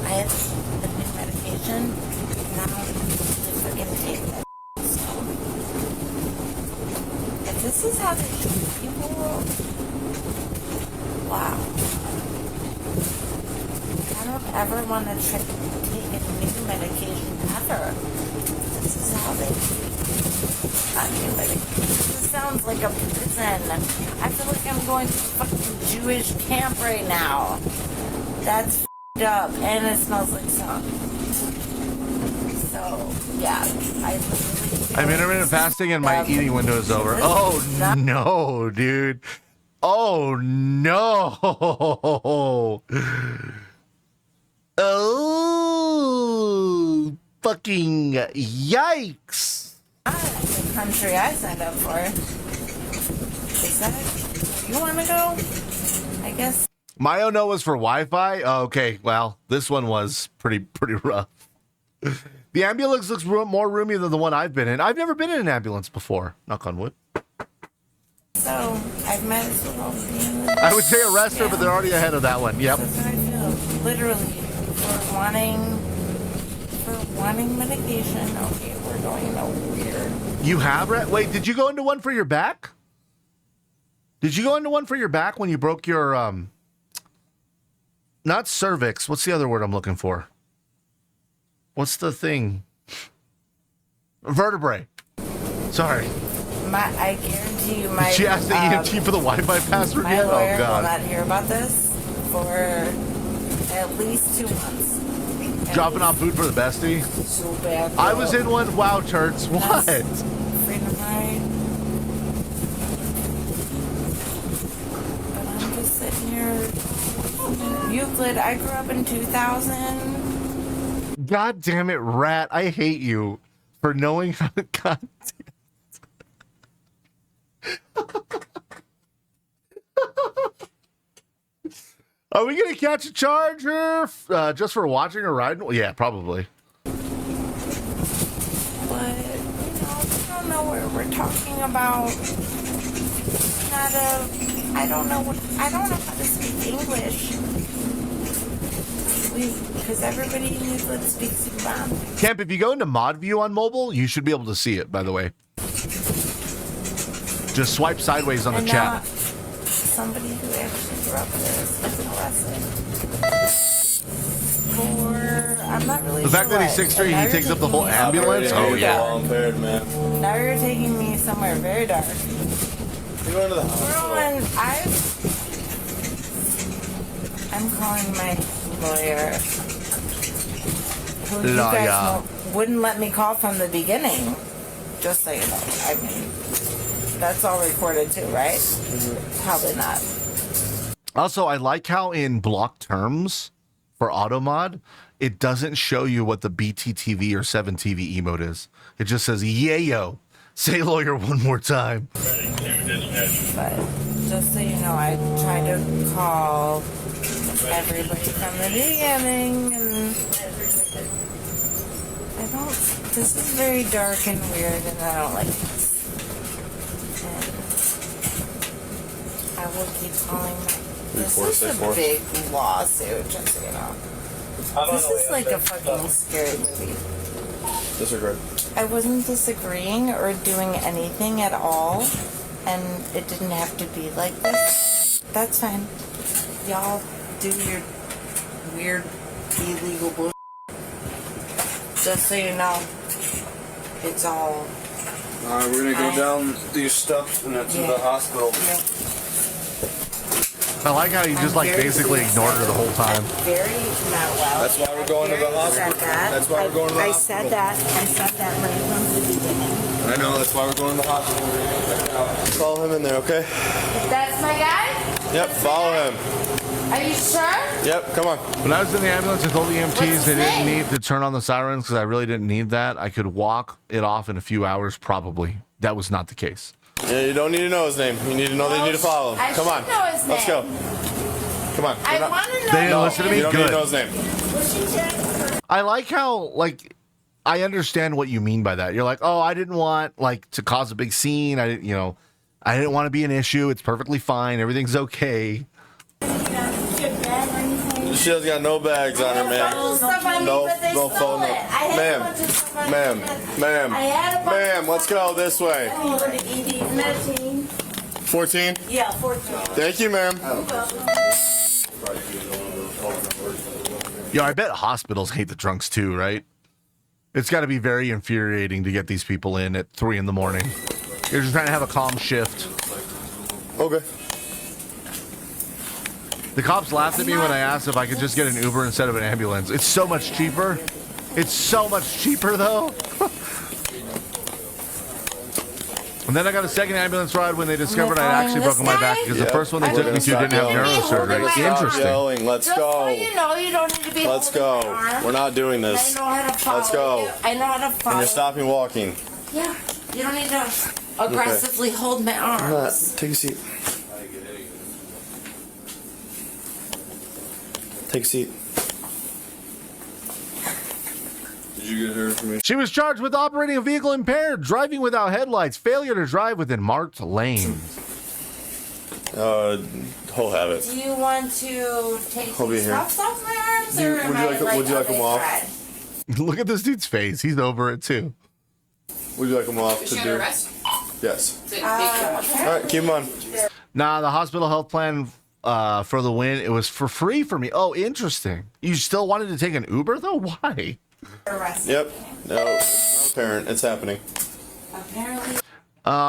I had the new medication, now I freaking take that. If this is how they treat people, wow. I don't ever want to take a new medication ever. This is how they treat new medication. This sounds like a prison. I feel like I'm going to a fucking Jewish camp right now. That's f***ed up, and it smells like skunk. So, yeah, I literally... I'm intermittent fasting and my eating window is over. Oh, no, dude. Oh, no. Oh, fucking yikes. The country I signed up for. Is that... You want to go? I guess... My oh no was for Wi-Fi? Oh, okay, well, this one was pretty rough. The ambulance looks more roomy than the one I've been in. I've never been in an ambulance before. Knock on wood. So, I might as well be in the... I would say arrest her, but they're already ahead of that one. Yep. That's how I feel. Literally, for wanting medication. Okay, we're going nowhere. You have, wait, did you go into one for your back? Did you go into one for your back when you broke your, not cervix. What's the other word I'm looking for? What's the thing? Vertebrae. Sorry. I guarantee you my... Did she ask the EMT for the Wi-Fi password my yet? lawyer Oh, God. will not hear about this for at least 2 months. Dropping off food for the bestie? So bad. I was in one. Wow, Turts. What? Freedom ride. But I'm just sitting here. Euclid, I grew up in 2000. God damn it, rat. I hate you for knowing how to... God damn. Are we going to catch a charge here just for watching or riding? Well, yeah, probably. But, I don't know what we're talking about. I don't know how to speak English. Because everybody in Euclid speaks English. Camp, if you go into mod view on mobile, you should be able to see it, by the way. Just swipe sideways on the chat. Somebody who actually grew up there is arrested. I'm not really The fact that he's 6'3", he takes up the whole ambulance? Oh, yeah. Now you're taking me somewhere very dark. You're going to the hospital. I'm calling my lawyer. Who you guys wouldn't let me call from the beginning. Just so you know. I mean, that's all recorded too, right? Probably not. Also, I like how in block terms for auto mod, it doesn't show you what the BTTV or 7TV emote is. It just says, yayo. Say lawyer one more time. But just so you know, I tried to call everybody from the beginning, and this is very dark and weird, and I don't like this. And I will keep calling. This is a big lawsuit, just so you know. This is like a fucking scary movie. Disagree. I wasn't disagreeing or doing anything at all, and it didn't have to be like this. That's fine. Y'all do your weird, illegal bullshit. Just so you know, it's all... Alright, we're gonna go down these steps and to the hospital. Yeah. I like how you just like basically ignored her the whole time. Very not well. That's why we're going to the hospital. That's why we're going to the hospital. I said that right from the beginning. I know, that's why we're going to the hospital. Follow him in there, okay? That's my guy? Yep, follow him. Are you sure? Yep, come on. When I was in the ambulance, I told the EMTs they didn't need to turn on the sirens because I really didn't need that. I could walk it off in a few hours, probably. That was not the case. Yeah, you don't need to know his name. You need to know that you need to follow him. I Come on. should know his Let's go. name. Come on. I want to know. They didn't listen to me? You don't Good. need to know his name. I like how, like, I understand what you mean by that. You're like, oh, I didn't want, like, to cause a big scene. I didn't want to be an issue. It's perfectly fine. Everything's okay. She has got no bags on her, ma'am. No phone. Ma'am, let's go this way. 14? Yeah, 14. Thank you, ma'am. Yo, I bet hospitals hate the drunks too, right? It's got to be very infuriating to get these people in at 3 a.m. You're just trying to have a calm shift. Okay. The cops laughed at me when I asked if I could just get an Uber instead of an ambulance. It's so much cheaper. It's so much cheaper, though. And then I got a second ambulance ride when they discovered I'd actually broken my back because the first one they took me to didn't have neurosurgery. Interesting. Yelling. Let's go. You know, you don't need to be. Let's go. We're not doing this. I know how to follow. Let's go. I know how to follow. And you're stopping walking. Yeah, you don't need to aggressively hold my arms. Take a seat. Take a seat. Did you get her information? She was charged with operating a vehicle impaired, driving without headlights, failure to drive within marked lanes. He'll have it. Do you want to take He'll be these here. cuffs off my arms, or Would you like them off? Look at this dude's face. He's over it, too. Would you like them off Is to she do? under arrest? Yes. Okay. All right, keep them on. Nah, the hospital health plan for the win, it was for free for me. Oh, interesting. You still wanted to take an Uber, though? Why? Yep. No, it's not apparent. It's happening. Apparently.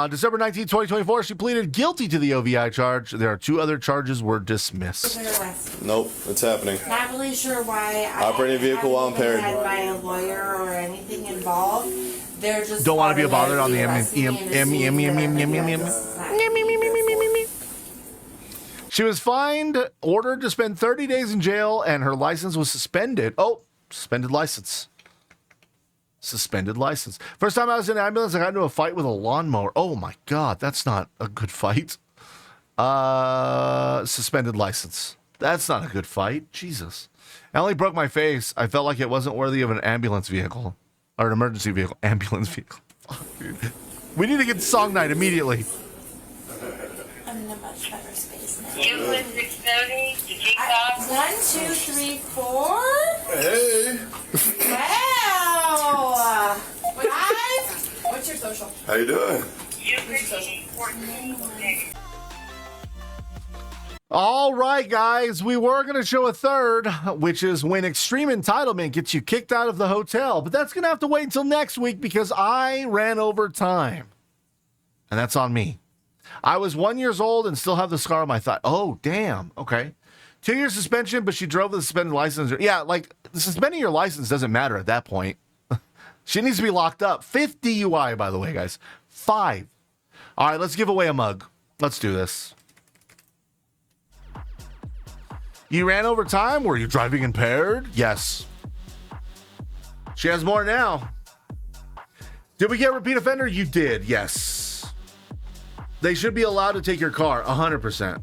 December 19, 2024, she pleaded guilty to the OVI charge. There are 2 other charges were dismissed. Nope, it's happening. Not really sure why. Operating a vehicle while impaired. Had by a lawyer or anything involved. They're just Don't want to be bothered on the She was fined, ordered to spend 30 days in jail, and her license was suspended. Oh, suspended license. Suspended license. First time I was in an ambulance, I got into a fight with a lawnmower. Oh my God, that's not a good fight. Suspended license. That's not a good fight. Jesus. I only broke my face. I felt like it wasn't worthy of an ambulance vehicle. Or an emergency vehicle. Ambulance vehicle. Fuck, dude. We need to get song night immediately. I'm in a much better space now. You was 6:30. Did you stop? 1, 2, 3, 4. Hey! Wow! Guys, what's your social? How you doing? All right, guys, we were going to show a third, which is when extreme entitlement gets you kicked out of the hotel. But that's going to have to wait until next week because I ran over time. And that's on me. I was 1 year old and still have the scar on my thigh. Oh, damn. Okay. 2 year suspension, but she drove with a suspended license. Yeah, like suspending your license doesn't matter at that point. She needs to be locked up. 5th DUI, by the way, guys. 5. All right, let's give away a mug. Let's do this. You ran over time? Were you driving impaired? Yes. She has more now. Did we get repeat offender? You did, yes. They should be allowed to take your car, 100%.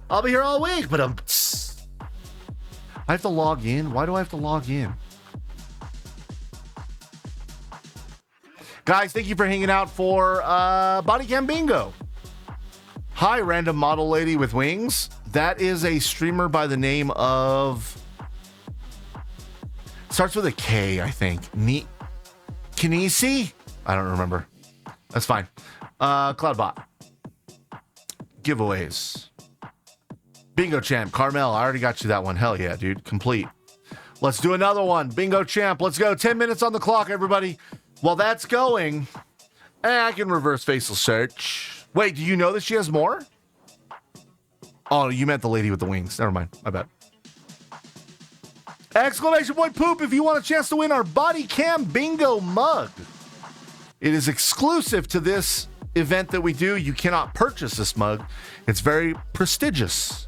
I'll be here all week, but I have to log in. Why do I have to log in? Guys, thank you for hanging out for Body Cam Bingo. Hi, random model lady with wings. That is a streamer by the name of... Starts with a K, I think. Kinesi? I don't remember. That's fine. Cloudbot. Giveaways. Bingo Champ. Carmel, I already got you that one. Hell yeah, dude. Complete. Let's do another one. Bingo Champ. Let's go. 10 minutes on the clock, everybody. While that's going, I can reverse facial search. Wait, do you know that she has more? Oh, you meant the lady with the wings. Never mind. My bad. Exclamation point poop if you want a chance to win our Body Cam Bingo mug. It is exclusive to this event that we do. You cannot purchase this mug. It's very prestigious.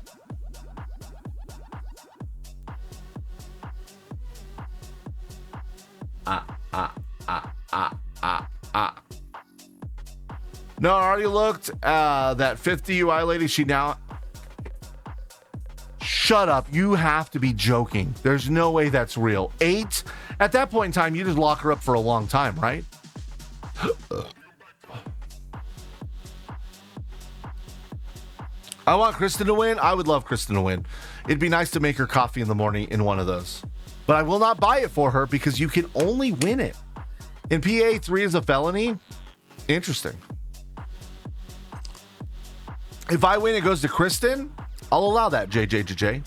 No, I already looked. That 50 UI lady, she now... Shut up. You have to be joking. There's no way that's real. 8? At that point in time, you just lock her up for a long time, right? I want Kristen to win. I would love Kristen to win. It'd be nice to make her coffee in the morning in one of those. But I will not buy it for her because you can only win it. In PA, 3 is a felony. Interesting. If I win, it goes to Kristen. I'll allow that, JJJJ.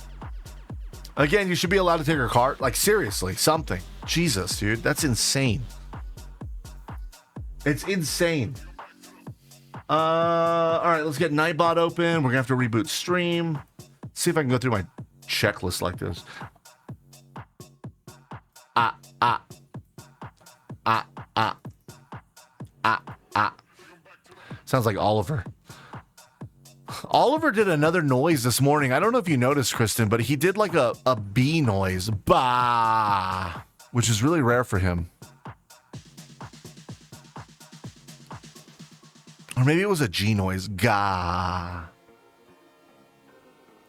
Again, you should be allowed to take her car. Like, seriously, something. Jesus, dude. That's insane. It's insane. All right, let's get Nightbot open. We're going to have to reboot stream. See if I can go through my checklist like this. Sounds like Oliver. Oliver did another noise this morning. I don't know if you noticed, Kristen, but he did like a bee noise. Bah! Which is really rare for him. Or maybe it was a G noise. Gah.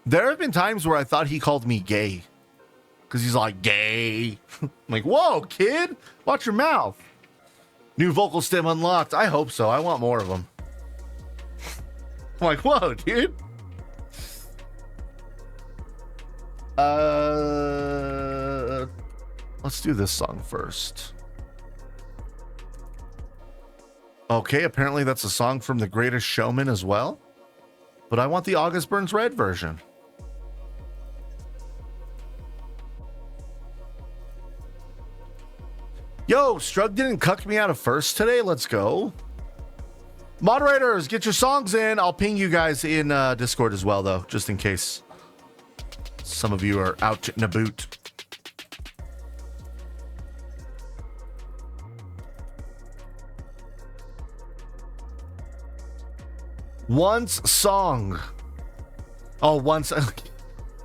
There have been times where I thought he called me gay. Because he's like, gay. I'm like, whoa, kid. Watch your mouth. New vocal stem unlocked. I hope so. I want more of them. I'm like, whoa, dude. Let's do this song first. Okay, apparently that's a song from The Greatest Showman as well. But I want the August Burns Red version. Yo, Strug didn't cuck me out of first today. Let's go. Moderators, get your songs in. I'll ping you guys in Discord as well, though, just in case some of you are out in a boot. Once song. Oh, once.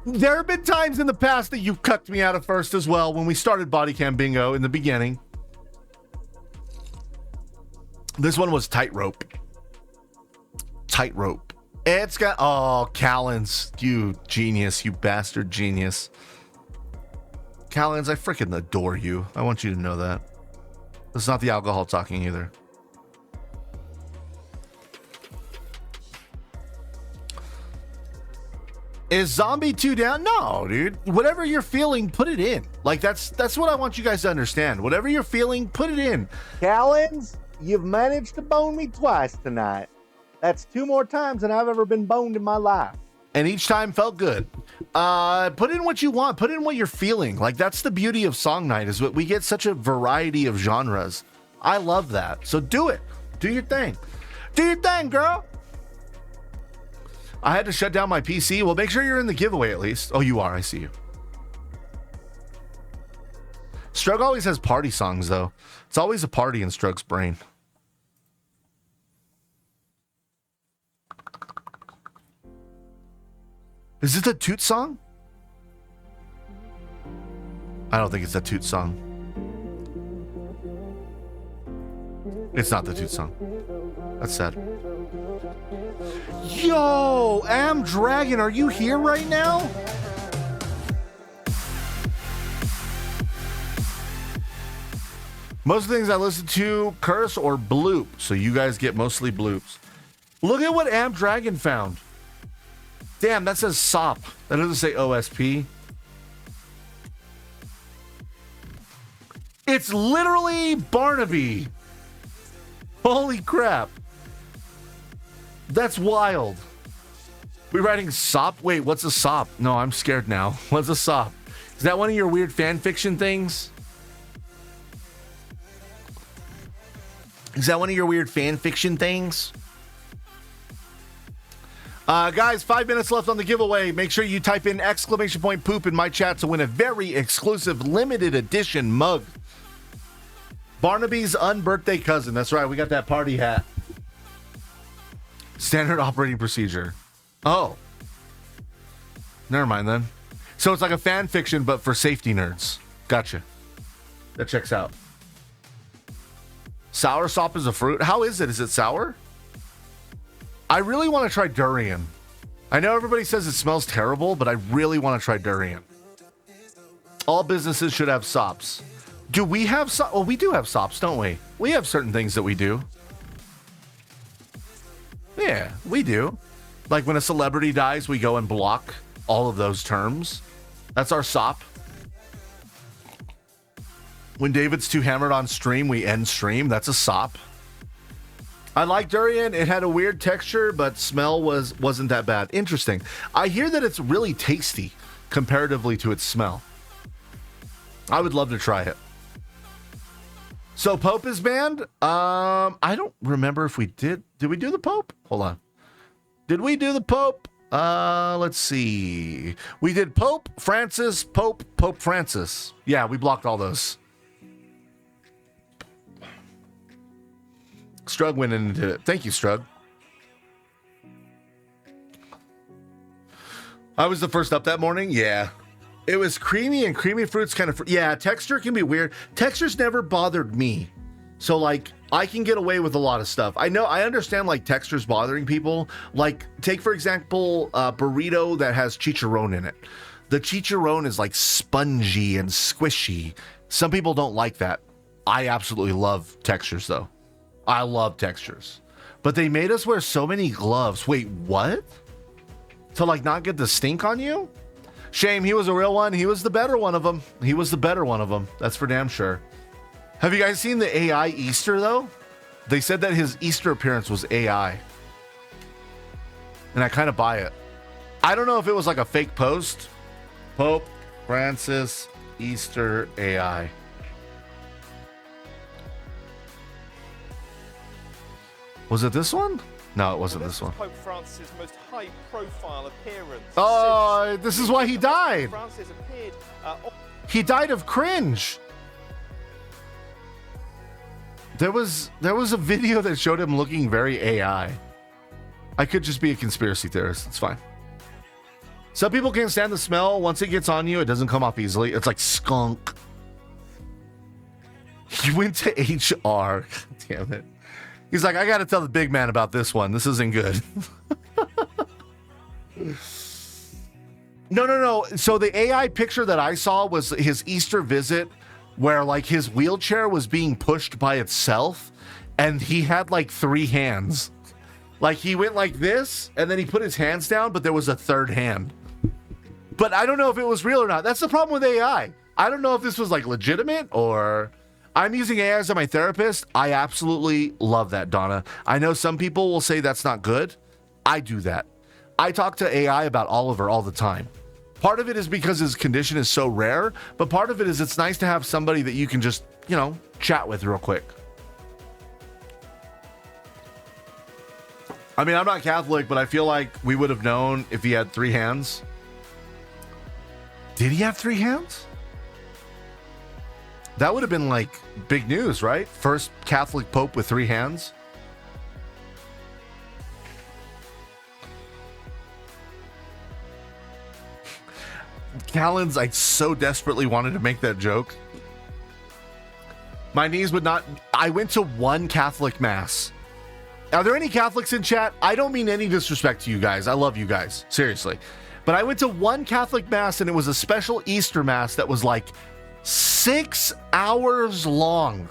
There have been times in the past that you've cucked me out of first as well when we started Body Cam Bingo in the beginning. This one was Tightrope. Tightrope. It's got... Oh, Callens. You genius. You bastard genius. Callens, I freaking adore you. I want you to know that. It's not the alcohol talking either. Is Zombie 2 down? No, dude. Whatever you're feeling, put it in. Like, that's what I want you guys to understand. Whatever you're feeling, put it in. Callens, you've managed to bone me twice tonight. That's 2 more times than I've ever been boned in my life. And each time felt good. Put in what you want. Put in what you're feeling. Like, that's the beauty of Song Night, is what we get such a variety of genres. I love that. So do it. Do your thing. Do your thing, girl. I had to shut down my PC. Well, make sure you're in the giveaway at least. Oh, you are. I see you. Strug always has party songs, though. It's always a party in Strug's brain. Is this a Toot song? I don't think it's a Toot song. It's not the Toot song. That's sad. Yo, Am Dragon, are you here right now? Most of the things I listen to curse or bloop, so you guys get mostly bloops. Look at what Am Dragon found. Damn, that says SOP. That doesn't say OSP. It's literally Barnaby. Holy crap. That's wild. We writing SOP? Wait, what's a SOP? No, I'm scared now. What's a SOP? Is that one of your weird fan fiction things? Is that one of your weird fan fiction things? Guys, 5 minutes left on the giveaway. Make sure you type in !poop in my chat to win a very exclusive limited edition mug. Barnaby's unbirthday cousin. That's right. We got that party hat. Standard operating procedure. Oh. Never mind then. So it's like a fan fiction, but for safety nerds. Gotcha. That checks out. Sour sop is a fruit. How is it? Is it sour? I really want to try durian. I know everybody says it smells terrible, but I really want to try durian. All businesses should have sops. Do we have sops? Well, we do have sops, don't we? We have certain things that we do. Yeah, we do. Like when a celebrity dies, we go and block all of those terms. That's our sop. When David's too hammered on stream, we end stream. That's a sop. I like durian. It had a weird texture, but smell wasn't that bad. Interesting. I hear that it's really tasty comparatively to its smell. I would love to try it. So Pope is banned? I don't remember if we did. Did we do the Pope? Hold on. Did we do the Pope? Let's see. We did Pope, Francis, Pope, Pope Francis. Yeah, we blocked all those. Strug went in and did it. Thank you, Strug. I was the first up that morning. Yeah. It was creamy, and creamy fruits kind of... Yeah, texture can be weird. Texture's never bothered me. So, like, I can get away with a lot of stuff. I understand, like, textures bothering people. Like, take, for example, a burrito that has chicharron in it. The chicharron is, like, spongy and squishy. Some people don't like that. I absolutely love textures, though. I love textures. But they made us wear so many gloves. Wait, what? To, like, not get the stink on you? Shame, he was a real one. He was the better one of them. He was the better one of them. That's for damn sure. Have you guys seen the AI Easter, though? They said that his Easter appearance was AI. And I kind of buy it. I don't know if it was like a fake post. Pope Francis Easter AI. Was it this one? No, it wasn't this one. Pope Francis' most high-profile appearance. Oh, this is why he died. Francis appeared. He died of cringe. There was a video that showed him looking very AI. I could just be a conspiracy theorist. It's fine. Some people can't stand the smell. Once it gets on you, it doesn't come off easily. It's like skunk. He went to HR. Damn it. He's like, I got to tell the big man about this one. This isn't good. No. So the AI picture that I saw was his Easter visit where like his wheelchair was being pushed by itself and he had like 3 hands. Like he went like this and then he put his hands down, but there was a third hand. But I don't know if it was real or not. That's the problem with AI. I don't know if this was like legitimate or... I'm using AI as my therapist. I absolutely love that, Donna. I know some people will say that's not good. I do that. I talk to AI about Oliver all the time. Part of it is because his condition is so rare, but part of it is it's nice to have somebody that you can just, chat with real quick. I mean, I'm not Catholic, but I feel like we would have known if he had 3 hands. Did he have 3 hands? That would have been like big news, right? First Catholic Pope with 3 hands. Callens, I so desperately wanted to make that joke. My knees would not. I went to one Catholic mass. Are there any Catholics in chat? I don't mean any disrespect to you guys. I love you guys, seriously. But I went to one Catholic mass, and it was a special Easter mass that was like 6 hours long.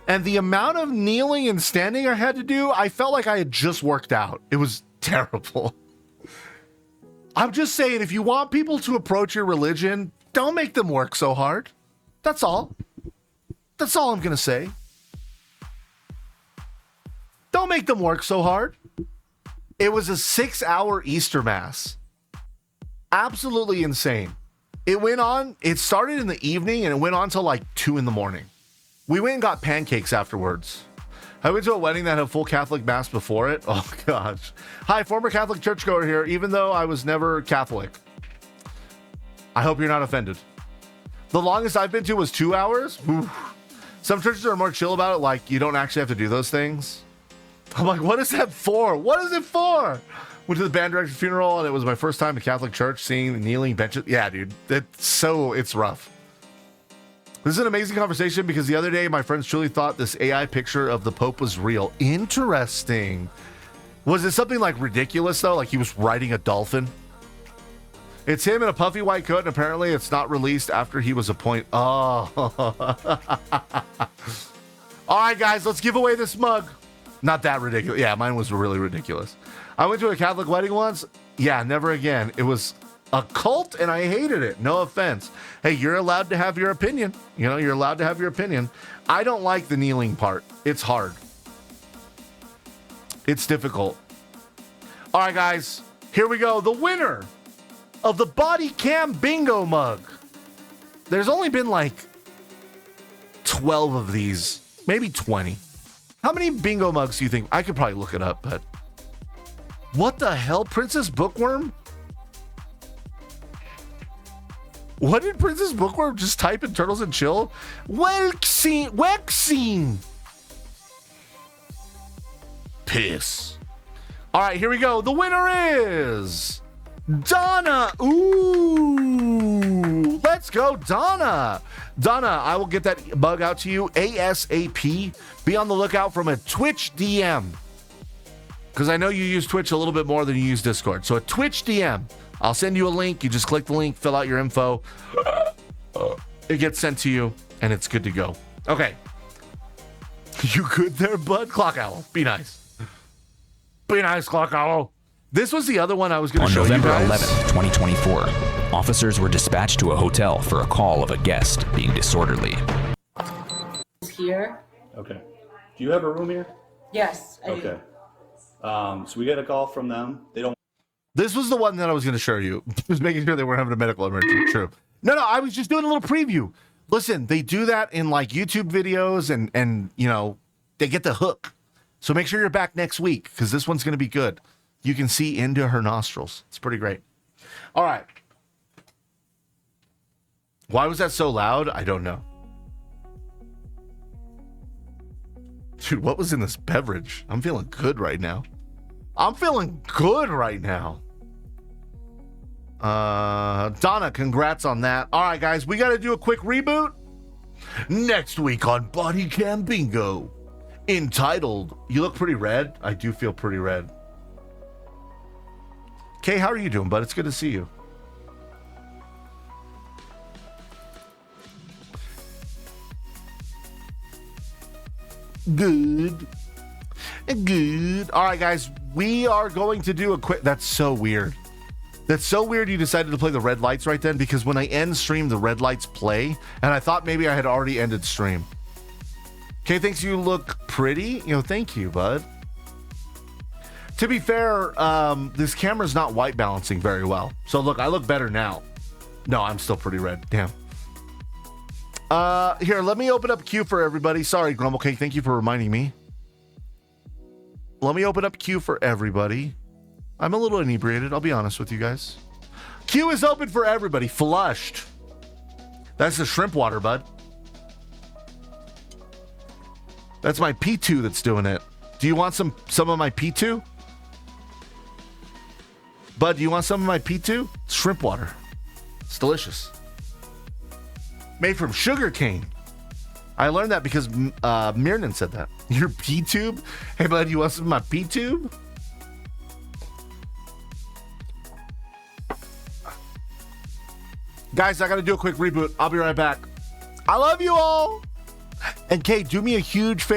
And the amount of kneeling and standing I had to do, I felt like I had just worked out. It was terrible. I'm just saying, if you want people to approach your religion, don't make them work so hard. That's all. That's all I'm going to say. Don't make them work so hard. It was a 6-hour Easter Mass. Absolutely insane. It started in the evening and it went on till like 2 in the morning. We went and got pancakes afterwards. I went to a wedding that had full Catholic Mass before it. Oh, gosh. Hi, former Catholic churchgoer here, even though I was never Catholic. I hope you're not offended. The longest I've been to was 2 hours. Oof. Some churches are more chill about it, like you don't actually have to do those things. I'm like, what is that for? What is it for? Went to the band director's funeral, and it was my first time in Catholic church seeing the kneeling benches. Yeah, dude, it's rough. This is an amazing conversation because the other day my friends truly thought this AI picture of the Pope was real. Interesting. Was it something like ridiculous though? Like he was riding a dolphin? It's him in a puffy white coat, and apparently it's not released after he was appointed. Oh. All right, guys, let's give away this mug. Not that ridiculous. Yeah, mine was really ridiculous. I went to a Catholic wedding once. Yeah, never again. It was a cult, and I hated it. No offense. Hey, you're allowed to have your opinion. You know, you're allowed to have your opinion. I don't like the kneeling part. It's hard. It's difficult. All right, guys, here we go. The winner of the body cam bingo mug. There's only been like 12 of these, maybe 20. How many bingo mugs do you think? I could probably look it up, but what the hell? Princess Bookworm? What did Princess Bookworm just type in Turtles and Chill? Wexine. Piss. All right, here we go. The winner is Donna. Ooh, let's go, Donna. Donna, I will get that bug out to you ASAP. Be on the lookout from a Twitch DM. Because I know you use Twitch a little bit more than you use Discord. So a Twitch DM. I'll send you a link. You just click the link, fill out your info. It gets sent to you, and it's good to go. Okay. You good there, bud? Clock Owl. Be nice. Be nice, Clock Owl. This was the other one I was going to show you guys. On November 11th, 2024, officers were dispatched to a hotel for a call of a guest being disorderly. Here? Okay. Do you have a room here? Yes, I do. Okay. So we get a call from them. They don't. This was the one that I was going to show you. Just making sure they weren't having a medical emergency. True. No, I was just doing a little preview. Listen, they do that in like YouTube videos and you know, they get the hook. So make sure you're back next week because this one's going to be good. You can see into her nostrils. It's pretty great. All right. Why was that so loud? I don't know. Dude, what was in this beverage? I'm feeling good right now. Donna, congrats on that. All right, guys, we got to do a quick reboot. Next week on Body Cam Bingo, entitled, You Look Pretty Red. I do feel pretty red. Kay, how are you doing, bud? It's good to see you. Good. All right, guys, we are going to do a quick. That's so weird. That's so weird you decided to play the red lights right then, because when I end stream, the red lights play, and I thought maybe I had already ended stream. Kay thinks you look pretty. You know, thank you, bud. To be fair, this camera's not white balancing very well. So look, I look better now. No, I'm still pretty red. Damn. Here, let me open up Q for everybody. Sorry, Grumble Cake. Thank you for reminding me. Let me open up Q for everybody. I'm a little inebriated, I'll be honest with you guys. Q is open for everybody. Flushed. That's the shrimp water, bud. That's my P2 that's doing it. Do you want some of my P2? Bud, do you want some of my P2? It's shrimp water. It's delicious. Made from sugar cane. I learned that because Mirnan said that. Your P-tube? Hey, bud, you want some of my P-tube? Guys, I got to do a quick reboot. I'll be right back. I love you all. And Kate, do me a huge favor.